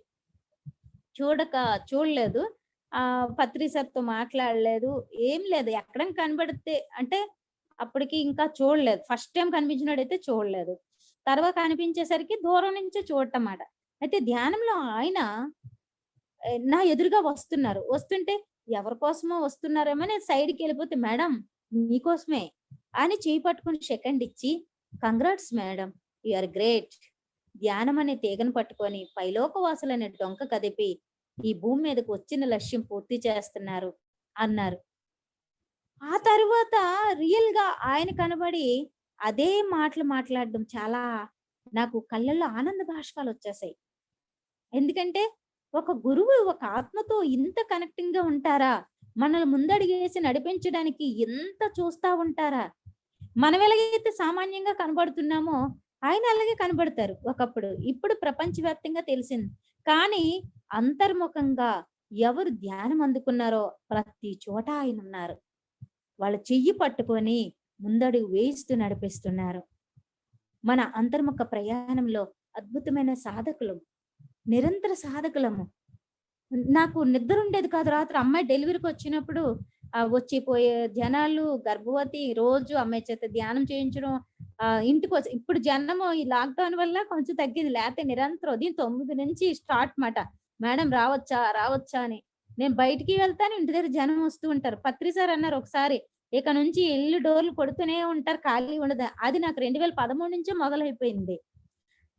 చూడలేదు. పత్రి సార్‌తో మాట్లాడలేదు. ఏం లేదు. ఎక్కడైనా కనబడితే అంటే అప్పటికి ఇంకా చూడలేదు. ఫస్ట్ టైమ్ కనిపించినోడైతే చూడలేదు. తర్వాత కనిపించేసరికి దూరం నుంచే చూడటం మాట. అయితే ధ్యానంలో ఆయన నా ఎదురుగా వస్తున్నారు. వస్తుంటే ఎవరి కోసమో వస్తున్నారేమో నేను సైడ్‌కెళ్ళిపోతే మేడం మీకోసమే అని చెయ్యి పట్టుకొని షేక్ హ్యాండ్ ఇచ్చి congrats madam you are great. ధ్యానం అనే తీగను పట్టుకొని పైలోకవాసులనే డొంక కదిపి ఈ భూమి మీదకు వచ్చిన లక్ష్యం పూర్తి చేస్తున్నారు అన్నారు. ఆ తరువాత రియల్‌గా ఆయన కనబడి అదే మాటలు మాట్లాడడం చాలా నాకు కళ్ళల్లో ఆనంద బాష్పాలొచ్చేసాయి. ఎందుకంటే ఒక గురువు ఒక ఆత్మతో ఇంత కనెక్టింగ్‌గా ఉంటారా? మనల్ని ముందడుగేసి నడిపించడానికి ఎంత చూస్తా ఉంటారా? మనం ఎలాగైతే సామాన్యంగా కనబడుతున్నామో ఆయన అలాగే కనబడతారు ఒకప్పుడు. ఇప్పుడు ప్రపంచవ్యాప్తంగా తెలిసింది. కానీ అంతర్ముఖంగా ఎవరు ధ్యానం అందుకున్నారో ప్రతి చోట ఆయనున్నారు. వాళ్ళ చెయ్యి పట్టుకొని ముందడుగు వేయిస్తూ నడిపిస్తున్నారు. మన అంతర్ముఖ ప్రయాణంలో అద్భుతమైన సాధకులు, నిరంతర సాధకులము. నాకు నిద్ర ఉండేది కాదు. రాత్రి అమ్మాయి డెలివరీకి వచ్చినప్పుడు వచ్చిపోయే జనాలు, గర్భవతి రోజు అమ్మాయి చేత ధ్యానం చేయించడం, ఇంటికొచ్చి ఇప్పుడు జనము ఈ లాక్‌డౌన్ వల్ల కొంచెం తగ్గింది. లేతే నిరంతరం ఉదయం 9 నుంచి స్టార్ట్ మాట. మేడం రావచ్చా? రావచ్చా? అని. నేను బయటికి వెళ్తాను. ఇంటి దగ్గర జనం వస్తూ ఉంటారు. పత్రి సార్ అన్నారు ఒకసారి, ఇక నుంచి ఇల్లు డోర్లు కొడుతూనే ఉంటారు. ఖాళీ ఉండదు. అది నాకు 2013 నుంచే మొదలైపోయింది.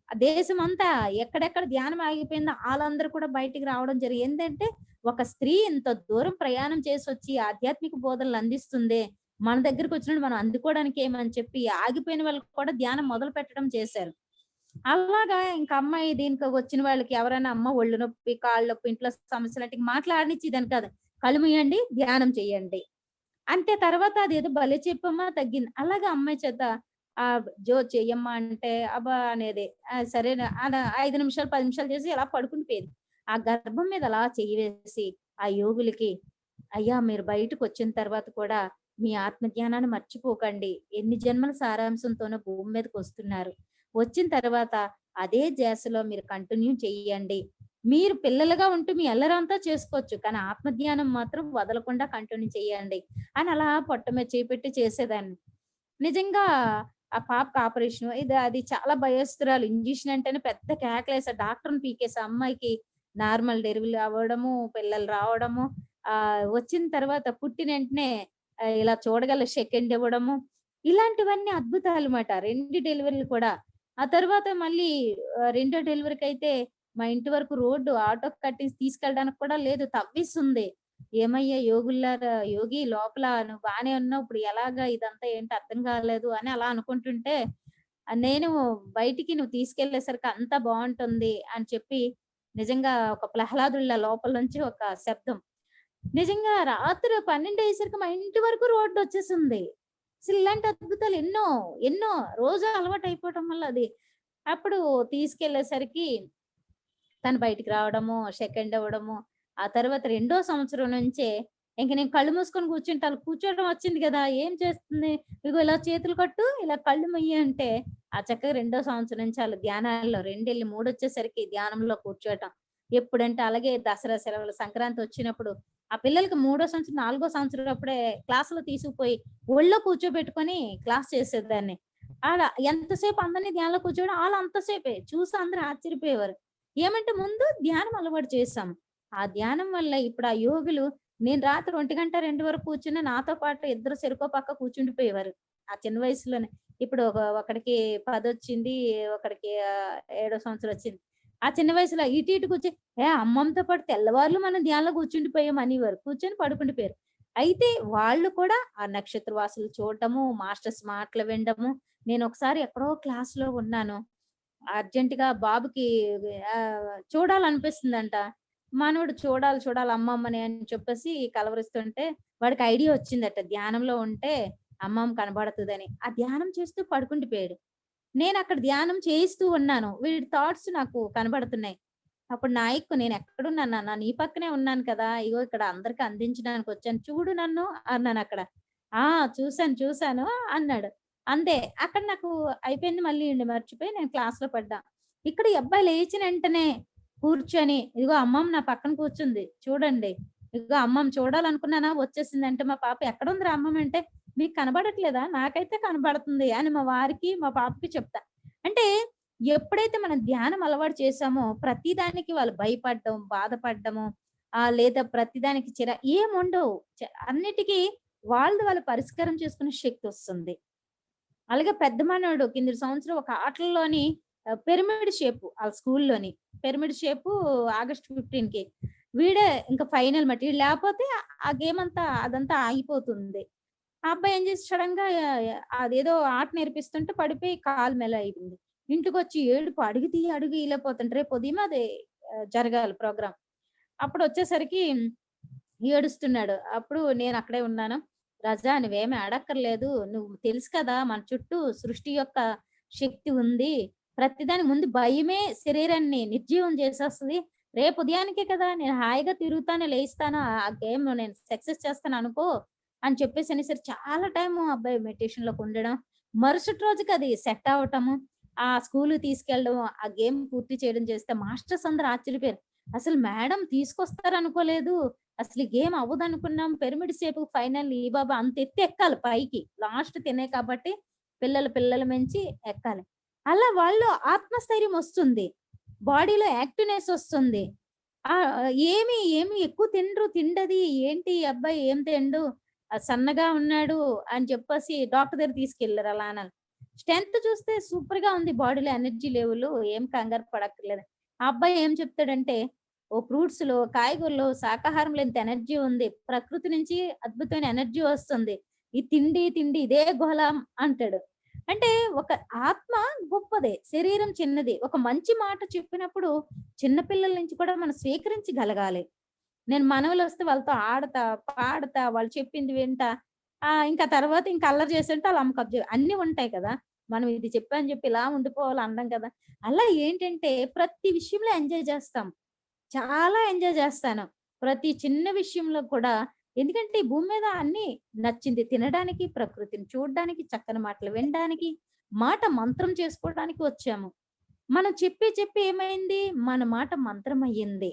దేశమంతా ఎక్కడెక్కడ ధ్యానం ఆగిపోయిందో ఆళ్ళందరూ కూడా బయటికి రావడం జరిగింది. ఏంటంటే ఒక స్త్రీ ఇంత దూరం ప్రయాణం చేసొచ్చి ఆధ్యాత్మిక బోధనలు అందిస్తుందే, మన దగ్గరకొచ్చినప్పుడు మనం అందుకోవడానికి ఏమని చెప్పి ఆగిపోయిన వాళ్ళకి కూడా ధ్యానం మొదలు పెట్టడం చేశారు. అలాగా ఇంక అమ్మాయి దీనికి వచ్చిన వాళ్ళకి ఎవరైనా అమ్మ ఒళ్ళు నొప్పి, కాళ్ళు నొప్పి, ఇంట్లో సమస్యలంటే మాట్లాడనిచ్చేదాన్ని కాదు. కళ్ళు మూయండి, ధ్యానం చేయండి. అంతే తర్వాత అదేదో భలే చెప్పమ్మా తగ్గింది. అలాగా అమ్మాయి చేత జో చెయ్యమ్మా అంటే అబ్బా అనేది. సరే 5 నిమిషాలు, 10 నిమిషాలు చేసి ఇలా పడుకుండిపోయేది. ఆ గర్భం మీద అలా చెయ్యి వేసి ఆ యోగులకి, అయ్యా మీరు బయటకొచ్చిన తర్వాత కూడా మీ ఆత్మ జ్ఞానాన్ని మర్చిపోకండి. ఎన్ని జన్మల సారాంశంతోనో భూమి మీదకొస్తున్నారు. వచ్చిన తర్వాత అదే ధ్యాసలో మీరు కంటిన్యూ చెయ్యండి. మీరు పిల్లలుగా ఉంటూ మీ అల్లరంతా చేసుకోవచ్చు. కానీ ఆత్మజ్ఞానం మాత్రం వదలకుండా కంటిన్యూ చేయండి అని అలా పొట్ట మీద చేయి పెట్టి చేసేదాన్ని. నిజంగా ఆ పాపకి ఆపరేషను అది చాలా భయస్తురాలు. ఇంజెక్షన్ అంటేనే పెద్ద కేకలేసా. డాక్టర్‌ని పీకేసా. అమ్మాయికి నార్మల్ డెలివరీ అవ్వడము, పిల్లలు రావడము, వచ్చిన తర్వాత పుట్టిన వెంటనే ఇలా చూడగల సెకండ్ ఇవ్వడము. ఇలాంటివన్నీ అద్భుతాలు మాట. 2 డెలివరీలు కూడా. ఆ తర్వాత మళ్ళీ రెండో డెలివరీకైతే మా ఇంటి వరకు రోడ్డు ఆటో కట్టేసి తీసుకెళ్ళడానికి కూడా లేదు. తవ్విస్తుంది. ఏమయ్యా యోగుల్లారా, యోగి లోపల నువ్వు బానే ఉన్నావు. ఇప్పుడు ఎలాగా ఇదంతా ఏంటి అర్థం కాలేదు అని అలా అనుకుంటుంటే, నేను బయటికి నువ్వు తీసుకెళ్ళేసరికి అంతా బావుంటుంది అని చెప్పి నిజంగా ఒక ప్రహ్లాదుడిలా లోపల నుంచి ఒక శబ్దం. నిజంగా రాత్రి 12 అయ్యేసరికి మా ఇంటి వరకు రోడ్డొచ్చేసింది. అసలు ఇలాంటి అద్భుతాలు ఎన్నో, ఎన్నో రోజు అలవాటయిపోవటం వల్ల అది. అప్పుడు తీసుకెళ్ళేసరికి తను బయటికి రావడము, సెకండ్ అవ్వడము. ఆ తర్వాత రెండో సంవత్సరం నుంచే ఇంక నేను కళ్ళు మూసుకొని కూర్చుంటాను. కూర్చోవడం వచ్చింది గదా! ఏం చేస్తుంది? ఇగో ఇలా చేతులు కట్టు, ఇలా కళ్ళు మూయి అంటే, ఆ చక్కగా రెండో సంవత్సరం నుంచి ఆళ్ళు ధ్యానాల్లో 2 3 ధ్యానంలో కూర్చోవటం. ఎప్పుడంటే అలాగే దసరా సెలవులు, సంక్రాంతి వచ్చినప్పుడు ఆ పిల్లలకి మూడో సంవత్సరం, 4గో సంవత్సరం అప్పుడే క్లాస్‌లో తీసుకుపోయి ఒళ్ళో కూర్చోబెట్టుకొని క్లాస్ చేసేదాన్ని. ఆడ ఎంతసేపు అందరిని ధ్యానంలో కూర్చోవడం ఆళ్ళు అంతసేపే. చూసి అందరూ ఆశ్చర్యపోయేవారు. ఏమంటే ముందు ధ్యానం అలవాటు చేశాం. ఆ ధ్యానం వల్ల ఇప్పుడు ఆ యోగులు నేను రాత్రి 1 గంట, 2 వరకు కూర్చున్న నాతో పాటు ఇద్దరు చెరొకో పక్క కూర్చుండిపోయేవారు. ఆ చిన్న వయసులోనే. ఇప్పుడు ఒకడికి 10 వచ్చింది. ఒకడికి ఏడో సంవత్సరం వచ్చింది. ఆ చిన్న వయసులో ఇటు ఇటు కూర్చొని అమ్మమ్మతో పాటు తెల్లవార్లు మనం ధ్యానంలో కూర్చుండిపోయాం అనేవారు. కూర్చొని పడుకుండిపోయారు. అయితే వాళ్ళు కూడా ఆ నక్షత్ర వాసులు చూడటము, మాస్టర్స్ మాటలు వినడము. నేనొకసారి ఎక్కడో క్లాస్‌లో ఉన్నాను. అర్జెంట్‌గా బాబుకి చూడాలనిపిస్తుందంట. మనవడు చూడాలి, చూడాలి అమ్మమ్మని అని చెప్పేసి కలవరిస్తుంటే వాడికి ఐడియా వచ్చిందట. ధ్యానంలో ఉంటే అమ్మమ్మ కనబడతదని. ఆ ధ్యానం చేస్తూ పడుకుండిపోయాడు. నేనక్కడ ధ్యానం చేయిస్తూ ఉన్నాను. వీడి థాట్స్ నాకు కనబడుతున్నాయి. అప్పుడు నేనెక్కడున్నాను నాన్న? నీ పక్కనే ఉన్నాను కదా! ఇగో ఇక్కడ అందరికి అందించడానికొచ్చాను. చూడు నన్ను అన్నానక్కడ. ఆ! చూసాను, చూసాను అన్నాడు. అంతే. అక్కడ నాకు అయిపోయింది మళ్ళీ మర్చిపోయి నేను క్లాస్‌లో పడ్డా. ఇక్కడ ఈ అబ్బాయి లేచిన ఎంటనే కూర్చొని, ఇదిగో అమ్మమ్మ నా పక్కన కూర్చుంది. చూడండి. ఇదిగో అమ్మమ్మ చూడాలనుకున్నానా వచ్చేసిందంటే మా పాప ఎక్కడుందిరా అమ్మమ్మ అంటే, మీకు కనబడట్లేదా? నాకైతే కనబడుతుంది అని మా వారికి, మా పాపకి చెప్తా. అంటే ఎప్పుడైతే మనం ధ్యానం అలవాటు చేశామో ప్రతి దానికి వాళ్ళు భయపడ్డం, బాధపడ్డము లేదా ప్రతిదానికి ఏముండవు. అన్నిటికి వాళ్ళు పరిష్కారం చేసుకునే శక్తొస్తుంది. అలాగే పెద్ద మనోడు కిందటి సంవత్సరం ఒక ఆటల్లోని పిరమిడ్ షేపు ఆళ్ళ స్కూల్‌లోని. పిరమిడ్ షేపు ఆగస్ట్ 15కి. వీడే ఇంక ఫైనల్ మట్టి. ఈడు లేపోతే ఆ గేమ్ అంతా అదంతా ఆగిపోతుంది. ఆ అబ్బాయి ఏం చేసి సడెన్‌గా అదేదో ఆట నేర్పిస్తుంటే పడిపోయి కాలు మెలైంది. ఇంటికొచ్చి ఏడుపు అడుగు ఈయలేకపోతుండు. రేపు ఉదయం అది జరగాలి ప్రోగ్రామ్. అప్పుడొచ్చేసరికి ఏడుస్తున్నాడు. అప్పుడు నేనక్కడే ఉన్నాను. "రజా నువ్వేమి అడక్కర్లేదు. నువ్వు తెలుసు కదా! మన చుట్టూ సృష్టి యొక్క శక్తి ఉంది. ప్రతిదానికి ముందు భయమే శరీరాన్ని నిర్జీవం చేసేస్తది. రేపు ఉదయానికే కదా! నేను హాయిగా తిరుగుతాను, లేస్తాను. ఆ గేమ్ నేను సక్సెస్ చేస్తాను అనుకో" అని చెప్పేసి అనేసరికి చాలా టైము అబ్బాయి మెడిటేషన్‌లోకి ఉండడం. మరుసటి రోజుకి అది సెట్ అవ్వటము. ఆ స్కూలుకి తీసుకెళ్ళడం, ఆ గేమ్ పూర్తి చేయడం చేస్తే మాస్టర్స్ అందరూ ఆశ్చర్యపోయారు. "అసలు మేడం తీసుకొస్తారనుకోలేదు. అసలు ఈ గేమ్ అవ్వదనుకున్నాం. పిరమిడ్ షేప్‌కి ఫైనల్ ఈ బాబా అంత ఎత్తు ఎక్కాలి పైకి. లాస్ట్ తినే కాబట్టి పిల్లలు మించి ఎక్కాలి. అలా వాళ్ళు ఆత్మస్థైర్యం వస్తుంది. బాడీలో యాక్టివ్‌నెస్ వస్తుంది. ఏమి ఎక్కువ తినరు. తిండది ఏంటి ఈ అబ్బాయి ఏం తినడు. సన్నగా ఉన్నాడు అని చెప్పేసి డాక్టర్ దగ్గరికి తీసుకెళ్లారు అలా అనాలి. స్ట్రెంత్ చూస్తే సూపర్‌గా ఉంది బాడీలో ఎనర్జీ లెవెల్ ఏం కంగారు పడక్కర్లేదు. ఆ అబ్బాయి ఏం చెప్తాడంటే ఫ్రూట్స్‌లో, కాయగూరలో, శాకాహారంలో ఇంత ఎనర్జీ ఉంది. ప్రకృతి నుంచి అద్భుతమైన ఎనర్జీ వస్తుంది. ఈ తిండి ఇదే గోల అంటాడు. అంటే ఒక ఆత్మ గొప్పదే. శరీరం చిన్నది. ఒక మంచి మాట చెప్పినప్పుడు చిన్న పిల్లల నుంచి కూడా మనం స్వీకరించగలగాలి. నేను మనవలొస్తే వాళ్ళతో ఆడతా, పాడతా, వాళ్ళు చెప్పింది వింటా. ఇంకా తర్వాత ఇంక అల్లరి చేస్తుంటే ఆళ్ళ అమ్మకి అన్నీ ఉంటాయి కదా! మనం ఇది చెప్పా అని చెప్పి ఇలా ఉండిపోవాలి అనడం కదా! అలా ఏంటంటే ప్రతి విషయంలో ఎంజాయ్ చేస్తాం. చాలా ఎంజాయ్ చేస్తాను. ప్రతి చిన్న విషయంలో కూడా ఎందుకంటే ఈ భూమి మీద అన్నీ నచ్చింది తినడానికి, ప్రకృతిని చూడడానికి, చక్కని మాటలు వినడానికి, మాట మంత్రం చేసుకోవడానికి వచ్చాము. మనం చెప్పి ఏమైంది? మన మాట మంత్రమయ్యింది.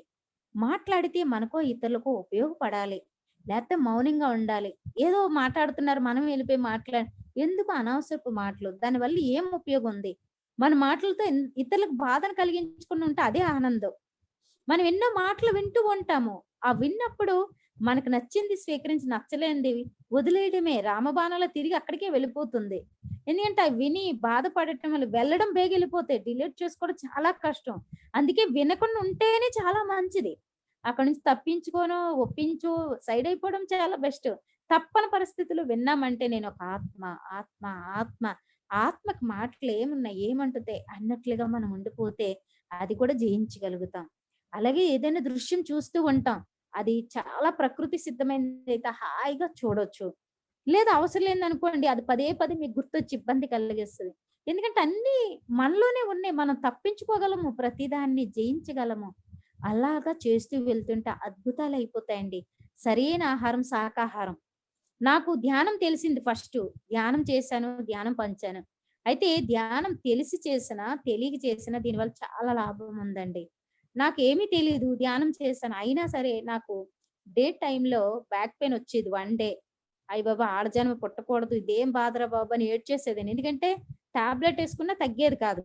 మాట్లాడితే మనకో, ఇతరులకో ఉపయోగపడాలి. లేతే మౌనంగా ఉండాలి. ఏదో మాట్లాడుతున్నారు మనం వెళ్ళిపోయి ఎందుకు అనవసరపు మాటలు? దానివల్ల ఏం ఉపయోగం ఉంది? మన మాటలతో ఇతరులకు బాధను కలిగించకుండా ఉంటే అదే ఆనందం. మనం ఎన్నో మాటలు వింటూ ఉంటాము. ఆ విన్నప్పుడు మనకు నచ్చింది స్వీకరించి నచ్చలేనిది వదిలేయడమే. రామబాణంలా తిరిగి అక్కడికే వెళ్ళిపోతుంది. ఎందుకంటే అవి విని బాధపడటం వల్ల వెళ్ళడం బేగ వెళ్ళిపోతాయి. డిలీట్ చేసుకోవడం చాలా కష్టం. అందుకే వినకుండా ఉంటేనే చాలా మంచిది. అక్కడి నుంచి తప్పించుకోనో, ఒప్పించో సైడ్ అయిపోవడం చాలా బెస్ట్. తప్పని పరిస్థితుల్లో విన్నామంటే నేనొక ఆత్మ, ఆత్మ, ఆత్మ. ఆత్మకి మాటలు ఏమున్నాయి, ఏమంటుతాయి అన్నట్లుగా మనం ఉండిపోతే అది కూడా జయించగలుగుతాం. అలాగే ఏదైనా దృశ్యం చూస్తూ ఉంటాం. అది చాలా ప్రకృతి సిద్ధమైనదైతే హాయిగా చూడొచ్చు. లేదా అవసరం లేదనుకోండి అది పదే పదే మీకు గుర్తొచ్చి ఇబ్బంది కలిగిస్తది. ఎందుకంటే అన్నీ మనలోనే ఉన్నాయి. మనం తప్పించుకోగలము. ప్రతిదాన్ని జయించగలము. అలాగా చేస్తూ వెళ్తుంటే అద్భుతాలయిపోతాయండి. సరైన ఆహారం శాకాహారం. నాకు ధ్యానం తెలిసింది ఫస్టు. ధ్యానం చేశాను, ధ్యానం పంచాను. అయితే ధ్యానం తెలిసి చేసినా, తెలియక చేసినా దీనివల్ల చాలా లాభం ఉందండి. నాకేమీ తెలీదు. ధ్యానం చేశాను. అయినా సరే నాకు డే టైమ్‌లో బ్యాక్ పెయిన్ వచ్చేది 1 డే. అయ్య బాబోయ్! ఆడజన్మ పుట్టకూడదు. ఇదేం బాధరా బాబు అని ఏడ్చేసేదాన్ని. ఎందుకంటే టాబ్లెట్ ఏసుకున్నా తగ్గేది కాదు.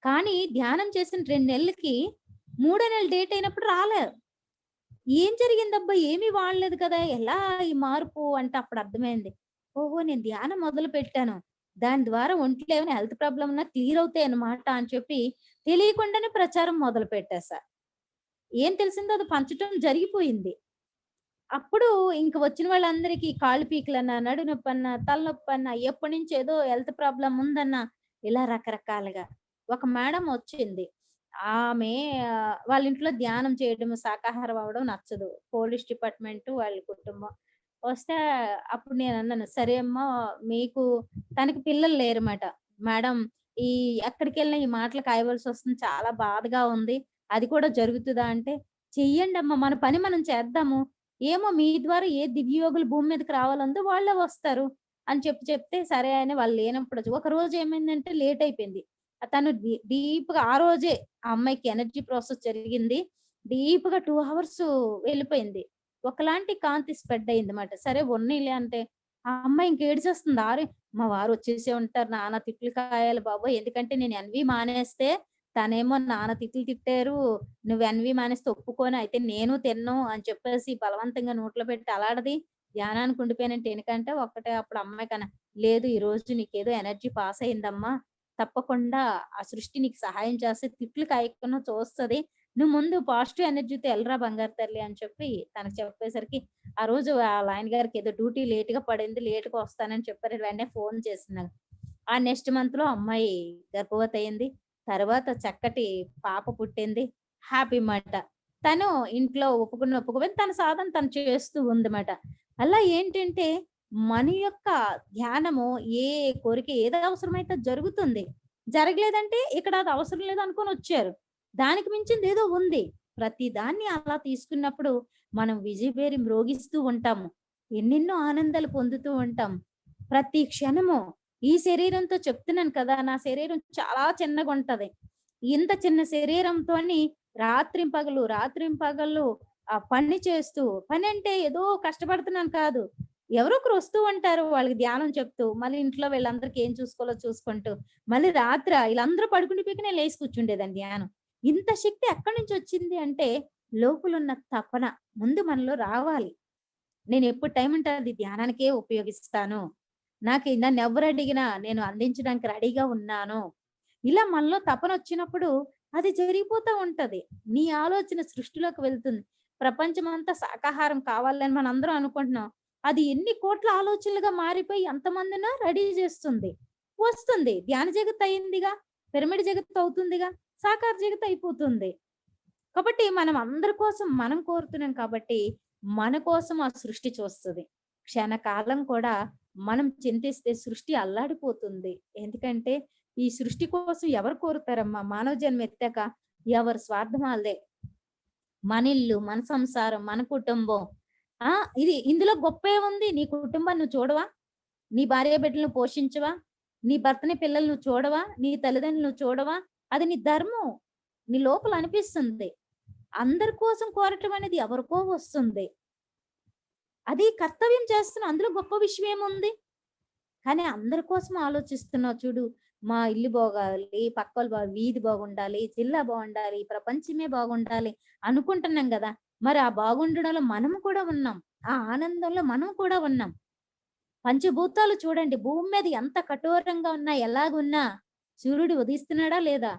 కానీ ధ్యానం చేసిన 2 నెలలకి మూడో నెల డేట్ అయినప్పుడు రాలే. ఏం జరిగిందబ్బా! ఏమీ వాడలేదు కదా! ఎలా ఈ మార్పు అంటే అప్పుడు అర్థమైంది. ఓహో! నేను ధ్యానం మొదలుపెట్టాను. దాని ద్వారా ఒంట్లో ఏమైనా హెల్త్ ప్రాబ్లమ్ ఉన్నా క్లియర్ అవుతాయి అన్నమాట అని చెప్పి తెలియకుండానే ప్రచారం మొదలు పెట్టేశా. ఏం తెలిసిందో అది పంచటం జరిగిపోయింది. అప్పుడు ఇంక వచ్చిన వాళ్ళందరికీ కాళ్ళు పీకులన్నా, నడునొప్పన్నా, తలనొప్పన్నా, ఎప్పటినుంచో ఏదో హెల్త్ ప్రాబ్లమ్ ఉందన్నా, ఇలా రకరకాలుగా. ఒక మేడం వచ్చింది. ఆమె వాళ్ళ ఇంట్లో ధ్యానం చేయడం, శాకాహారం అవ్వడం నచ్చదు. పోలీస్ డిపార్ట్‌మెంట్ వాళ్ళ కుటుంబం. వస్తే అప్పుడు నేనన్నాను, "సరే అమ్మా మీకు" తనకి పిల్లలు లేరుమాట. "మేడం ఈ ఎక్కడికెళ్ళినా ఈ మాటలు కాయవలసొస్తుంది. చాలా బాధగా ఉంది. అది కూడా జరుగుతదా?" అంటే, "చెయ్యండమ్మా మన పని మనం చేద్దాము. ఏమో మీ ద్వారా ఏ దివ్యయోగులు భూమి మీదకి రావాలందో వాళ్ళే వస్తారు" అని చెప్తే సరే అని వాళ్ళు లేనప్పుడు ఒకరోజు ఏమైందంటే లేట్ అయిపోయింది. తను డీప్‌గా ఆ రోజే ఆ అమ్మాయికి ఎనర్జీ ప్రాసెస్ జరిగింది. డీప్‌గా 2 అవర్స్ వెళ్ళిపోయింది. ఒకలాంటి కాంతి స్ప్రెడ్ అయిందన్నమాట. సరే ఉన్నీలే అంటే, ఆ అమ్మాయి ఇంక ఏడ్చేస్తుంది. మా వారు వచ్చేసే ఉంటారు. నానా తిట్లు కాయాలి బాబోయ్! ఎందుకంటే నేను ఎన్‌వి మానేస్తే తనేమో నానా తిట్లు తిట్టారు. నువ్వు ఎన్‌వి మానేస్తే ఒప్పుకోను. అయితే నేను తినను అని చెప్పేసి బలవంతంగా నోట్లో పెట్టి అలాడది. ధ్యానానికి ఉండిపోయానంటే ఎందుకంటే ఒక్కటే అప్పుడు అమ్మాయికన్నా, లేదు ఈరోజు నీకేదో ఎనర్జీ పాస్ అయిందమ్మా. తప్పకుండా ఆ సృష్టి నీకు సహాయం చేస్తది. తిట్లు కాయకుండా చూస్తది. నువ్వు ముందు పాజిటివ్ ఎనర్జీతో ఎళ్ళరా బంగారు తల్లి అని చెప్పి తనకు చెప్పేసరికి, ఆ రోజు ఆళ్ళ ఆయన గారికి ఏదో డ్యూటీ లేట్‌గా పడింది. లేట్‌గా వస్తానని చెప్పారు. వెంటనే ఫోన్ చేసింది నాకు. ఆ నెక్స్ట్ మంత్‌లో అమ్మాయి గర్భవతి అయింది. తర్వాత చక్కటి పాప పుట్టింది. హ్యాపీ మాట. తను ఇంట్లో ఒప్పుకోకపోయినా తన సాధన తను చేస్తూ ఉందమాట. అలా ఏంటంటే మన యొక్క ధ్యానము ఏ కోరిక ఏది అవసరమైతే అది జరుగుతుంది. జరగలేదంటే ఇక్కడ అది అవసరం లేదు అనుకోనొచ్చారు. దానికి మించింది ఏదో ఉంది. ప్రతి దాన్ని అలా తీసుకున్నప్పుడు మనం విజయభేరి మ్రోగిస్తూ ఉంటాము. ఎన్నెన్నో ఆనందాలు పొందుతూ ఉంటాం. ప్రతి క్షణము ఈ శరీరంతో చెప్తున్నాను కదా! నా శరీరం చాలా చిన్నగుంటది. ఇంత చిన్న శరీరంతోని రాత్రింపగలు పని చేస్తూ పనంటే ఏదో కష్టపడుతున్నాను కాదు. ఎవరో ఒకరు వస్తూ ఉంటారు. వాళ్ళకి ధ్యానం చెప్తూ, మళ్ళీ ఇంట్లో వీళ్ళందరికి ఏం చూసుకోవాలో చూసుకుంటూ, మళ్ళీ ఈళ్ళందరూ పడుకుండిపోయాక నేను లేసి కూర్చుండేదాన్ని ధ్యానం. ఇంత శక్తి ఎక్కడి నుంచొచ్చింది అంటే, లోపలున్న తపన ముందు మనలో రావాలి. నేనెప్పుడు టైం ఉంటే అది ధ్యానానికే ఉపయోగిస్తాను. నన్నెవ్వరు అడిగినా నేను అందించడానికి రెడీగా ఉన్నాను. ఇలా మనలో తపనొచ్చినప్పుడు అది జరిగిపోతా ఉంటది. నీ ఆలోచన సృష్టిలోకి వెళ్తుంది. ప్రపంచమంతా శాకాహారం కావాలని మనందరం అనుకుంటున్నాం. అది ఎన్ని కోట్ల ఆలోచనలుగా మారిపోయి ఎంతమందినో రెడీ చేస్తుంది. వస్తుంది. ధ్యాన జగత్ అయిందిగా. పిరమిడ్ జగత్ అవుతుందిగా. సాకార జగత్ అయిపోతుంది. కాబట్టి మనం అందరి కోసం మనం కోరుతున్నాం కాబట్టి, మన కోసం ఆ సృష్టి చూస్తది. క్షణకాలం కూడా మనం చింతిస్తే సృష్టి అల్లాడిపోతుంది. ఎందుకంటే, ఈ సృష్టి కోసం ఎవరు కోరుతారమ్మా? మానవ జన్మ ఎత్తాక ఎవరి స్వార్థం ఆళ్ళదే. మన ఇల్లు, మన సంసారం, మన కుటుంబం. ఆ! ఇందులో గొప్పేముంది? నీ కుటుంబాన్ని నువ్వు చూడవా? నీ భార్య బిడ్డలను పోషించవా? నీ భర్తని, పిల్లల్ని నువ్వు చూడవా? నీ తల్లిదండ్రులను నువ్వు చూడవా? అది నీ ధర్మం. నీ లోపల అనిపిస్తుంది. అందరి కోసం కోరటం అనేది ఎవరికో వస్తుంది. అది కర్తవ్యం చేస్తున్నావు. అందులో గొప్ప విషయం ఏముంది? కానీ అందరి కోసం ఆలోచిస్తున్నావు చూడు. మా ఇల్లు బాగాలి, పక్కోళ్ళు వీధి బాగుండాలి, జిల్లా బాగుండాలి, ప్రపంచమే బాగుండాలి అనుకుంటున్నాం గదా! మరి ఆ బాగుండడంలో మనం కూడా ఉన్నాం. ఆ ఆనందంలో మనం కూడా ఉన్నాం. పంచభూతాలు చూడండి భూమి మీద ఎంత కఠోరంగా ఉన్నా, ఎలాగున్నా సూర్యుడు ఉదయిస్తున్నాడా లేదా?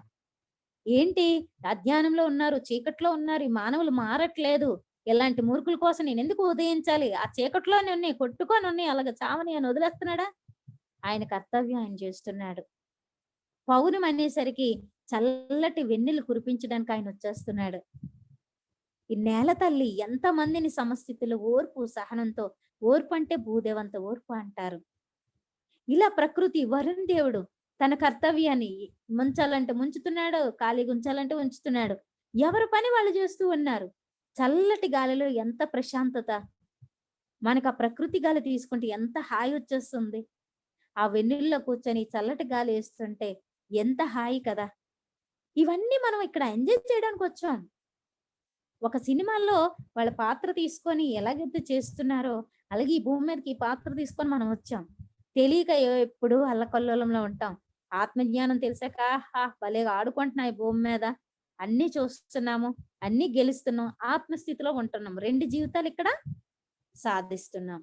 ఏంటి అజ్ఞానంలో ఉన్నారు, చీకట్లో ఉన్నారు, ఈ మానవులు మారట్లేదు. ఇలాంటి మూర్ఖుల కోసం నేనెందుకు ఉదయించాలి? ఆ చీకట్లోనే ఉన్నాయి, కొట్టుకొని ఉన్నాయి, అలాగ చావని అని వదిలేస్తున్నాడా? ఆయన కర్తవ్యం ఆయన చేస్తున్నాడు. పౌర్ణమి అనేసరికి చల్లటి వెన్నెలు కురిపించడానికి ఆయన వచ్చేస్తున్నాడు. ఈ నేల తల్లి ఎంతమందిని సమస్థితిలో ఓర్పు, సహనంతో ఓర్పు అంటే భూదేవంత ఓర్పు అంటారు. ఇలా ప్రకృతి వరుణ్ దేవుడు తన కర్తవ్యాన్ని ముంచాలంటే ముంచుతున్నాడు, ఖాళీగా ఉంచాలంటే ఉంచుతున్నాడు. ఎవరి పని వాళ్ళు చేస్తూ ఉన్నారు. చల్లటి గాలిలో ఎంత ప్రశాంతత. మనకు ఆ ప్రకృతి గాలి తీసుకుంటే ఎంత హాయి వచ్చేస్తుంది. ఆ వెన్నెల్లో కూర్చొని చల్లటి గాలి ఏస్తుంటే ఎంత హాయి కదా! ఇవన్నీ మనం ఇక్కడ ఎంజాయ్ చేయడానికి వచ్చాం. ఒక సినిమాల్లో వాళ్ళ పాత్ర తీసుకొని ఎలాగైతే చేస్తున్నారో, అలాగే ఈ భూమి మీదకి ఈ పాత్ర తీసుకొని మనం వచ్చాం. తెలియక ఎప్పుడు అల్లకల్లోలంలో ఉంటాం. ఆత్మజ్ఞానం తెలిసాక ఆహా! భలేగా ఆడుకుంటున్నాం ఈ భూమి మీద. అన్నీ చూస్తున్నాము, అన్నీ గెలుస్తున్నాం, ఆత్మస్థితిలో ఉంటున్నాం. 2 జీవితాలు ఇక్కడ సాధిస్తున్నాం.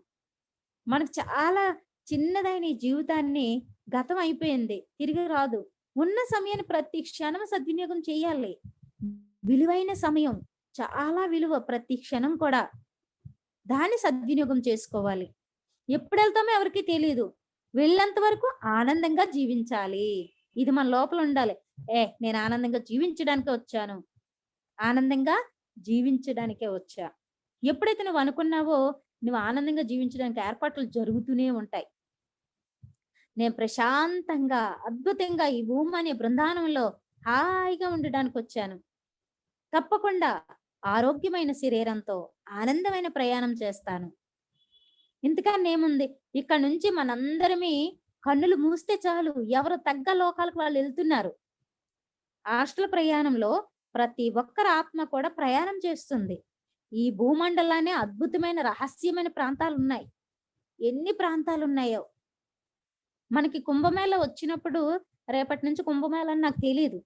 మనకు చాలా చిన్నదైన ఈ జీవితాన్ని గతం అయిపోయింది, తిరిగి రాదు. ఉన్న సమయాన్ని ప్రతి క్షణం సద్వినియోగం చేయాలి. విలువైన సమయం, చాలా విలువ ప్రతి క్షణం కూడా. దాన్ని సద్వినియోగం చేసుకోవాలి. ఎప్పుడు వెళ్తామో ఎవరికీ తెలీదు. వెళ్ళేంత వరకు ఆనందంగా జీవించాలి. ఇది మన లోపల ఉండాలి. నేను ఆనందంగా జీవించడానికే వచ్చాను. ఆనందంగా జీవించడానికే వచ్చా. ఎప్పుడైతే నువ్వు అనుకున్నావో నువ్వు ఆనందంగా జీవించడానికి ఏర్పాట్లు జరుగుతూనే ఉంటాయి. నేను ప్రశాంతంగా, అద్భుతంగా ఈ భూమి అనే బృందావనంలో హాయిగా ఉండడానికి వచ్చాను. తప్పకుండా ఆరోగ్యమైన శరీరంతో ఆనందమైన ప్రయాణం చేస్తాను. ఇంతకన్నా ఏముంది? ఇక్కడ నుంచి మనందరమీ కన్నులు మూస్తే చాలు, ఎవరు తగ్గ లోకాలకు వాళ్ళు వెళ్తున్నారు. హాస్టల్ ప్రయాణంలో ప్రతి ఒక్కరి ఆత్మ కూడా ప్రయాణం చేస్తుంది. ఈ భూమండలానే అద్భుతమైన రహస్యమైన ప్రాంతాలు ఉన్నాయి. ఎన్ని ప్రాంతాలు ఉన్నాయో. మనకి కుంభమేళ వచ్చినప్పుడు, రేపటి నుంచి కుంభమేళ అని నాకు తెలియదు.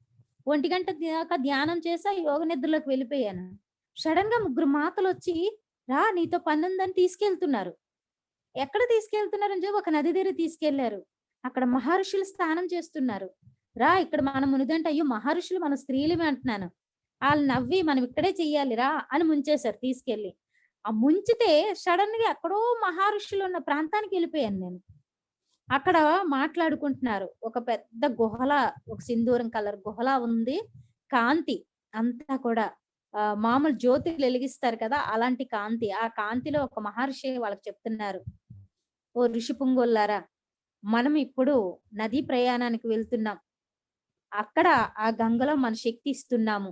1 గంట దాకా ధ్యానం చేసి యోగ నిద్రలోకి వెళ్ళిపోయాను. సడన్ గా 3 మాతలు వచ్చి, రా నీతో పని ఉందని తీసుకెళ్తున్నారు. ఎక్కడ తీసుకెళ్తున్నారని చెప్పి ఒక నది దగ్గర తీసుకెళ్లారు. అక్కడ మహర్షులు స్నానం చేస్తున్నారు. రా ఇక్కడ మనం మునిదంటే, అయ్యో మహర్షులు మన స్త్రీలమే అంటున్నాను. వాళ్ళు నవ్వి మనం ఇక్కడే చెయ్యాలి రా అని ముంచేశారు తీసుకెళ్లి. ఆ ముంచితే సడన్ గా ఎక్కడో మహర్షులు ఉన్న ప్రాంతానికి వెళ్ళిపోయాను నేను. అక్కడ మాట్లాడుకుంటున్నారు. ఒక పెద్ద గుహలా, ఒక సింధూరం కలర్ గుహలా ఉంది. కాంతి అంతా కూడా మామూలు జ్యోతులు వెలిగిస్తారు కదా, అలాంటి కాంతి. ఆ కాంతిలో ఒక మహర్షి వాళ్ళకి చెప్తున్నారు, ఓ ఋషి పుంగోళ్ళారా, మనం ఇప్పుడు నదీ ప్రయాణానికి వెళ్తున్నాం. అక్కడ ఆ గంగలో మన శక్తి ఇస్తున్నాము.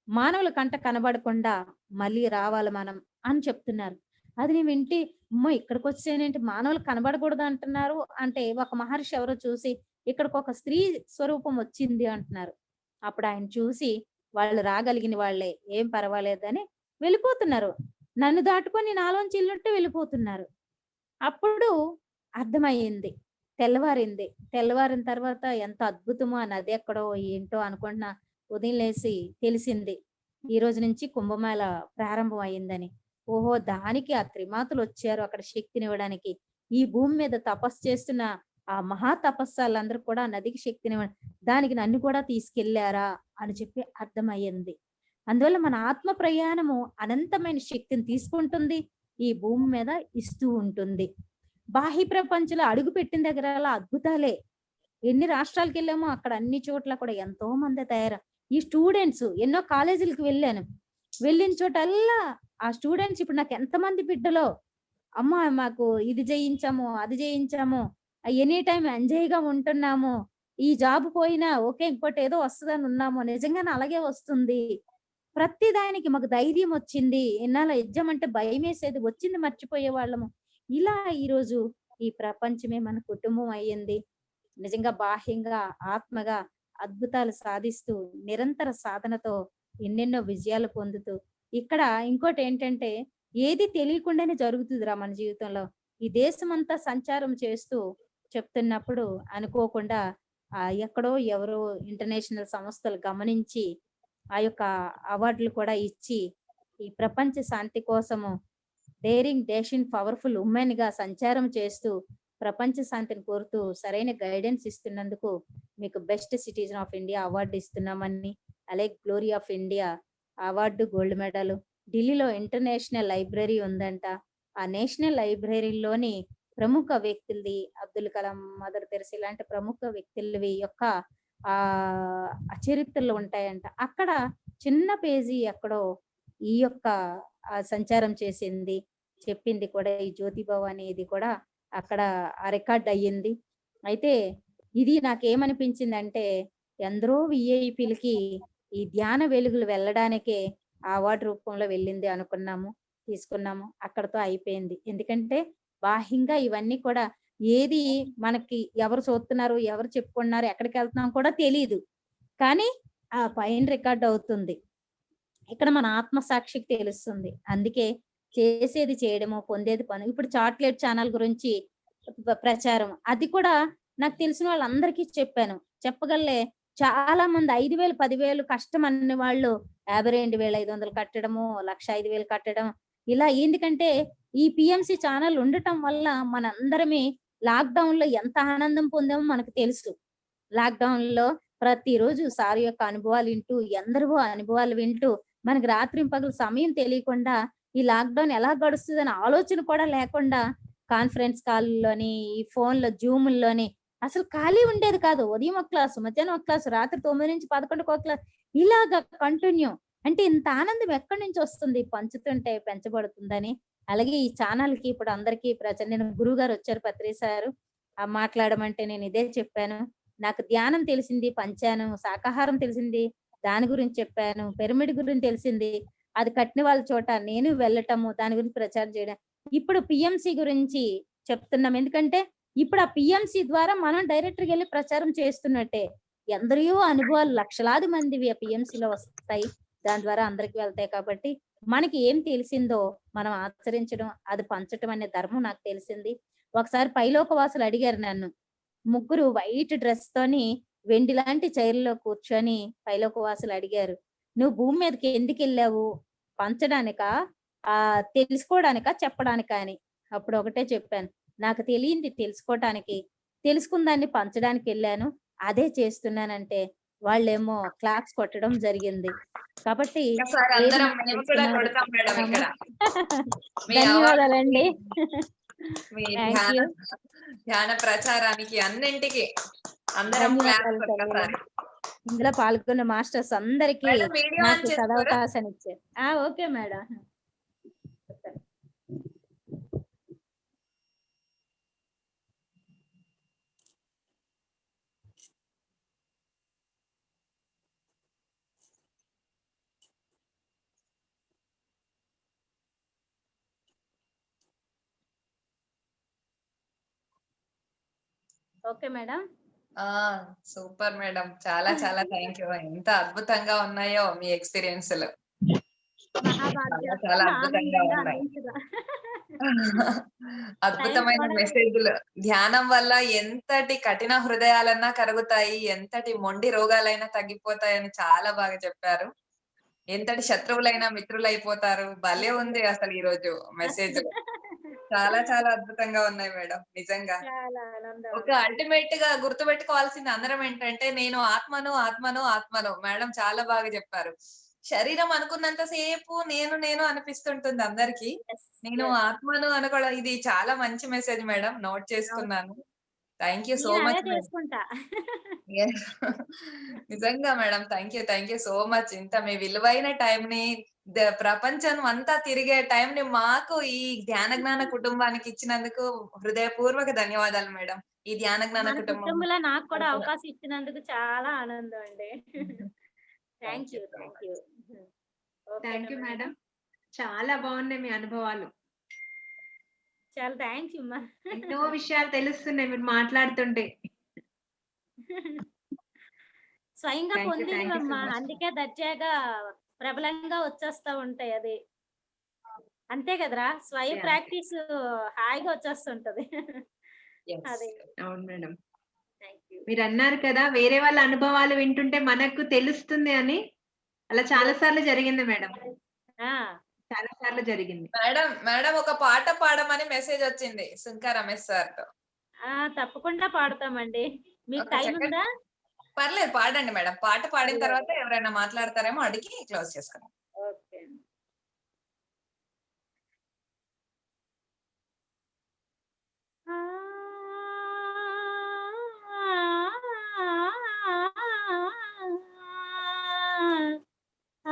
మానవుల కంట కనబడకుండా మళ్ళీ రావాలి మనం అని చెప్తున్నారు. అది నేను వింటే, అమ్మో ఇక్కడికి వచ్చేనేంటి, మానవులు కనబడకూడదు అంటున్నారు అంటే, ఒక మహర్షి ఎవరో చూసి ఇక్కడికి ఒక స్త్రీ స్వరూపం వచ్చింది అంటున్నారు. అప్పుడు ఆయన చూసి, వాళ్ళు రాగలిగిన వాళ్ళే, ఏం పర్వాలేదని వెళ్ళిపోతున్నారు. నన్ను దాటుకొని నాలోంచి వెళ్ళినట్టు వెళ్ళిపోతున్నారు. అప్పుడు అర్థమయ్యింది. తెల్లవారింది. తెల్లవారిన తర్వాత ఎంత అద్భుతమో, ఆ నది ఎక్కడో ఏంటో అనుకుంటున్నా. ఉదయం లేసి తెలిసింది, ఈ రోజు నుంచి కుంభమేళ ప్రారంభం అయిందని. ఓహో, దానికి ఆ త్రిమాతలు వచ్చారు అక్కడ శక్తినివ్వడానికి. ఈ భూమి మీద తపస్సు చేస్తున్న ఆ మహా తపస్సాలందరూ కూడా నదికి శక్తినివ్వ, దానికి నన్ను కూడా తీసుకెళ్లారా అని చెప్పి అర్థమయ్యింది. అందువల్ల మన ఆత్మ ప్రయాణము అనంతమైన శక్తిని తీసుకుంటుంది, ఈ భూమి మీద ఇస్తూ ఉంటుంది. బాహ్య ప్రపంచంలో అడుగు పెట్టిన దగ్గర అద్భుతాలే. ఎన్ని రాష్ట్రాలకు వెళ్ళామో అక్కడ అన్ని చోట్ల కూడా ఎంతో మంది తయారు. ఈ స్టూడెంట్స్ ఎన్నో కాలేజీలకు వెళ్ళాను. వెళ్ళిన చోటల్లా ఆ స్టూడెంట్స్ ఇప్పుడు నాకు ఎంతమంది బిడ్డలో, అమ్మ మాకు ఇది చేయించాము, అది చేయించాము, ఎనీ టైం ఎంజాయ్గా ఉంటున్నాము, ఈ జాబ్ పోయినా ఓకే ఇంకోటి ఏదో వస్తుందని ఉన్నాము. నిజంగానే అలాగే వస్తుంది. ప్రతి దానికి మాకు ధైర్యం వచ్చింది. ఎన్నాళ్ళ ఎగ్జామ్ అంటే భయం వేసేది, వచ్చింది మర్చిపోయే వాళ్ళము. ఇలా ఈరోజు ఈ ప్రపంచమే మన కుటుంబం అయ్యింది. నిజంగా బాహ్యంగా, ఆత్మగా అద్భుతాలు సాధిస్తూ, నిరంతర సాధనతో ఎన్నెన్నో విజయాలు పొందుతూ, ఇక్కడ ఇంకోటి ఏంటంటే, ఏది తెలియకుండానే జరుగుతుందిరా మన జీవితంలో. ఈ దేశమంతా సంచారం చేస్తూ చెప్తున్నప్పుడు అనుకోకుండా ఎక్కడో ఎవరో ఇంటర్నేషనల్ సంస్థలు గమనించి ఆ యొక్క అవార్డులు కూడా ఇచ్చి, ఈ ప్రపంచ శాంతి కోసము డేరింగ్ డేషింగ్ పవర్ఫుల్ ఉమెన్ గా సంచారం చేస్తూ ప్రపంచ శాంతిని కోరుతూ సరైన గైడెన్స్ ఇస్తున్నందుకు మీకు best citizen of India award ఇస్తున్నామని, అలాగే glory of India award, gold medal. ఢిల్లీలో ఇంటర్నేషనల్ లైబ్రరీ ఉందంట. ఆ నేషనల్ లైబ్రరీలోని ప్రముఖ వ్యక్తులది, అబ్దుల్ కలాం, మదర్ తెరెసా ఇలాంటి ప్రముఖ వ్యక్తులవి యొక్క ఆ చరిత్రలు ఉంటాయంట. అక్కడ చిన్న పేజీ ఎక్కడో ఈ యొక్క సంచారం చేసింది, చెప్పింది కూడా ఈ జ్యోతిబావు అనేది కూడా అక్కడ రికార్డ్ అయ్యింది. అయితే ఇది నాకేమనిపించిందంటే, ఎందరో విఐపీలకి ఈ ధ్యాన వెలుగులు వెళ్ళడానికే ఆ అవార్డు రూపంలో వెళ్ళింది అనుకున్నాము, తీసుకున్నాము. అక్కడతో అయిపోయింది. ఎందుకంటే బాహ్యంగా ఇవన్నీ కూడా ఏది మనకి ఎవరు చూస్తున్నారు, ఎవరు చెప్పుకున్నారు, ఎక్కడికి వెళ్తున్నాం కూడా తెలియదు. కానీ ఆ పైన రికార్డ్ అవుతుంది. ఇక్కడ మన ఆత్మ సాక్షికి తెలుస్తుంది. అందుకే చేసేది చేయడము, పొందేది పని. ఇప్పుడు చాక్లెట్ ఛానల్ గురించి ప్రచారం, అది కూడా నాకు తెలిసిన వాళ్ళందరికీ చెప్పాను. చెప్పగలే చాలా మంది 5,000, 10,000 కష్టం అనే వాళ్ళు 52,500 కట్టడము, 1,05,000 కట్టడం ఇలా. ఎందుకంటే ఈ పిఎంసి ఛానల్ ఉండటం వల్ల మనందరమే లాక్‌డౌన్ లో ఎంత ఆనందం పొందామో మనకు తెలుసు. లాక్‌డౌన్ లో ప్రతిరోజు సార్ యొక్క అనుభవాలు వింటూ, ఎందరివో అనుభవాలు వింటూ, మనకు రాత్రింపగలు సమయం తెలియకుండా ఈ లాక్‌డౌన్ ఎలా గడుస్తదనే ఆలోచన కూడా లేకుండా కాన్ఫరెన్స్ కాల్‌ల్లోని, ఈ ఫోన్‌లో, జూముల్లోని అసలు ఖాళీ ఉండేది కాదు. ఉదయం ఒక క్లాసు, మధ్యాహ్నం ఒక క్లాసు, రాత్రి 9-11కి ఒక క్లాస్ ఇలాగ కంటిన్యూ. అంటే ఇంత ఆనందం ఎక్కడి నుంచి వస్తుంది? పంచుతుంటే పెంచబడుతుందని. అలాగే ఈ ఛానల్‌కి ఇప్పుడు అందరికీ నేను గురువుగారు వచ్చారు పత్రి సారు. మాట్లాడమంటే నేను ఇదే చెప్పాను. నాకు ధ్యానం తెలిసింది పంచాను. శాకాహారం తెలిసింది దాని గురించి చెప్పాను. పిరమిడ్ గురించి తెలిసింది. అది కట్టిన వాళ్ళ చోట నేను వెళ్ళటము, దాని గురించి ప్రచారం చేయడం. ఇప్పుడు పీఎంసీ గురించి చెప్తున్నాం. ఎందుకంటే ఇప్పుడు ఆ పీఎంసీ ద్వారా మనం డైరెక్టర్‌గెళ్లి ప్రచారం చేస్తున్నట్టే. ఎందరియో అనుభవాలు లక్షలాది మందివి ఆ పీఎంసీలో వస్తాయి. దాని ద్వారా అందరికి వెళ్తాయి కాబట్టి మనకి ఏం తెలిసిందో మనం ఆచరించడం, అది పంచటం అనే ధర్మం నాకు తెలిసింది. ఒకసారి పైలోకవాసులు అడిగారు నన్ను. ముగ్గురు వైట్ డ్రెస్‌తోని వెండి లాంటి చైర్‌లో కూర్చొని పైలోకవాసులు అడిగారు. "నువ్వు భూమి మీదకి ఎందుకెళ్ళావు? పంచడానికా? తెలుసుకోవడానికా? చెప్పడానికా?" అని. అప్పుడు ఒకటే చెప్పాను. నాకు తెలియంది తెలుసుకోటానికి, తెలుసుకున్న దాన్ని పంచడానికెళ్ళాను. అదే చేస్తున్నానంటే వాళ్ళేమో క్లాప్స్ కొట్టడం జరిగింది. కాబట్టి ఒకసారి ఏది అందరం మనకు మేము కూడా తెలుసుకున్నామో అది కొడతాం మేడం చెప్తున్నాము. ఇక్కడ. మీ ధన్యవాదాలండి. అవార్డుకి, మీ థాంక్ ధ్యాన యూ. ధ్యాన ప్రచారానికి అన్నింటికి అందరం ధన్యవాదాలు క్లాప్స్ తల్లి. ఒక్కసారి. ఇందులో పాల్గొన్న మాస్టర్స్ అందరికీ మేడం వీడియో నాకు ఆన్ చేసుకోరా? సదవకాశం ఇచ్చారు. Okay madam. చెప్తాను. Okay madam. ఆ! Super madam. చాలా చాలా థాంక్ యూ. ఎంత అద్భుతంగా ఉన్నాయో మీ ఎక్స్‌పీరియన్స్‌లు. చాలా మహాభాగ్యం చాలా అద్భుతంగా ఆనందంగా ఉన్నాయి. అందించగా. టైం అద్భుతమైన కూడా మెసేజ్‌లు. ధ్యానం వల్ల ఎంతటి కఠిన హృదయాలన్నా కరుగుతాయి. ఎంతటి మొండి రోగాలైనా తగ్గిపోతాయని చాలా బాగా చెప్పారు. ఎంతటి శత్రువులైనా మిత్రులైపోతారు. భలే ఉంది అసలు ఈరోజు మెసేజ్‌లు. చాలా చాలా అద్భుతంగా ఉన్నాయి మేడం. నిజంగా. చాలా ఆనందం ఒక అండి. అల్టిమేట్‌గా గుర్తుపెట్టుకోవాల్సింది అందరం ఏంటంటే, నేను ఆత్మను, ఆత్మను, ఆత్మను. మేడం చాలా బాగా చెప్పారు. శరీరం అనుకున్నంత సేపు నేను, నేను అనిపిస్తుంటుంది అందరికి. యెస్. నేను యెస్. ఆత్మను అనుకోవడం ఇది చాలా మంచి మెసేజ్ మేడం. నోట్ అవును. చేసుకున్నాను. థాంక్ యూ సో నేను అదే మచ్ మేడం. చేసుకుంటా. యాహ్! నిజంగా madam. Thank you so much. ఇంత మీ విలువైన టైంని ప్రపంచం అంతా తిరిగే టైంని మాకు ఈ ధ్యాన జ్ఞాన కుటుంబానికి ఇచ్చినందుకు హృదయపూర్వక ధన్యవాదాలు మేడం. ఈ ధ్యాన జ్ఞాన మన కుటుంబం కుటుంబంలో నాకు కూడా తరపున. అవకాశం ఇచ్చినందుకు చాలా ఆనందం అండి. Thank thank you you. So thank much. You. ఓకేనా థ్యాంక్ యూ మేడం? మేడం. చాలా బాగున్నాయి మీ అనుభవాలు. చాలా థాంక్ యూ మా. ఎన్నో విషయాలు తెలుస్తున్నాయి మీరు మాట్లాడుతుంటే. స్వయంగా థ్యాంక్ యూ సో పొందినవమ్మా. మచ్. అందుకే దర్జాగా ప్రబలంగా వచ్చేస్తా ఉంటాయి అది. అంతే కదరా! స్వయం అంతే. ప్రాక్టీసు హాయిగా వచ్చేస్తుంటది. యెస్. అది. అవును మేడం. Thank you. మీరన్నారు కదా! వేరే వాళ్ళ అనుభవాలు వింటుంటే మనకు తెలుస్తుంది అని. అలా చాలా యెస్. సార్లు జరిగింది మేడం. ఆ! చాలా సార్లు జరిగింది. మేడం ఒక పాట పాడమని మెసేజ్ వచ్చింది. సుంకా రమేష్ సార్‌తో. తప్పకుండా పాడతామండి. మీకు ఒక టైం సెకండ్. ఉందా? పర్లేదు పాడండి మేడం. పాట పాడిన పర్లేదు. తర్వాత ఎవరైనా మాట్లాడతారేమో అడిగి క్లోజ్ చేసుకుందాం. ఓకే. ఆ! ఆ!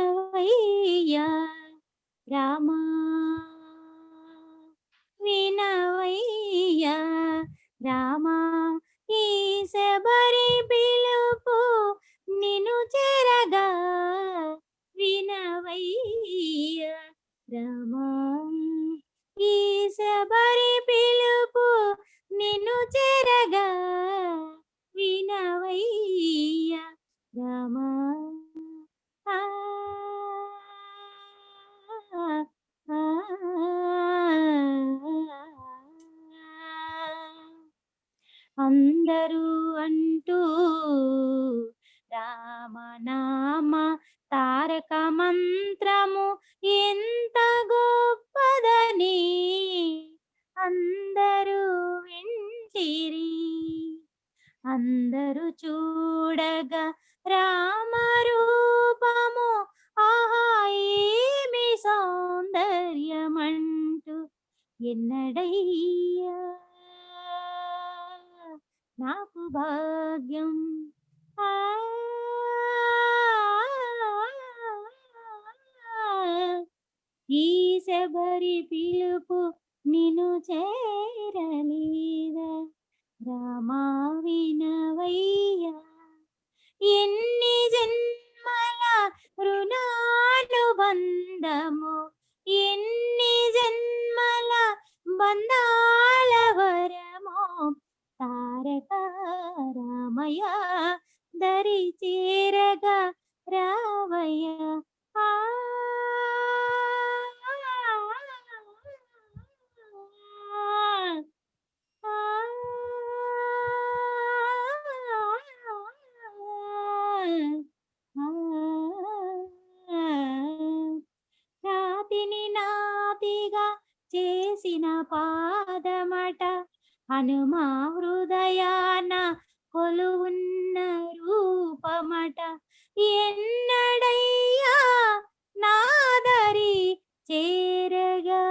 వినవయ్యా రామా వినవయ్యా రామా ఈ శబరి పిలుపు నిన్ను చేరగా వినవయ్యా రామా ఈ శబరి పిలుపు నిన్ను చేరగా వినవయ్యా రామా ఆ ఆ ఆ అందరూ అంటూ రామనామ తారక మంత్రము ఎంత గొప్పదని అందరూ వింటిరి. అందరూ చూడగా రామరూపము ఆహా ఏమి సౌందర్యమంటూ ఎన్నడయ్యా నాకు భాగ్యం. ఆ ఈ శబరి పిలుపు నిన్ను చేరలేదా రామా వినవయ్యా. ఎన్ని జన్మల రుణానుబంధము ఎన్ని జన్మల బంధాల వరమో తారక రామయ్య దరి చేరగా రావయ్య. ఆ రాతిని నాతిగా చేసిన పాదమట హనుమా హృదయాన కొలువున్న రూపమట. ఎన్నడయ్యా నాదరి చేరగా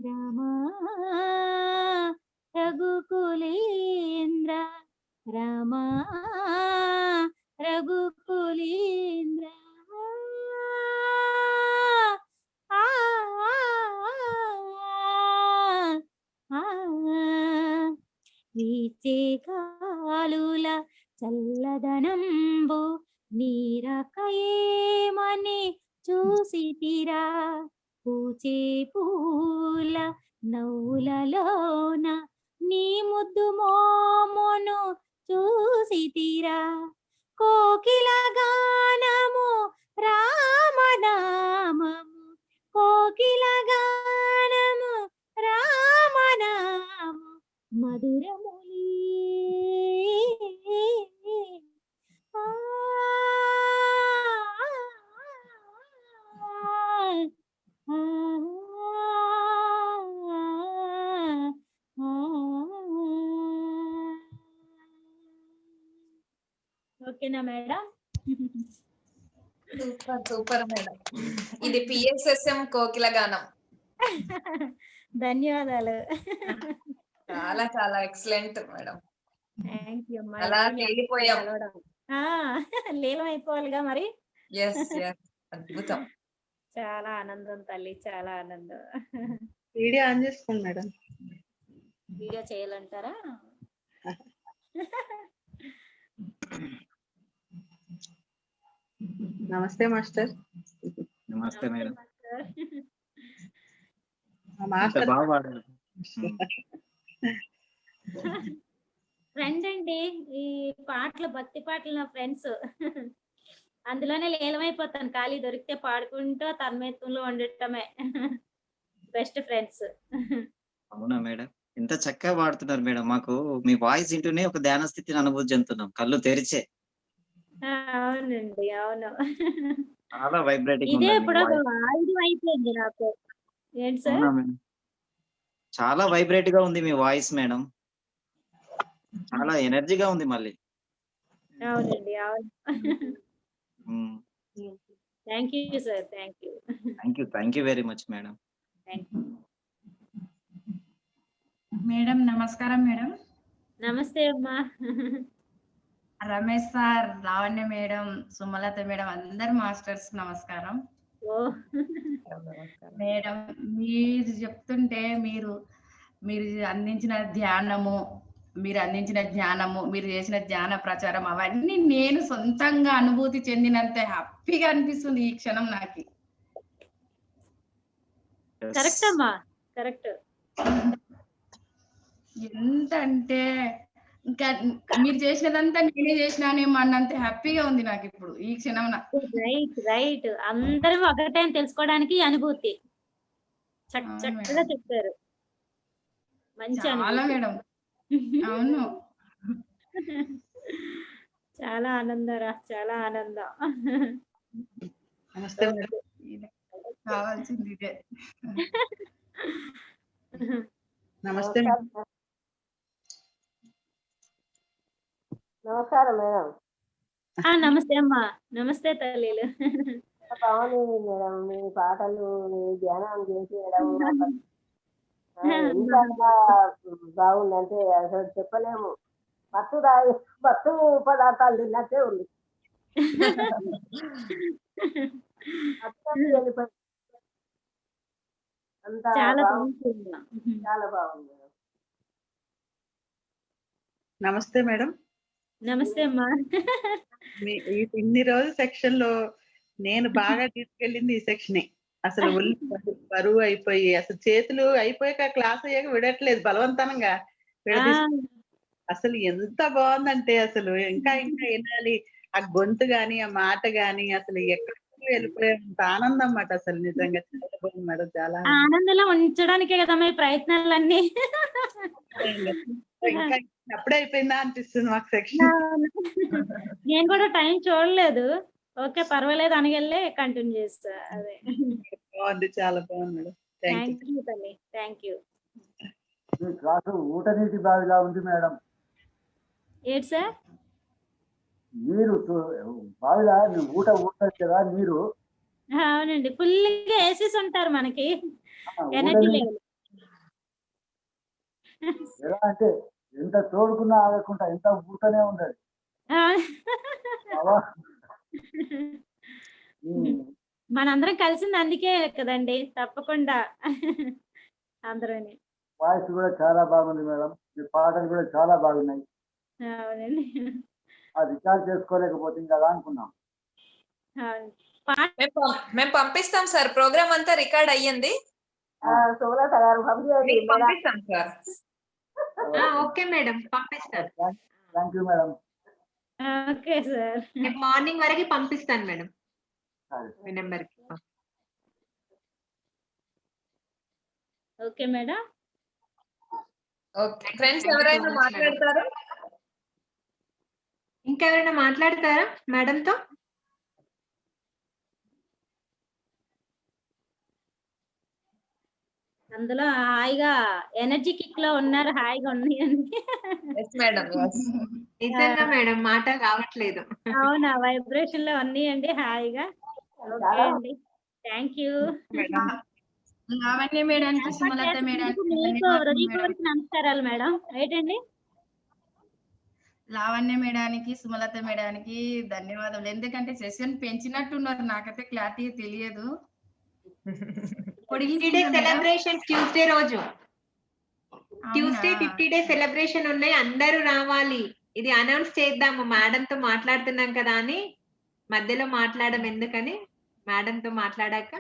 రామా రఘుకులేంద్ర రామా రఘుకులేంద్ర. ఆ వీచే కాలుల చల్లదనంబు నీరకయేమని చూసితిరా. పూచే పూల నవ్వులలోన నీ ముద్దు మోమును చూసితిరా. కోకిల గానము రామనామము కోకిల గానము రామనామము మధురములి. ఆ ఓకేనా మేడం? Super super madam. ఇది పిఎస్ఎస్ఎం కోకిల గానం. ధన్యవాదాలు. చాలా చాలా ఎక్సలెంట్ మేడం. థ్యాంక్ యూ అమ్మా. అలా తేలిపోయాం. లీలం అయిపోవాలిగా మరి. ఎస్ ఎస్ అద్భుతం. చాలా ఆనందం తల్లి, చాలా ఆనందం. వీడియో ఆన్ చేసుకోండి మేడం. వీడియో చేయాలంటారా? నమస్తే మాస్టర్. నమస్తే మేడం. మాస్టర్ బాగా పాడారు. ఫ్రెండ్ అండి, ఈ పాటలు భక్తి పాటలు నా ఫ్రెండ్స్. అందులోనే లీలమైపోతాను. ఖాళీ దొరికితే పాడుకుంటూ తన్మయత్వంలో ఉండటమే. Best friends. అవునా మేడం, ఎంత చక్కగా పాడుతున్నారు మేడం. మాకు మీ వాయిస్ వింటూనే ఒక ధ్యాన స్థితిని అనుభూతి చెందుతున్నాం కళ్ళు తెరిచే. అవునండి, అవును. చాలా వైబ్రేటింగ్ ఇదే ఇప్పుడు ఆయుధం అయిపోయింది నాకు. ఏంటి సార్? చాలా వైబ్రేట్ గా ఉంది మీ వాయిస్ మేడం. చాలా ఎనర్జీగా ఉంది మళ్ళీ. అవునండి, అవును. Thank you sir. Thank you. Thank you very much madam. Thank you madam. నమస్కారం మేడం. నమస్తే అమ్మా. Ramesh sir, Lavanya madam, Sumalatha madam, అందరు మాస్టర్స్ నమస్కారం. ఓ మేడం, మీరు చెప్తుంటే మీరు అందించిన ధ్యానము, మీరు అందించిన జ్ఞానము, మీరు చేసిన ధ్యాన ప్రచారం అవన్నీ నేను సొంతంగా అనుభూతి చెందినంత హ్యాపీగా అనిపిస్తుంది ఈ క్షణం నాకు. కరెక్ట్ అమ్మా, కరెక్ట్. ఎంత అంటే ఇంకా మీరు చేసినదంతా నేనే చేసినానేమో అన్నంత హ్యాపీగా ఉంది నాకు ఇప్పుడు ఈ క్షణం. Right right. అందరం ఒకటే తెలుసుకోవడానికి అనుభూతి. చక్కగా చెప్పారు. మంచి చాలా అనుభూతి. మేడం. అవును. చాలా ఆనందరా, చాలా ఆనందం. నమస్తే మేడం. కావాల్సింది ఇదే. నమస్తే మేడం. నమస్కారం మేడం. నమస్తే అమ్మా. నమస్తే తల్లిలు. బాగుంది మేడం, మీ పాటలు, మీ ధ్యానం చేసి ఎంత బాగుందంటే అసలు చెప్పలేము. మత్తు పదార్థాలు తిన్నట్టే ఉంది. వెళ్ళిపోయి అంత చాలా చాలా బాగుంది మేడం. నమస్తే మేడం. నమస్తే అమ్మా. ఇన్ని రోజుల సెక్షన్ లో నేను బాగా తీసుకెళ్ళింది ఈ సెక్షనే. అసలు ఒళ్ళు బరువు అయిపోయి అసలు చేతులు అయిపోయాక క్లాస్ అయ్యాక విడట్లేదు బలవంతంగా అసలు ఎంత బాగుందంటే అసలు ఇంకా ఇంకా వినాలి. ఆ గొంతు గాని ఆ మాట గాని అసలు ఎక్కడికి వెళ్ళిపోయేంత ఆనందం అన్నమాట. అసలు నిజంగా చాలా బాగుంది మేడం. చాలా ఆనందంలో ఉంచడానికే కదా మీ ప్రయత్నాలన్నీ. ఇంకా అప్పుడే అయిపోయిందా అనిపిస్తుంది మాకు సెక్షన్. నేను కూడా టైం చూడలేదు. ఓకే పర్వాలేదు అనగెళ్ళే కంటిన్యూ చేస్తా. అదే బాగుంది, చాలా బాగుంది మేడం. థ్యాంక్ యూ తల్లి, థ్యాంక్ యూ. ఈ క్లాసు ఊట నీటి బావిలా ఉంది మేడం. ఏంటి సార్? నీరు బావిలా ఊట కదా నీరు. అవునండి, ఫుల్గా వేసేసి ఉంటారు మనకి ఎనర్జీ లెవెల్. ఎలా అంటే ఎంత తోడుకున్నా ఆగకుండా ఎంత ఊటనే ఉండదు. మనందరం కలిసింది అందుకే కదండి, తప్పకుండా అందరం. వాయిస్ కూడా చాలా బాగుంది మేడం. మీ పాటలు కూడా చాలా బాగున్నాయి. అవునండి, అది రికార్డ్ చేసుకోలేకపోతే ఇంకా అలా అనుకున్నాం. మేము పంపిస్తాం సార్. ప్రోగ్రామ్ అంతా రికార్డ్ అయ్యింది, సుమలత గారు పంపిస్తాం సార్. ఓకే మేడం, పంపిస్తాను. Thank you madam. Okay sir, morning వరకు పంపిస్తాను మేడం మీ నెంబర్ కి. Okay madam. ఓకే ఫ్రెండ్స్, ఎవరైనా మాట్లాడతారా? ఇంకెవరైనా మాట్లాడతారా మేడంతో? అందులో హాయిగా ఎనర్జీ కిక్ లో ఉన్నారు, హాయిగా ఉన్నాయండి. నిజంగా మేడం, మాట రావట్లేదు. అవునా, వైబ్రేషన్ లో ఉన్నాయండి హాయిగా. ఓకే అండి, థ్యాంక్ యూ. లావణ్య మేడానికి, సుమలత మేడానికి నమస్కారాలు మేడం. ఏంటండి? లావణ్య మేడానికి, సుమలత మేడానికి ధన్యవాదాలు. ఎందుకంటే సెషన్ పెంచినట్టున్నారు, నాకైతే క్లారిటీ తెలియదు. సెలబ్రేషన్ ట్యూస్డే రోజు, ట్యూస్డే 50 డే సెలబ్రేషన్ ఉన్నాయి. అందరూ రావాలి. ఇది అనౌన్స్ చేద్దాము, మేడం తో మాట్లాడుతున్నాం కదా అని మధ్యలో మాట్లాడడం ఎందుకని మేడం తో మాట్లాడాక